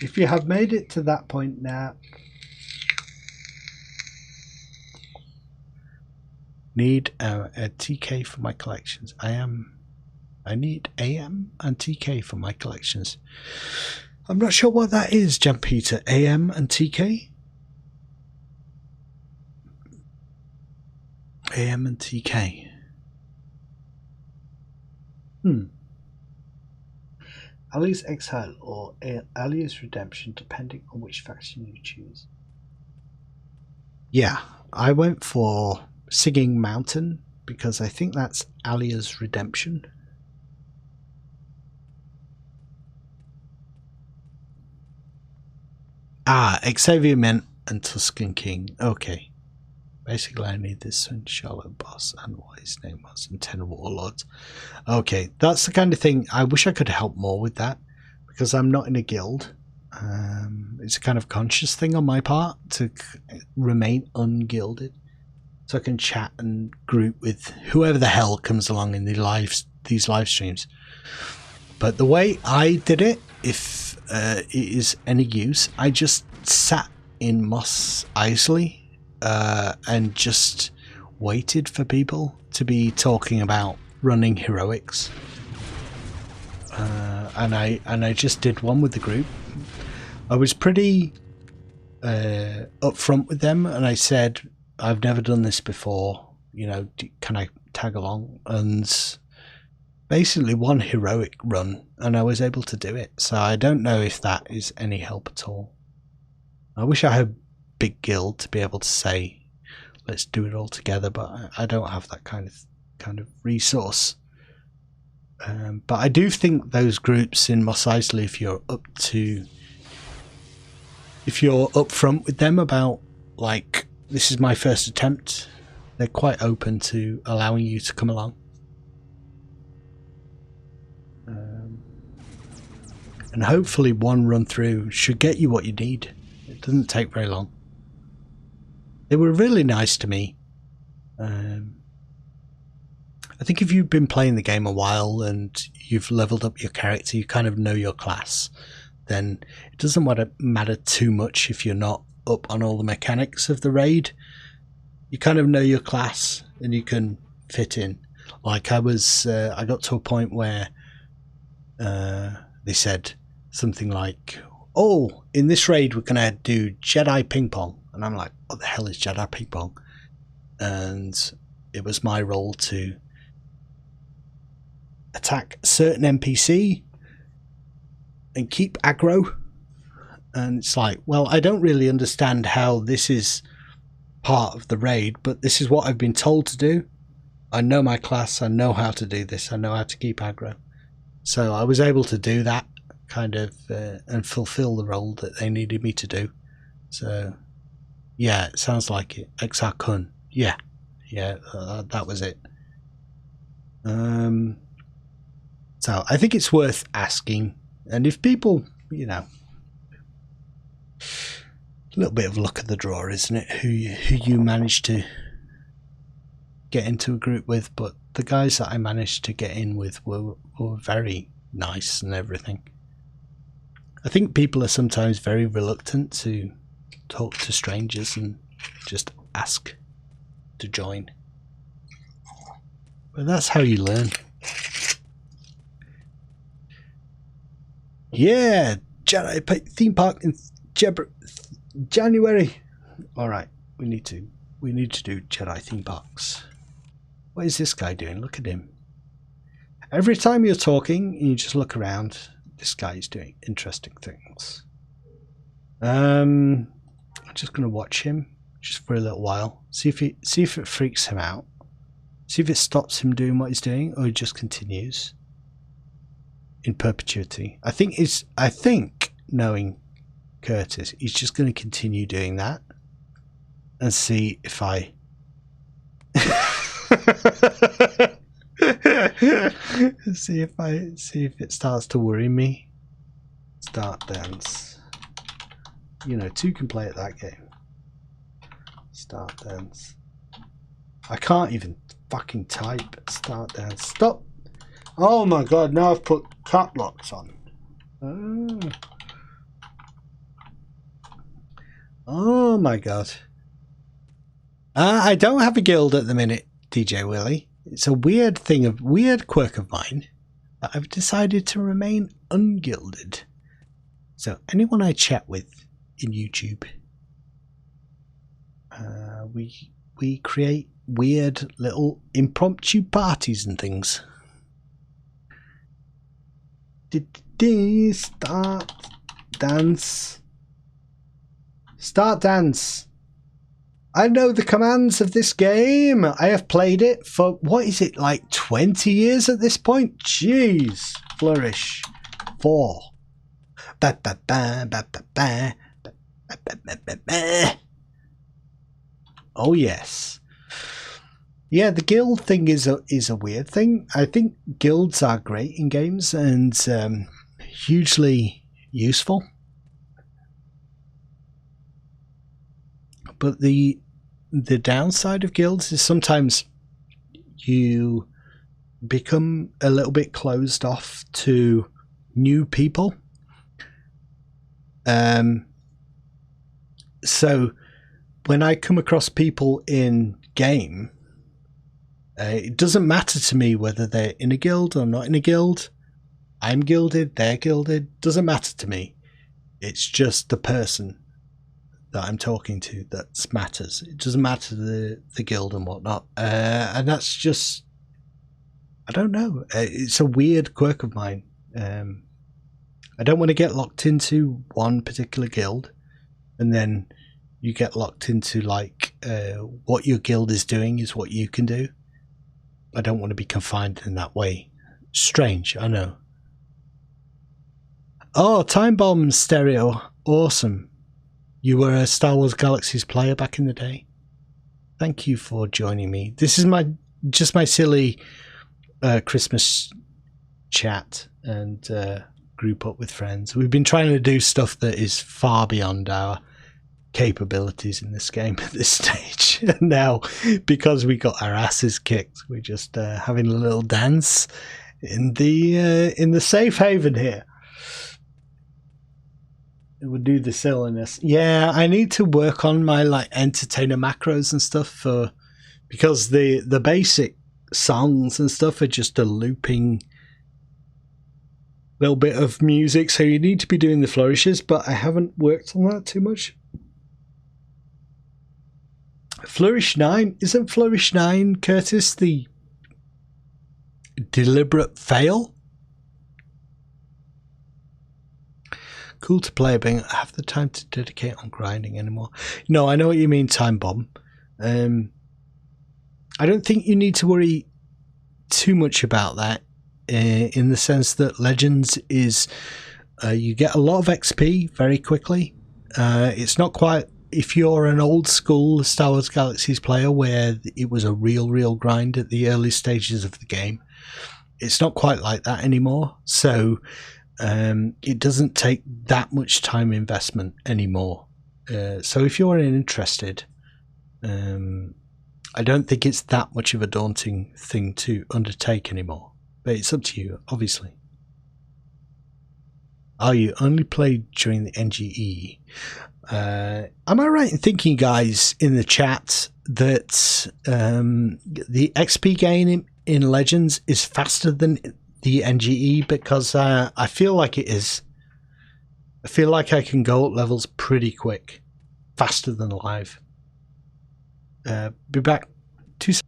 If you have made it to that point now, need a TK for my collections. I need AM and TK for my collections. I'm not sure what that is, Jan Peter. AM and TK? AM and TK. Ali's Exile or Ali's Redemption, depending on which faction you choose. Yeah, I went for Singing Mountain because I think that's Alia's Redemption. Ah, Xavier Mint and Tuscan King. Okay. Basically, I need this one, Charlotte Boss, and what his name was, and 10 Warlords. Okay, that's the kind of thing. I wish I could help more with that, because I'm not in a guild. It's a kind of conscious thing on my part to remain ungilded, so I can chat and group with whoever the hell comes along in the these live streams. But the way I did it, if it is any use, I just sat in Mos Eisley and just waited for people to be talking about running heroics. And I just did one with the group. I was pretty upfront with them, and I said, I've never done this before, you know, can I tag along? And basically one heroic run, and I was able to do it. So I don't know if that is any help at all. I wish I had a big guild to be able to say, let's do it all together, but I don't have that kind of resource. But I do think those groups in Mos Eisley, if you're upfront with them about, like, this is my first attempt, they're quite open to allowing you to come along. And hopefully one run through should get you what you need. It doesn't take very long. They were really nice to me. I think if you've been playing the game a while and you've leveled up your character, you kind of know your class, then it doesn't matter too much if you're not up on all the mechanics of the raid. You kind of know your class and you can fit in. Like I got to a point where they said something like, oh, in this raid we're going to do Jedi ping pong. And I'm like, what the hell is Jedi ping pong? And it was my role to attack a certain NPC and keep aggro. And it's like, well, I don't really understand how this is part of the raid, but this is what I've been told to do. I know my class, I know how to do this, I know how to keep aggro. So I was able to do that kind of and fulfill the role that they needed me to do. So yeah, it sounds like it. XR Kun. Yeah, that was it. So I think it's worth asking, and if people, you know, a little bit of luck of the draw, isn't it? Who you manage to get into a group with, but the guys that I managed to get in with were very nice and everything. I think people are sometimes very reluctant to talk to strangers and just ask to join. But that's how you learn. Yeah, Jedi theme park in January. All right, we need to do Jedi theme parks. What is this guy doing? Look at him. Every time you're talking and you just look around, this guy is doing interesting things. I'm just going to watch him just for a little while. See if it freaks him out. See if it stops him doing what he's doing, or he just continues in perpetuity. I think knowing Curtis, he's just going to continue doing that and see if I see if it starts to worry me. Start dance. You know, two can play at that game. Start dance. I can't even fucking type. Start dance. Stop. Oh my god, now I've put cap locks on. Oh my god. I don't have a guild at the minute, DJ Willie. It's a weird quirk of mine that I've decided to remain ungilded. So anyone I chat with in YouTube, we create weird little impromptu parties and things. Start dance. Start dance. I know the commands of this game. I have played it for, what is it, like 20 years at this point? Jeez. Flourish. 4. Ba, ba, ba, ba, ba, ba. Ba, ba, ba, ba, ba. Oh yes. Yeah, the guild thing is a weird thing. I think guilds are great in games and hugely useful. But the downside of guilds is sometimes you become a little bit closed off to new people. So when I come across people in game, it doesn't matter to me whether they're in a guild or not in a guild. I'm gilded, they're gilded, doesn't matter to me. It's just the person that I'm talking to that matters. It doesn't matter the guild and whatnot. And that's just, I don't know. It's a weird quirk of mine. I don't want to get locked into one particular guild and then you get locked into like what your guild is doing is what you can do. I don't want to be confined in that way. Strange, I know. Oh, Time Bomb Stereo. Awesome. You were a Star Wars Galaxies player back in the day. Thank you for joining me. This is just my silly Christmas chat and group up with friends. We've been trying to do stuff that is far beyond our capabilities in this game at this stage. And now, because we got our asses kicked, we're just having a little dance in the safe haven here. It would do the silliness. Yeah, I need to work on my like entertainer macros and stuff because the basic songs and stuff are just a looping little bit of music, so you need to be doing the flourishes, but I haven't worked on that too much. Flourish 9, isn't Flourish 9, Curtis, the deliberate fail? Cool to play, but I don't have the time to dedicate on grinding anymore. No, I know what you mean, Time Bomb. I don't think you need to worry too much about that in the sense that Legends is you get a lot of XP very quickly. It's not quite, if you're an old school Star Wars Galaxies player where it was a real grind at the early stages of the game, it's not quite like that anymore. So it doesn't take that much time investment anymore. So if you're interested, I don't think it's that much of a daunting thing to undertake anymore. But it's up to you, obviously. Oh, you only played during the NGE. Am I right in thinking, guys, in the chat that the XP gain in Legends is faster than the NGE? Because I feel like it is. I feel like I can go up levels pretty quick, faster than live. Be back 2 seconds.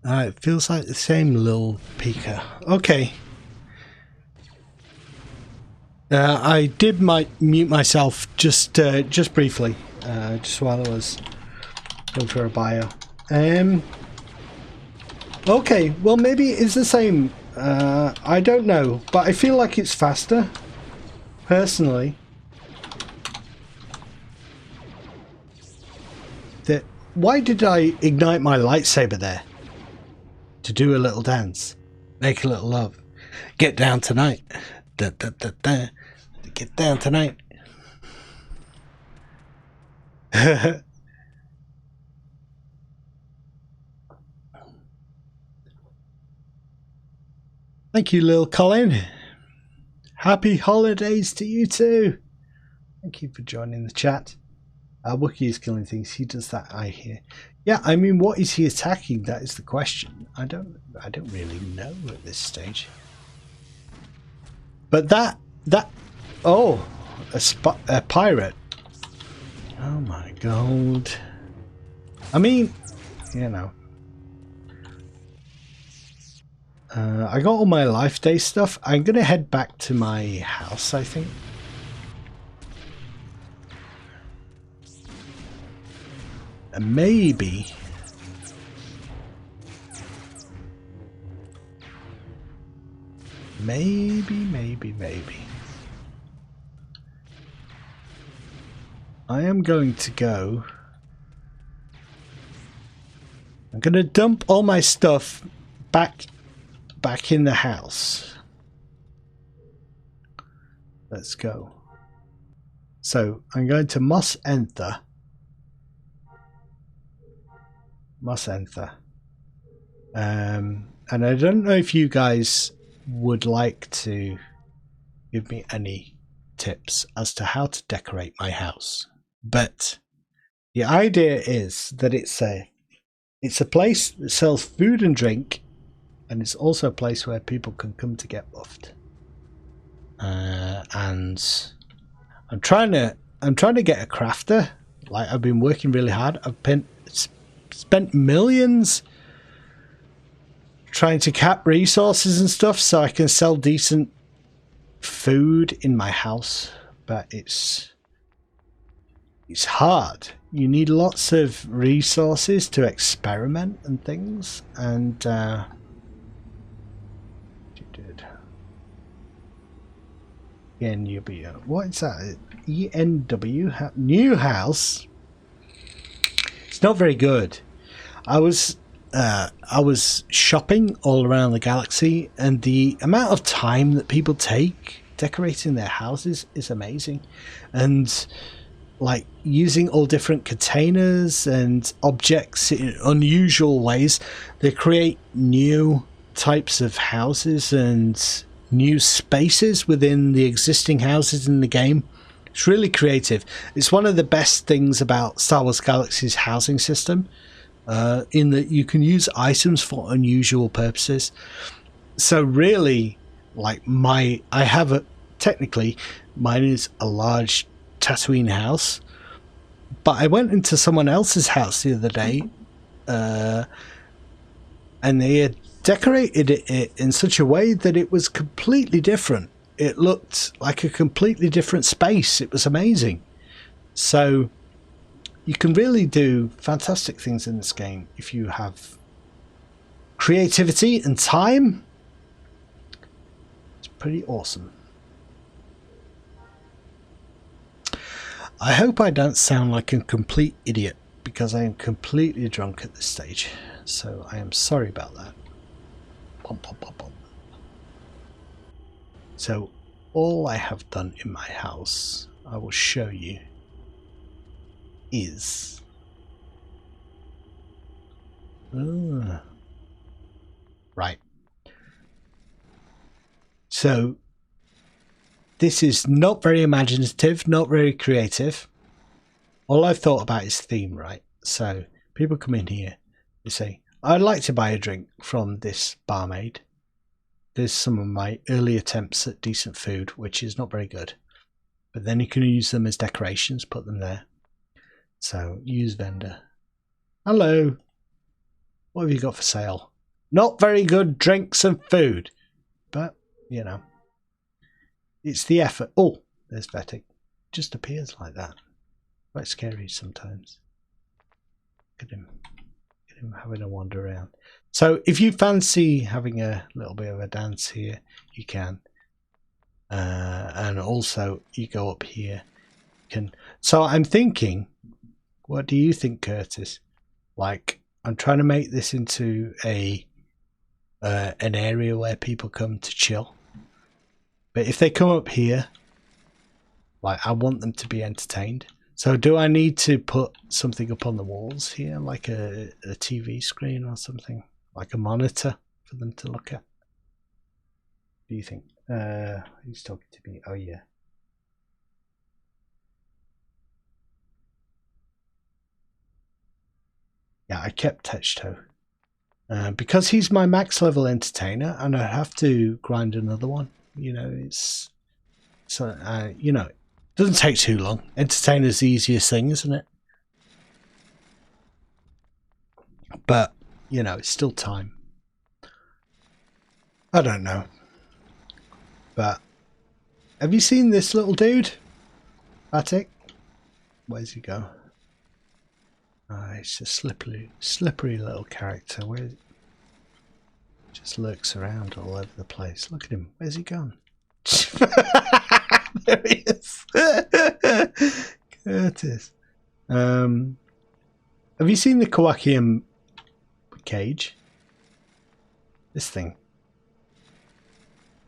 It feels like the same little peeker. Okay. I did mute myself just briefly, just while I was going for a bio. Okay, well maybe it's the same I don't know, but I feel like it's faster, personally. Why did I ignite my lightsaber there? To do a little dance. Make a little love. Get down tonight. Da, da, da, da. Get down tonight. Thank you, Lil Colin. Happy holidays to you too. Thank you for joining the chat. Wookiee is killing things. He does that, I hear. Yeah, I mean, what is he attacking? That is the question. I don't really know at this stage. But oh, a pirate. Oh my god. I mean, you know. I got all my life day stuff. I'm gonna head back to my house, I think. And maybe I am going to go. I'm gonna dump all my stuff back in the house. Let's go. So I'm going to Mos Entha. And I don't know if you guys would like to give me any tips as to how to decorate my house, but the idea is that it's a place that sells food and drink, and it's also a place where people can come to get buffed. And I'm trying to get a crafter. Like, I've been working really hard. I've spent millions trying to cap resources and stuff so I can sell decent food in my house, but it's hard. You need lots of resources to experiment and things, and ENW. What is that? ENW? New house? It's not very good. I was shopping all around the galaxy, and the amount of time that people take decorating their houses is amazing. And like using all different containers and objects in unusual ways, they create new types of houses and new spaces within the existing houses in the game. It's really creative. It's one of the best things about Star Wars Galaxy's housing system, in that you can use items for unusual purposes. So really, like technically mine is a large Tatooine house, but I went into someone else's house the other day, and they had decorated it in such a way that it was completely different. It looked like a completely different space. It was amazing. So you can really do fantastic things in this game if you have creativity and time. It's pretty awesome. I hope I don't sound like a complete idiot, because I am completely drunk at this stage. So I am sorry about that. Pom, pom, pom, pom. So all I have done in my house, I will show you, is right. So this is not very imaginative, not very creative. All I've thought about is theme, right? So people come in here, they say, I'd like to buy a drink from this barmaid. There's some of my early attempts at decent food, which is not very good. But then you can use them as decorations, put them there. So use vendor. Hello. What have you got for sale? Not very good drinks and food. But, you know, it's the effort. Oh, there's Vetic. Just appears like that. Quite scary sometimes. Look at him. at him having a wander around. So if you fancy having a little bit of a dance here, you can. And also you go up here. So I'm thinking, what do you think, Curtis? Like, I'm trying to make this into an area where people come to chill. But if they come up here, like, I want them to be entertained. So do I need to put something up on the walls here, like a TV screen or something, like a monitor for them to look at? What do you think? Who's talking to me? Oh yeah. Yeah, I kept Techto. Because he's my max level entertainer and I have to grind another one. You know, it's... So, you know, it doesn't take too long. Entertainer's the easiest thing, isn't it? But, you know, it's still time. I don't know. But, have you seen this little dude? Attic? Where's he go? It's a slippery little character. Where just lurks around all over the place. Look at him. Where's he gone? There he is. Curtis. Have you seen the Kowakian cage? This thing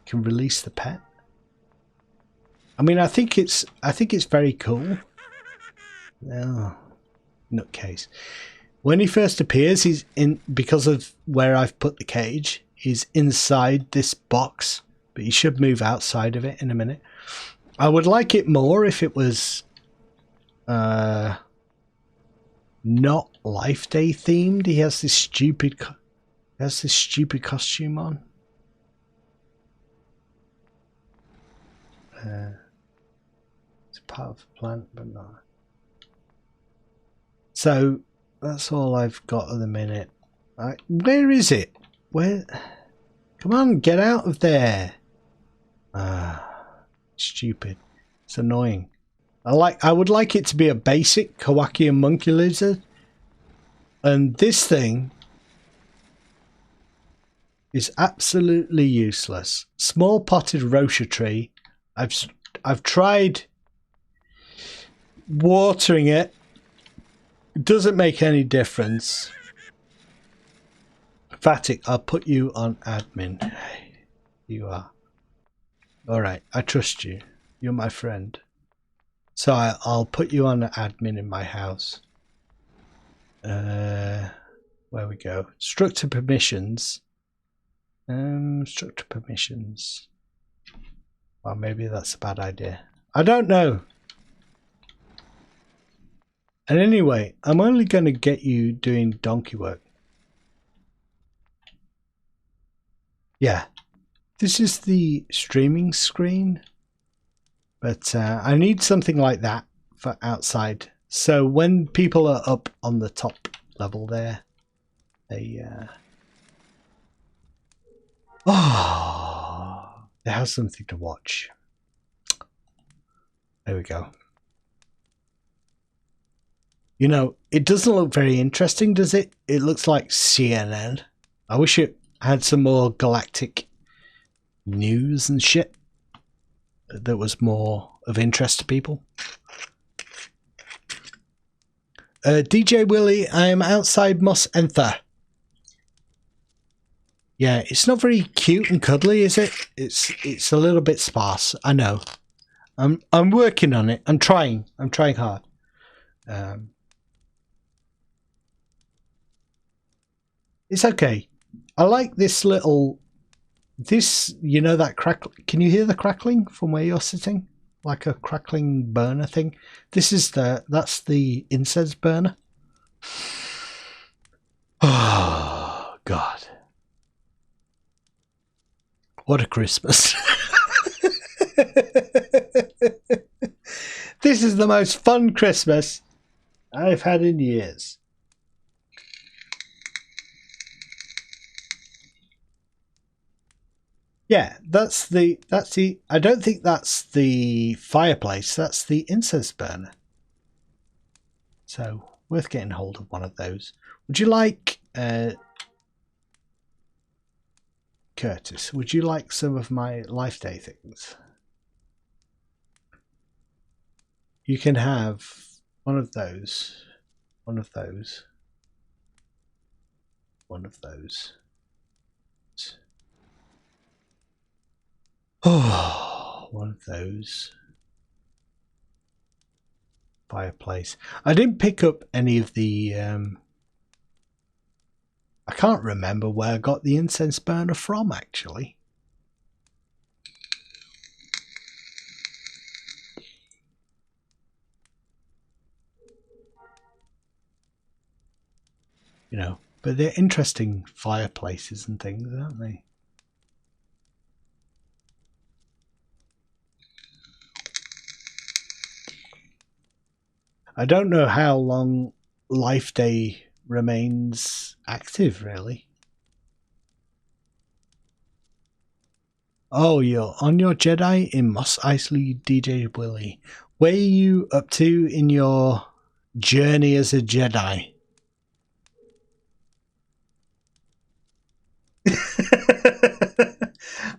can release the pet. I mean, I think it's very cool. Oh, nutcase. When he first appears, he's in, because of where I've put the cage, he's inside this box, but he should move outside of it in a minute. I would like it more if it was not Life Day themed. He has this stupid costume on. It's part of the plant, but not. So that's all I've got at the minute. Where is it? Where? Come on, get out of there! Stupid. It's annoying. I would like it to be a basic Kowakian monkey lizard, and this thing is absolutely useless. Small potted wroshyr tree. I've tried watering it. It doesn't make any difference. Fatic, I'll put you on admin. You are. Alright, I trust you. You're my friend. So I'll put you on admin in my house. Where we go? Structure permissions. Structure permissions. Well, maybe that's a bad idea. I don't know. And anyway, I'm only going to get you doing donkey work. Yeah. This is the streaming screen. But I need something like that for outside. So when people are up on the top level there, they they have something to watch. There we go. You know, it doesn't look very interesting, does it? It looks like CNN. I wish it had some more galactic news and shit that was more of interest to people. DJ Willie, I am outside Mos Enther. Yeah, it's not very cute and cuddly, is it? It's a little bit sparse. I know. I'm working on it. I'm trying hard. It's okay. I like this little. This, you know, that crackle. Can you hear the crackling from where you're sitting? Like a crackling burner thing. This is that's the incense burner. Oh God. What a Christmas. This is the most fun Christmas I've had in years. Yeah, that's the I don't think that's the fireplace, that's the incense burner. So worth getting hold of one of those. Would you like Curtis, would you like some of my Life Day things? You can have one of those, one of those, one of those. Oh, one of those. Fireplace. I didn't pick up any of the... I can't remember where I got the incense burner from, actually. You know, but they're interesting fireplaces and things, aren't they? I don't know how long Life Day remains active, really. Oh, you're on your Jedi in Mos Eisley, DJ Willie. Where are you up to in your journey as a Jedi?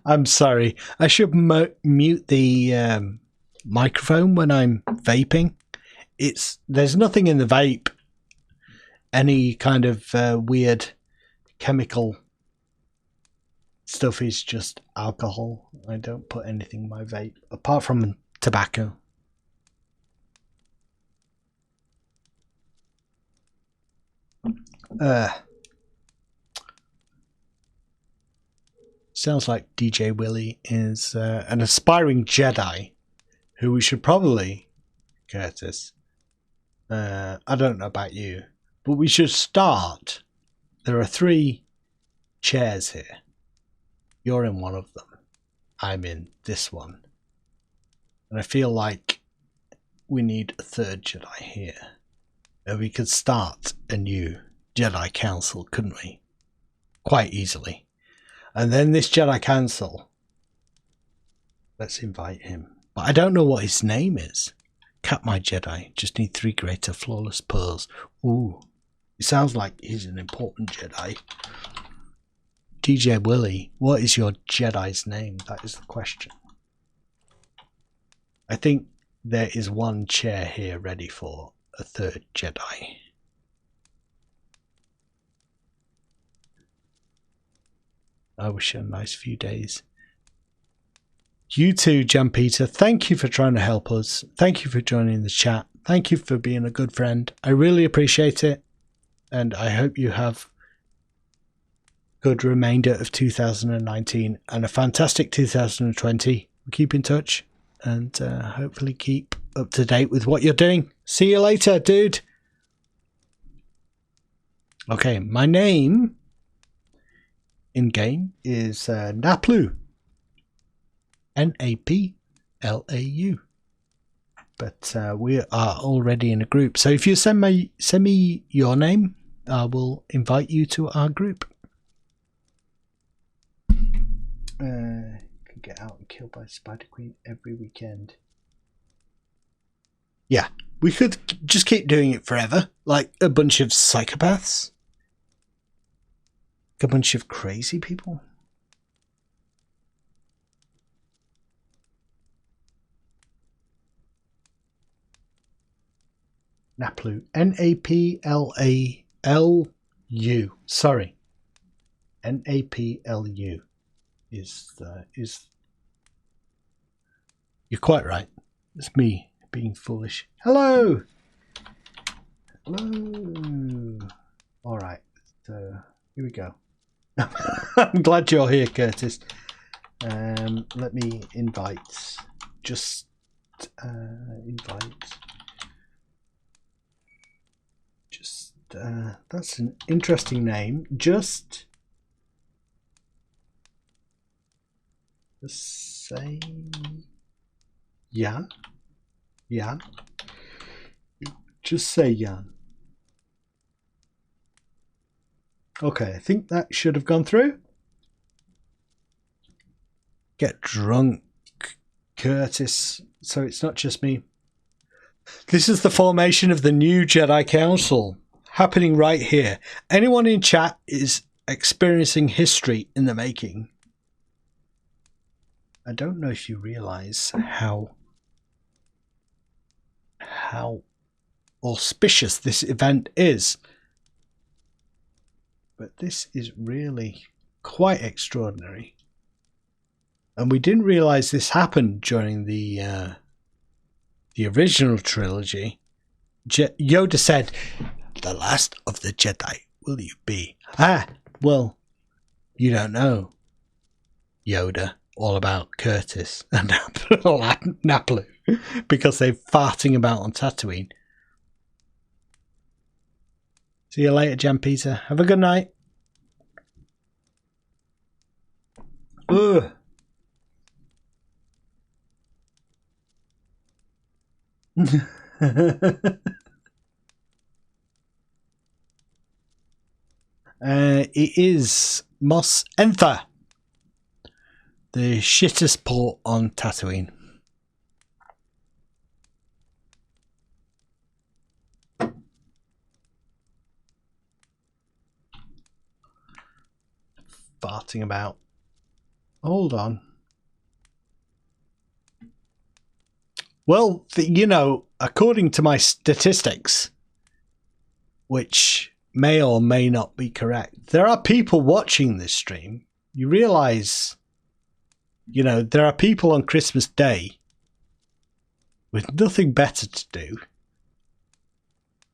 I'm sorry. I should mute the microphone when I'm vaping. There's nothing in the vape. Any kind of weird chemical stuff is just alcohol. I don't put anything in my vape apart from tobacco. Sounds like DJ Willie is an aspiring Jedi who we should probably, Curtis, I don't know about you, but we should start. There are 3 chairs here. You're in one of them. I'm in this one. And I feel like we need a 3rd Jedi here. And we could start a new Jedi Council, couldn't we? Quite easily. And then this Jedi Council, let's invite him. But I don't know what his name is. Cat my Jedi, just need 3 greater flawless pearls. Ooh, it sounds like he's an important Jedi. DJ Willie, what is your Jedi's name? That is the question. I think there is 1 chair here ready for a 3rd Jedi. I wish you a nice few days. You too, Jan Peter. Thank you for trying to help us. Thank you for joining the chat. Thank you for being a good friend. I really appreciate it. And I hope you have a good remainder of 2019 and a fantastic 2020. Keep in touch and hopefully keep up to date with what you're doing. See you later, dude. Okay, my name in game is Naplu. Naplau. But we are already in a group. So if you send me your name, I will invite you to our group. Could get out and killed by Spider Queen every weekend. Yeah, we could just keep doing it forever, like a bunch of psychopaths. A bunch of crazy people. Naplu. Naplau. Sorry. Naplu is you're quite right. It's me being foolish. Hello. Hello. All right. So here we go. I'm glad you're here, Curtis. Let me invite. Just invite. Just that's an interesting name. Just say Jan. Jan. Just say Jan. Okay, I think that should have gone through. Get drunk, Curtis. So it's not just me. This is the formation of the new Jedi Council. happening right here. Anyone in chat is experiencing history in the making. I don't know if you realize how auspicious this event is, but this is really quite extraordinary. And we didn't realize this happened during the original trilogy. Yoda said, "The last of the Jedi will you be?" Ah, well, you don't know, Yoda, all about Curtis and Naplu because they're farting about on Tatooine. See you later, Jan Peter. Have a good night. Ugh. It is Mos Entha, the shittest port on Tatooine. Farting about. Hold on. Well, you know, according to my statistics, which may or may not be correct, there are people watching this stream. You realize, you know, there are people on Christmas Day with nothing better to do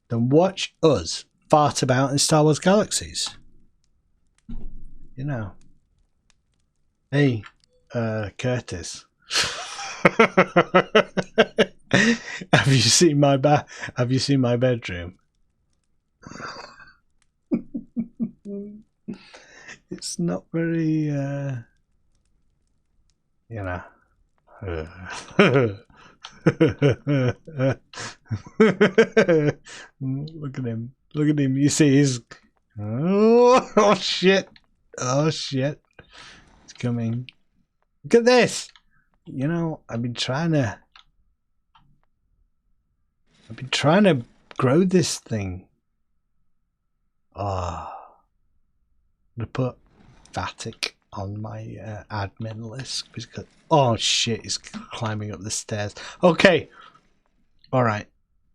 than watch us fart about in Star Wars Galaxies. You know. Hey, Curtis. Have you seen my bedroom? It's not very you know. Look at him. Look at him. You see he's oh shit. Oh shit. It's coming. Look at this. You know, I've been trying to grow this thing. Oh. I'm gonna put Vatic on my admin list because oh shit, he's climbing up the stairs. Okay. Alright.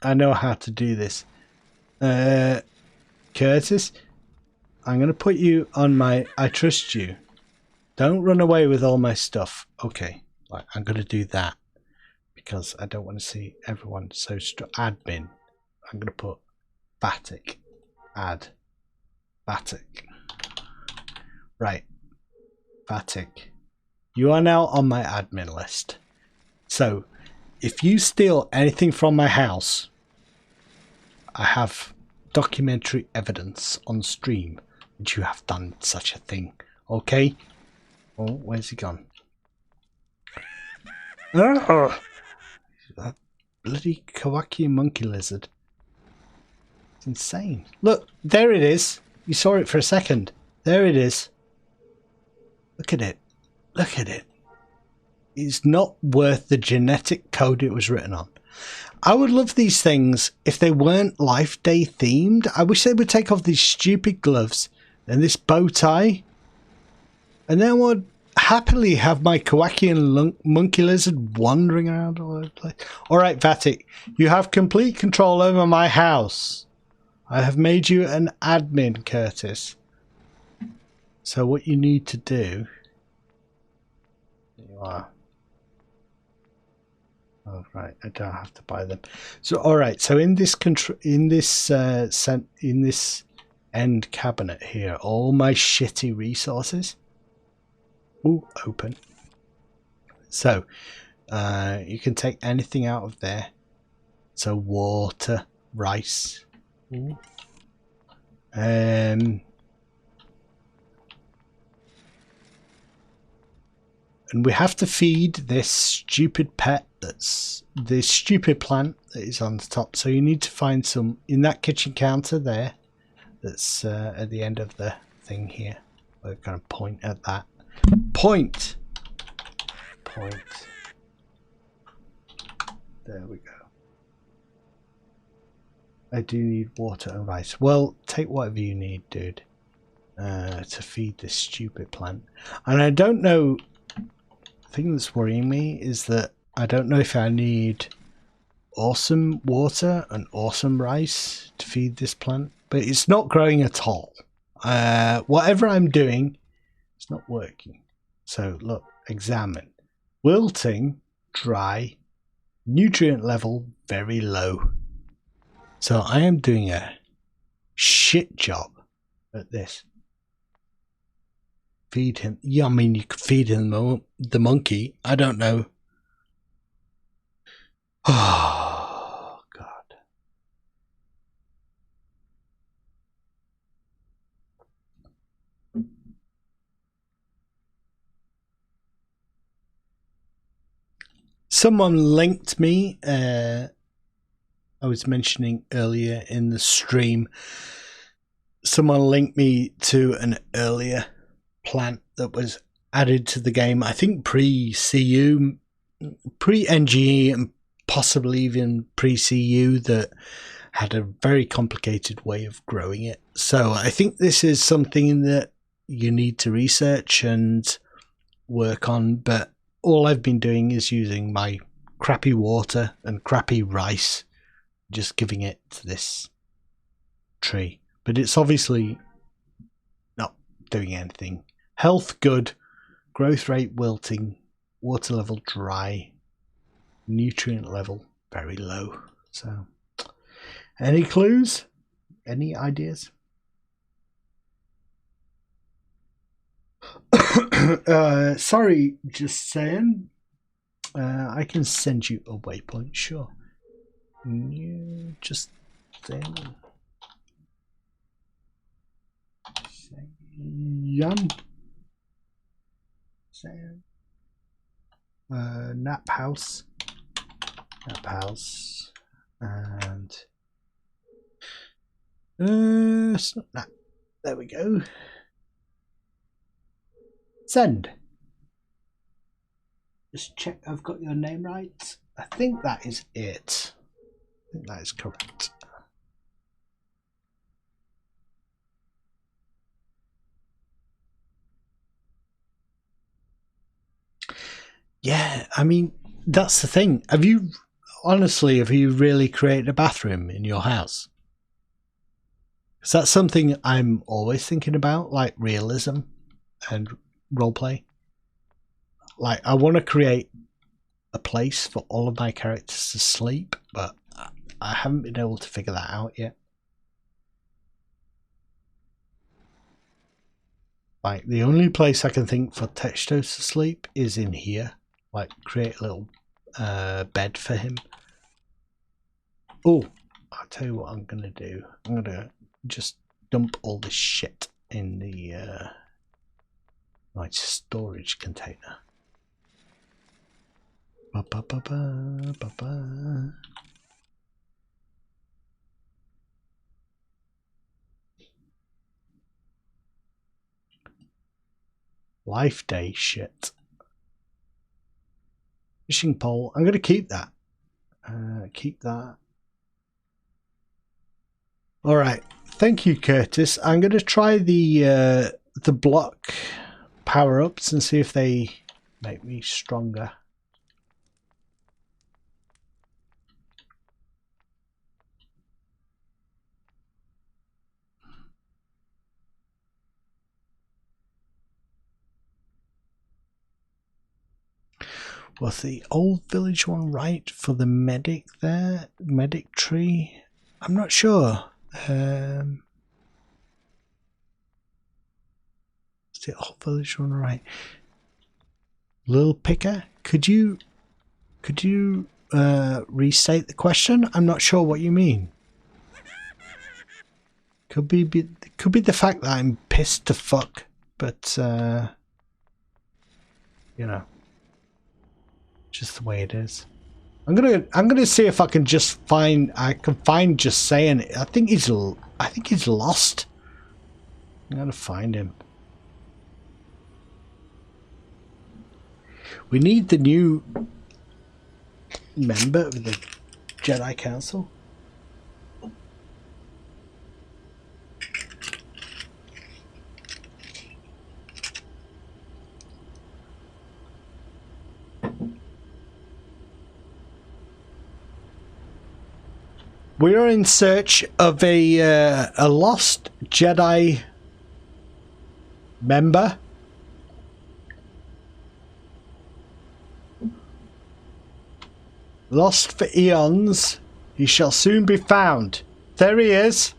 I know how to do this. Curtis, I'm gonna put you on my I trust you. Don't run away with all my stuff. Okay. Right, I'm gonna do that because I don't want to see everyone so admin. I'm gonna put Vatic. Add Vatic. Right. Vatic. You are now on my admin list. So, if you steal anything from my house, I have documentary evidence on stream that you have done such a thing. Okay? Oh, where's he gone? Oh, that bloody Kawaki monkey lizard. It's insane. Look, there it is. You saw it for a second. There it is. Look at it. Look at it. It's not worth the genetic code it was written on. I would love these things if they weren't Life Day themed. I wish they would take off these stupid gloves and this bow tie, and then I would happily have my Kowakian monkey lizard wandering around all over the place. Alright, Vatic, you have complete control over my house. I have made you an admin, Curtis. So what you need to do... You are... Oh right, I don't have to buy them. So all right, so in this end cabinet here, all my shitty resources. Ooh, open. So you can take anything out of there. So water, rice. Ooh. And we have to feed this stupid pet that's this stupid plant that is on the top. So you need to find some in that kitchen counter there that's at the end of the thing here. We're going to point at that. Point! There we go. I do need water and rice. Well, take whatever you need, dude, to feed this stupid plant. And I don't know, the thing that's worrying me is that I don't know if I need awesome water and awesome rice to feed this plant, but it's not growing at all. Whatever I'm doing, it's not working. So look, examine. Wilting, dry, nutrient level very low. So I am doing a shit job at this. Feed him. Yeah, I mean, you could feed him the monkey. I don't know. Oh, God. Someone linked me. I was mentioning earlier in the stream. Someone linked me to an earlier plant that was added to the game. I think pre-CU, pre-NGE, and possibly even pre-CU, that had a very complicated way of growing it. So I think this is something that you need to research and work on, but all I've been doing is using my crappy water and crappy rice, just giving it to this tree. But it's obviously not doing anything. Health good, growth rate wilting, water level dry, nutrient level very low. So, any clues? Any ideas? Sorry, just saying. I can send you a waypoint, sure. You just saying. Yum. Nap house, and it's not that. There we go. Send. Just check I've got your name right. I think that is it. I think that is correct. Yeah, I mean, that's the thing. Have you really created a bathroom in your house? Is that something I'm always thinking about, like realism and roleplay? Like, I want to create a place for all of my characters to sleep, but I haven't been able to figure that out yet. Like, the only place I can think for Textos to sleep is in here. Like, create a little bed for him. Oh, I'll tell you what I'm going to do. I'm going to just dump all this shit in the my storage container. Ba, ba, ba, ba, ba, ba. Life day shit. Fishing pole. I'm going to keep that. Keep that. All right. Thank you, Curtis. I'm going to try the block power-ups and see if they make me stronger. Was the old village one right for the medic there? Medic tree? I'm not sure. Is the old village one right? Lil Picker, could you restate the question? I'm not sure what you mean. Could be the fact that I'm pissed to fuck, but you know, just the way it is. I'm gonna see if I can just find just saying it. I think he's lost. I'm gonna find him. We need the new member of the Jedi Council. We are in search of a lost Jedi member. Lost for eons. He shall soon be found. There he is.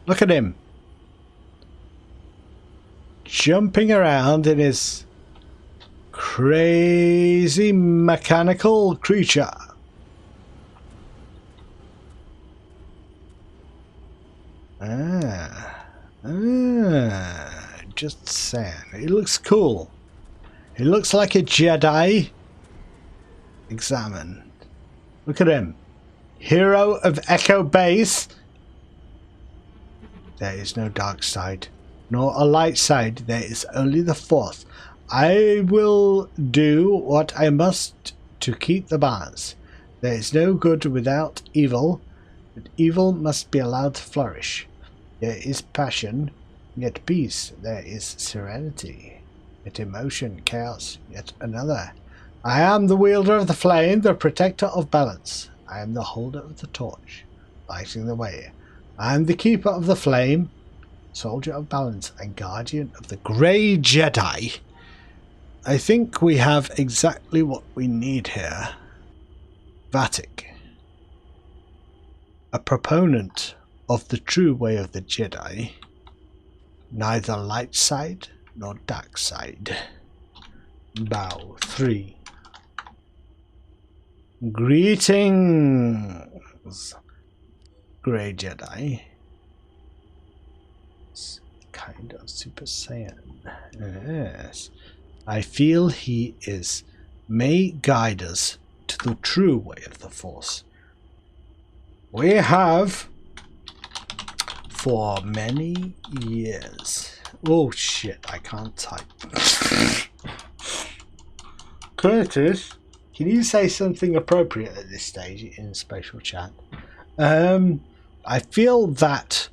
Look at him. Jumping around in his crazy mechanical creature. Just saying. He looks cool. He looks like a Jedi. Examine. Look at him. Hero of Echo Base. There is no dark side, nor a light side. There is only the Force. I will do what I must to keep the balance. There is no good without evil, but evil must be allowed to flourish. There is passion, yet peace. There is serenity, yet emotion, chaos, yet another. I am the wielder of the flame, the protector of balance. I am the holder of the torch, lighting the way. I am the keeper of the flame, soldier of balance, and guardian of the Grey Jedi. I think we have exactly what we need here. Vatic. A proponent of the true way of the Jedi. Neither light side nor dark side. Bow 3. Greetings, Grey Jedi. It's kind of Super Saiyan. Yes. I feel he may guide us to the true way of the Force. We have for many years. Oh shit, I can't type. Curtis, can you say something appropriate at this stage in spatial chat? I feel that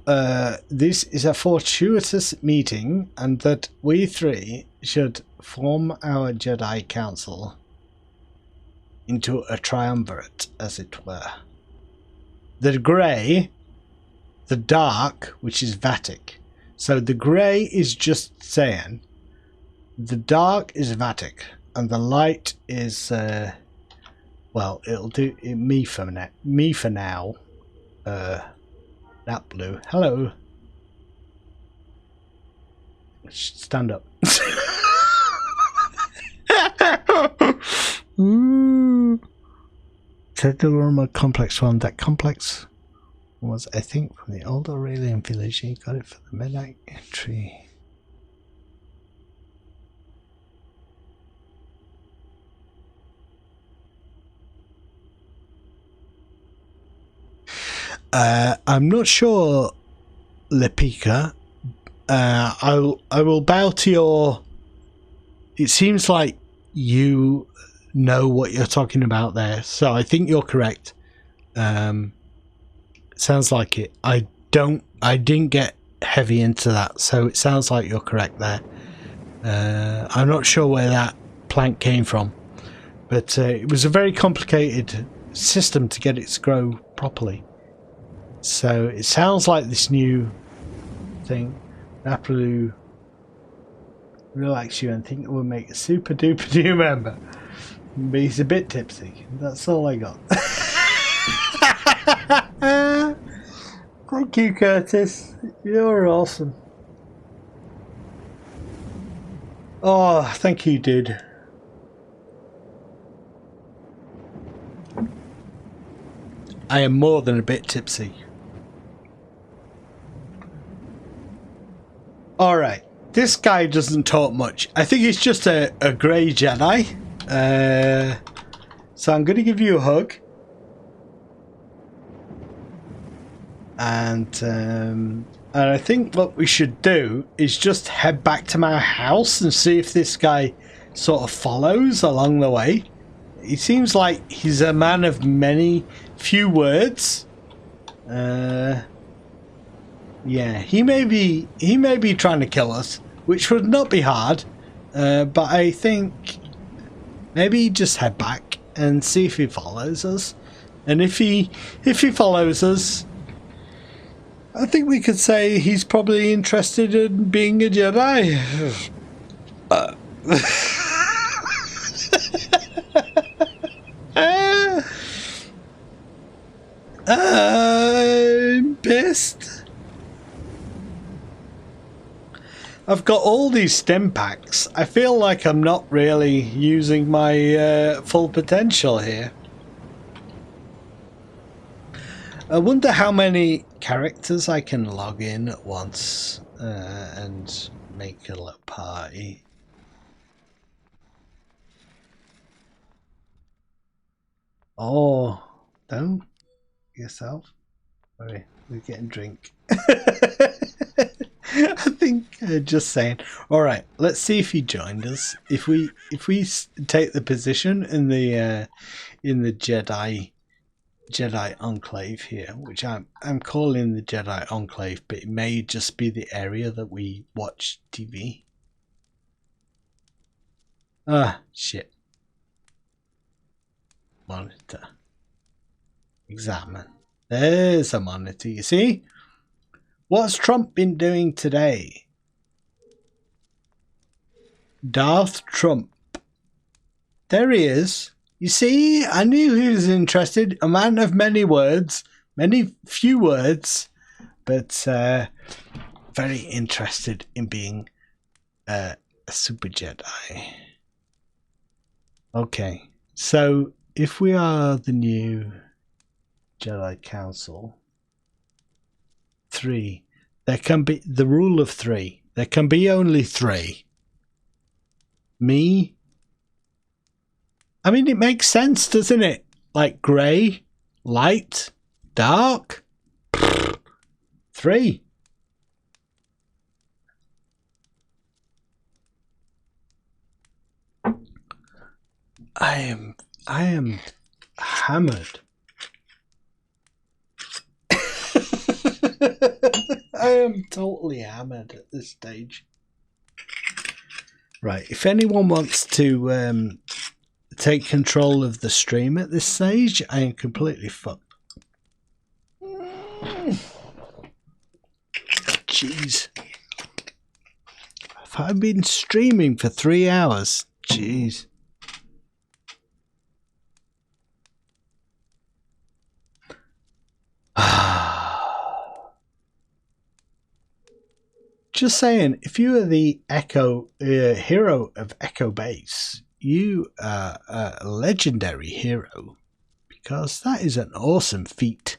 this is a fortuitous meeting and that we three should form our Jedi Council into a triumvirate, as it were. The grey, the dark, which is Vatic. So the grey is just Saiyan, the dark is Vatic, and the light is well, it'll do me for now. That blue. Hello. Stand up. Said the more complex one. That complex was, I think, from the old Aurelian village. He got it for the midnight entry. I'm not sure, Lepika. I will bow to your. It seems like you know what you're talking about there, so I think you're correct. Sounds like it. I didn't get heavy into that, so it sounds like you're correct there. I'm not sure where that plank came from, but it was a very complicated system to get it to grow properly. So it sounds like this new thing, Napaloo, relax you and think it will make a super duper new member. But he's a bit tipsy. That's all I got. Thank you, Curtis. You're awesome. Oh, thank you, dude. I am more than a bit tipsy. Alright, this guy doesn't talk much. I think he's just a grey Jedi. So I'm going to give you a hug. And I think what we should do is just head back to my house and see if this guy sort of follows along the way. He seems like he's a man of few words. Yeah, he may be trying to kill us, which would not be hard. But I think maybe just head back and see if he follows us. And if he follows us, I think we could say he's probably interested in being a Jedi. I'm pissed. I've got all these stem packs. I feel like I'm not really using my full potential here. I wonder how many characters I can log in at once and make a little party. Oh, don't yourself. Sorry, we're getting drink. I think just saying. All right, let's see if he joined us. If we take the position in the Jedi Enclave here, which I'm calling the Jedi Enclave, but it may just be the area that we watch TV. Ah, shit. Monitor. Examine. There's a monitor, you see? What's Trump been doing today? Darth Trump. There he is. You see, I knew he was interested. A man of many words, few words, but very interested in being a super Jedi. Okay, so if we are the new Jedi Council, 3, there can be the rule of 3. There can be only 3. Me. I mean, it makes sense, doesn't it? Like grey, light, dark. 3. I am hammered. I am totally hammered at this stage. Right, if anyone wants to take control of the stream at this stage, I am completely fucked. Jeez. Have I been streaming for 3 hours? Jeez. Just saying, if you are the hero of Echo Base, you are a legendary hero, because that is an awesome feat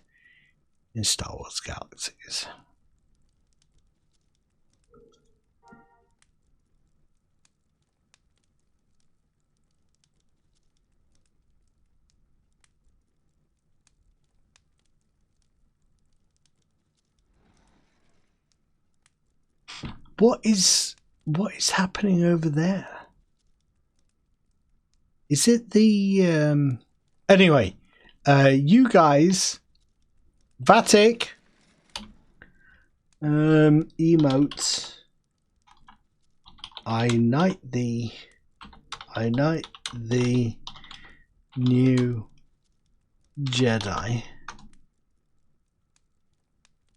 in Star Wars Galaxies. What is happening over there? Is it the anyway, you guys, Vatic, emote, I knight the new Jedi.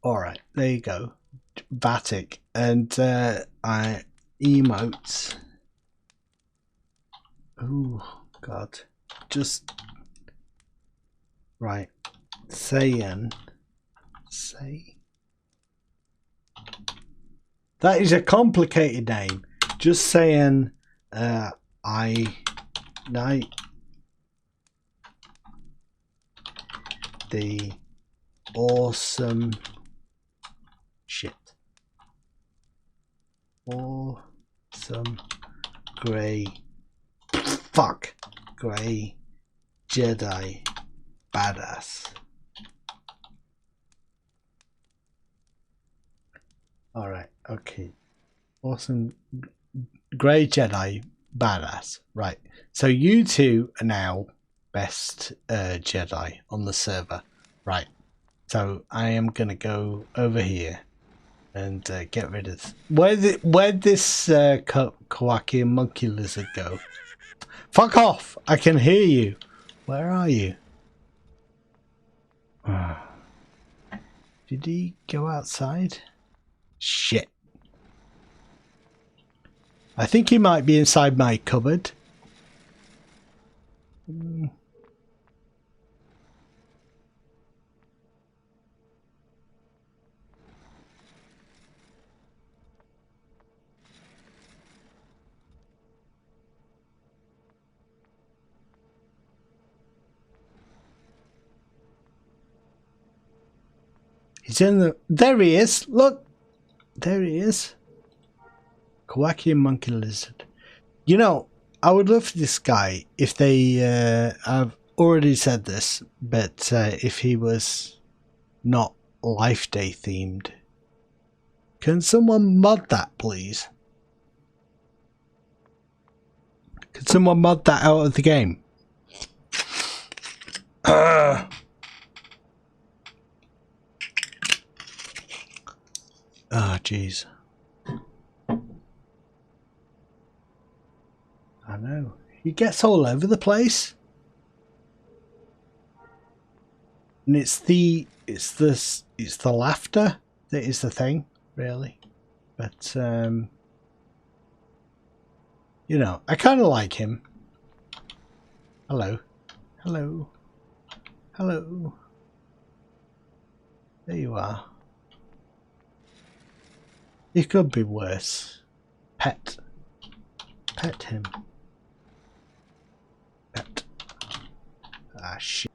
Alright, there you go. Vatic, and I emote. Oh god, just right. Say that is a complicated name. Just saying, I knight the awesome shit. Awesome grey Jedi badass. Alright, okay. Awesome grey Jedi badass. Right. So you two are now best Jedi on the server. Right. So I am gonna go over here and get rid of where'd this Kawaki monkey lizard go? Fuck off! I can hear you. Where are you? Did he go outside? Shit. I think he might be inside my cupboard. He's in the... There he is! Look! There he is. Kowakian monkey lizard. You know, I would love for this guy if they... I've already said this, but if he was not Life Day themed. Can someone mod that, please? Can someone mod that out of the game? Oh, jeez. I know. He gets all over the place. And it's the laughter that is the thing, really. But you know, I kind of like him. Hello. Hello. Hello. There you are. It could be worse. Pet. Pet him. Pet. Ah, shit.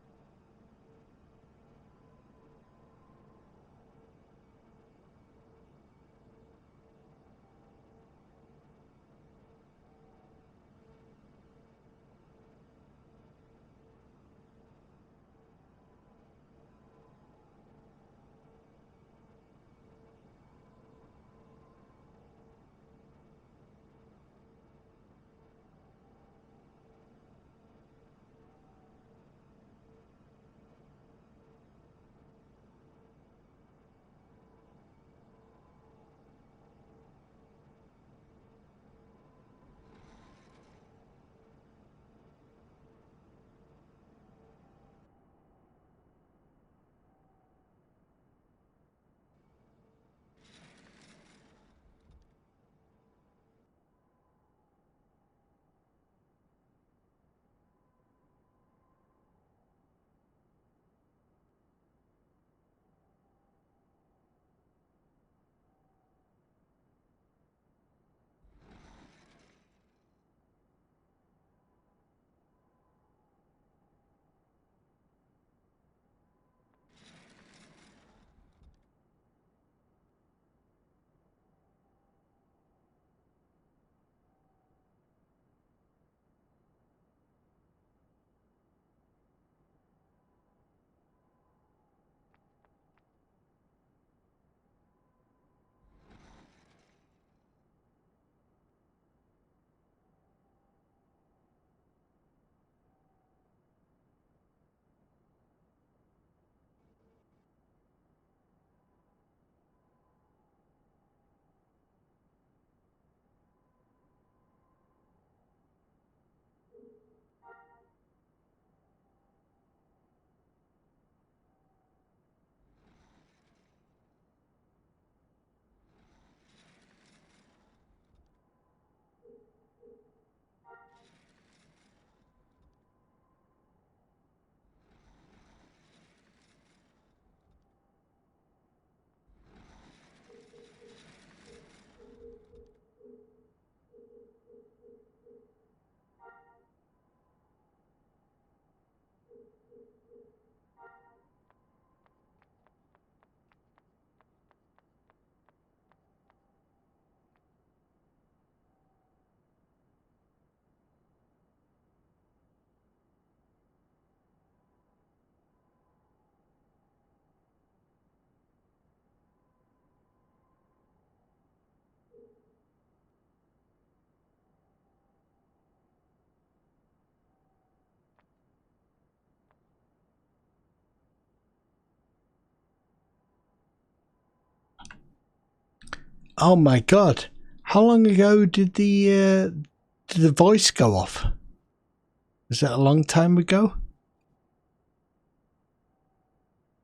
Oh my god. How long ago did the voice go off? Was that a long time ago?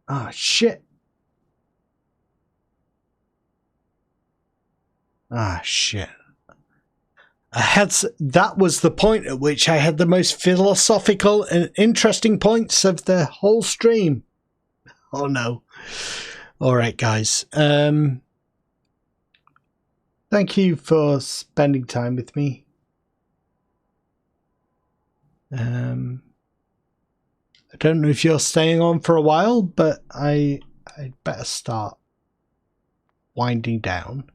Ah, shit. Ah, shit. That was the point at which I had the most philosophical and interesting points of the whole stream. Oh no. Alright guys. Thank you for spending time with me. I don't know if you're staying on for a while, but I'd better start winding down.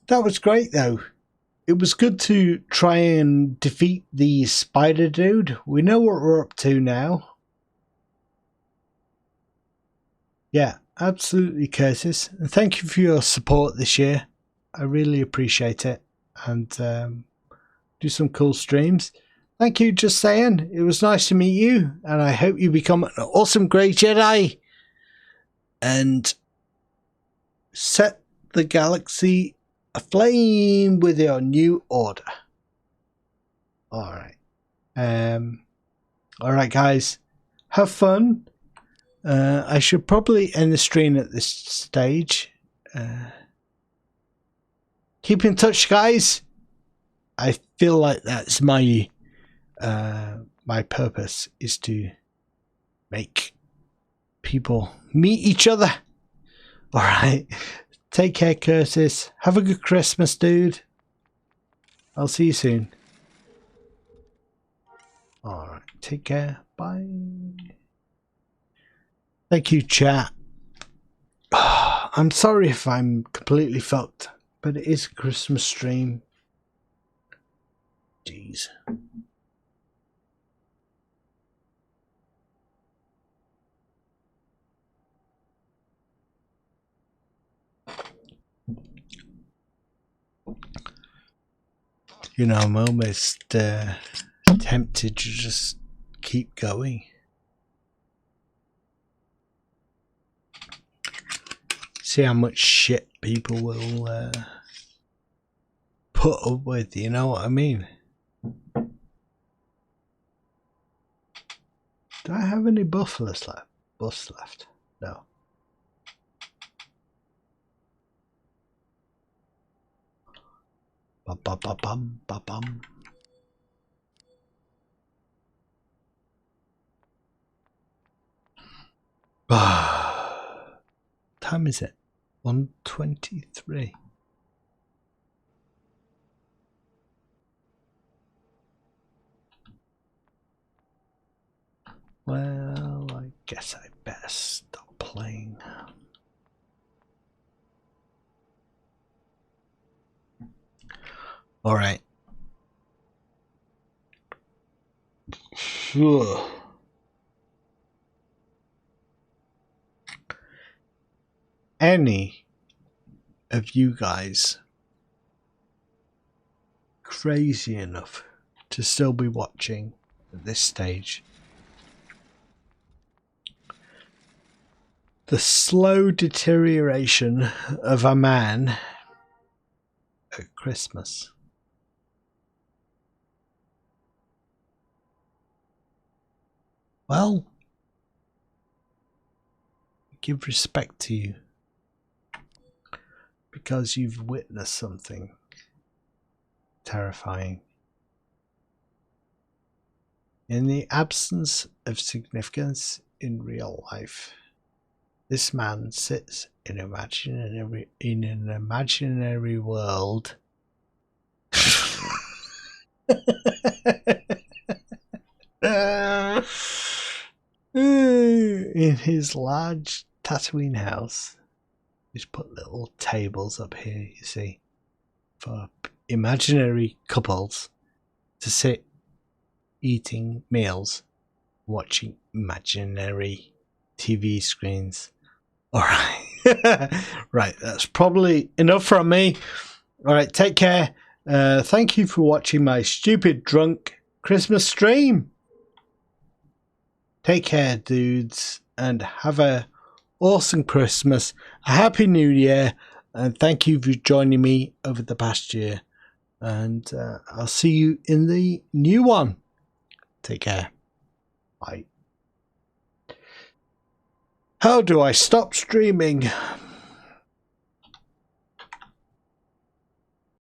That was great though. It was good to try and defeat the spider dude. We know what we're up to now. Yeah, absolutely, Curtis. And thank you for your support this year. I really appreciate it. And do some cool streams. Thank you, Just Saying. It was nice to meet you. And I hope you become an awesome Grey Jedi. And set the galaxy aflame with your new order. Alright. Alright, guys. Have fun. I should probably end the stream at this stage. Keep in touch, guys. I feel like that's my my purpose, is to make people meet each other. Alright. Take care, Curtis. Have a good Christmas, dude. I'll see you soon. Alright. Take care. Bye. Thank you, chat. I'm sorry if I'm completely fucked, but it is a Christmas stream. Jeez. You know, I'm almost tempted to just keep going. See how much shit people will put up with, you know what I mean? Do I have any buffers left? Buffs left? No. Bum, bum, bum, bum, bum, bum. Time is it? 1:23. Well, I guess I better stop playing. All right. Any of you guys crazy enough to still be watching at this stage? The slow deterioration of a man at Christmas. Well, I give respect to you because you've witnessed something terrifying. In the absence of significance in real life, this man sits in an imaginary world in his large Tatooine house. Just put little tables up here, you see, for imaginary couples to sit eating meals, watching imaginary TV screens. Alright. Right, that's probably enough from me. Alright, take care. Thank you for watching my stupid drunk Christmas stream. Take care, dudes, and have a awesome Christmas, a happy new year, And thank you for joining me over the past year. And I'll see you in the new one. Take care. Bye. How do I stop streaming?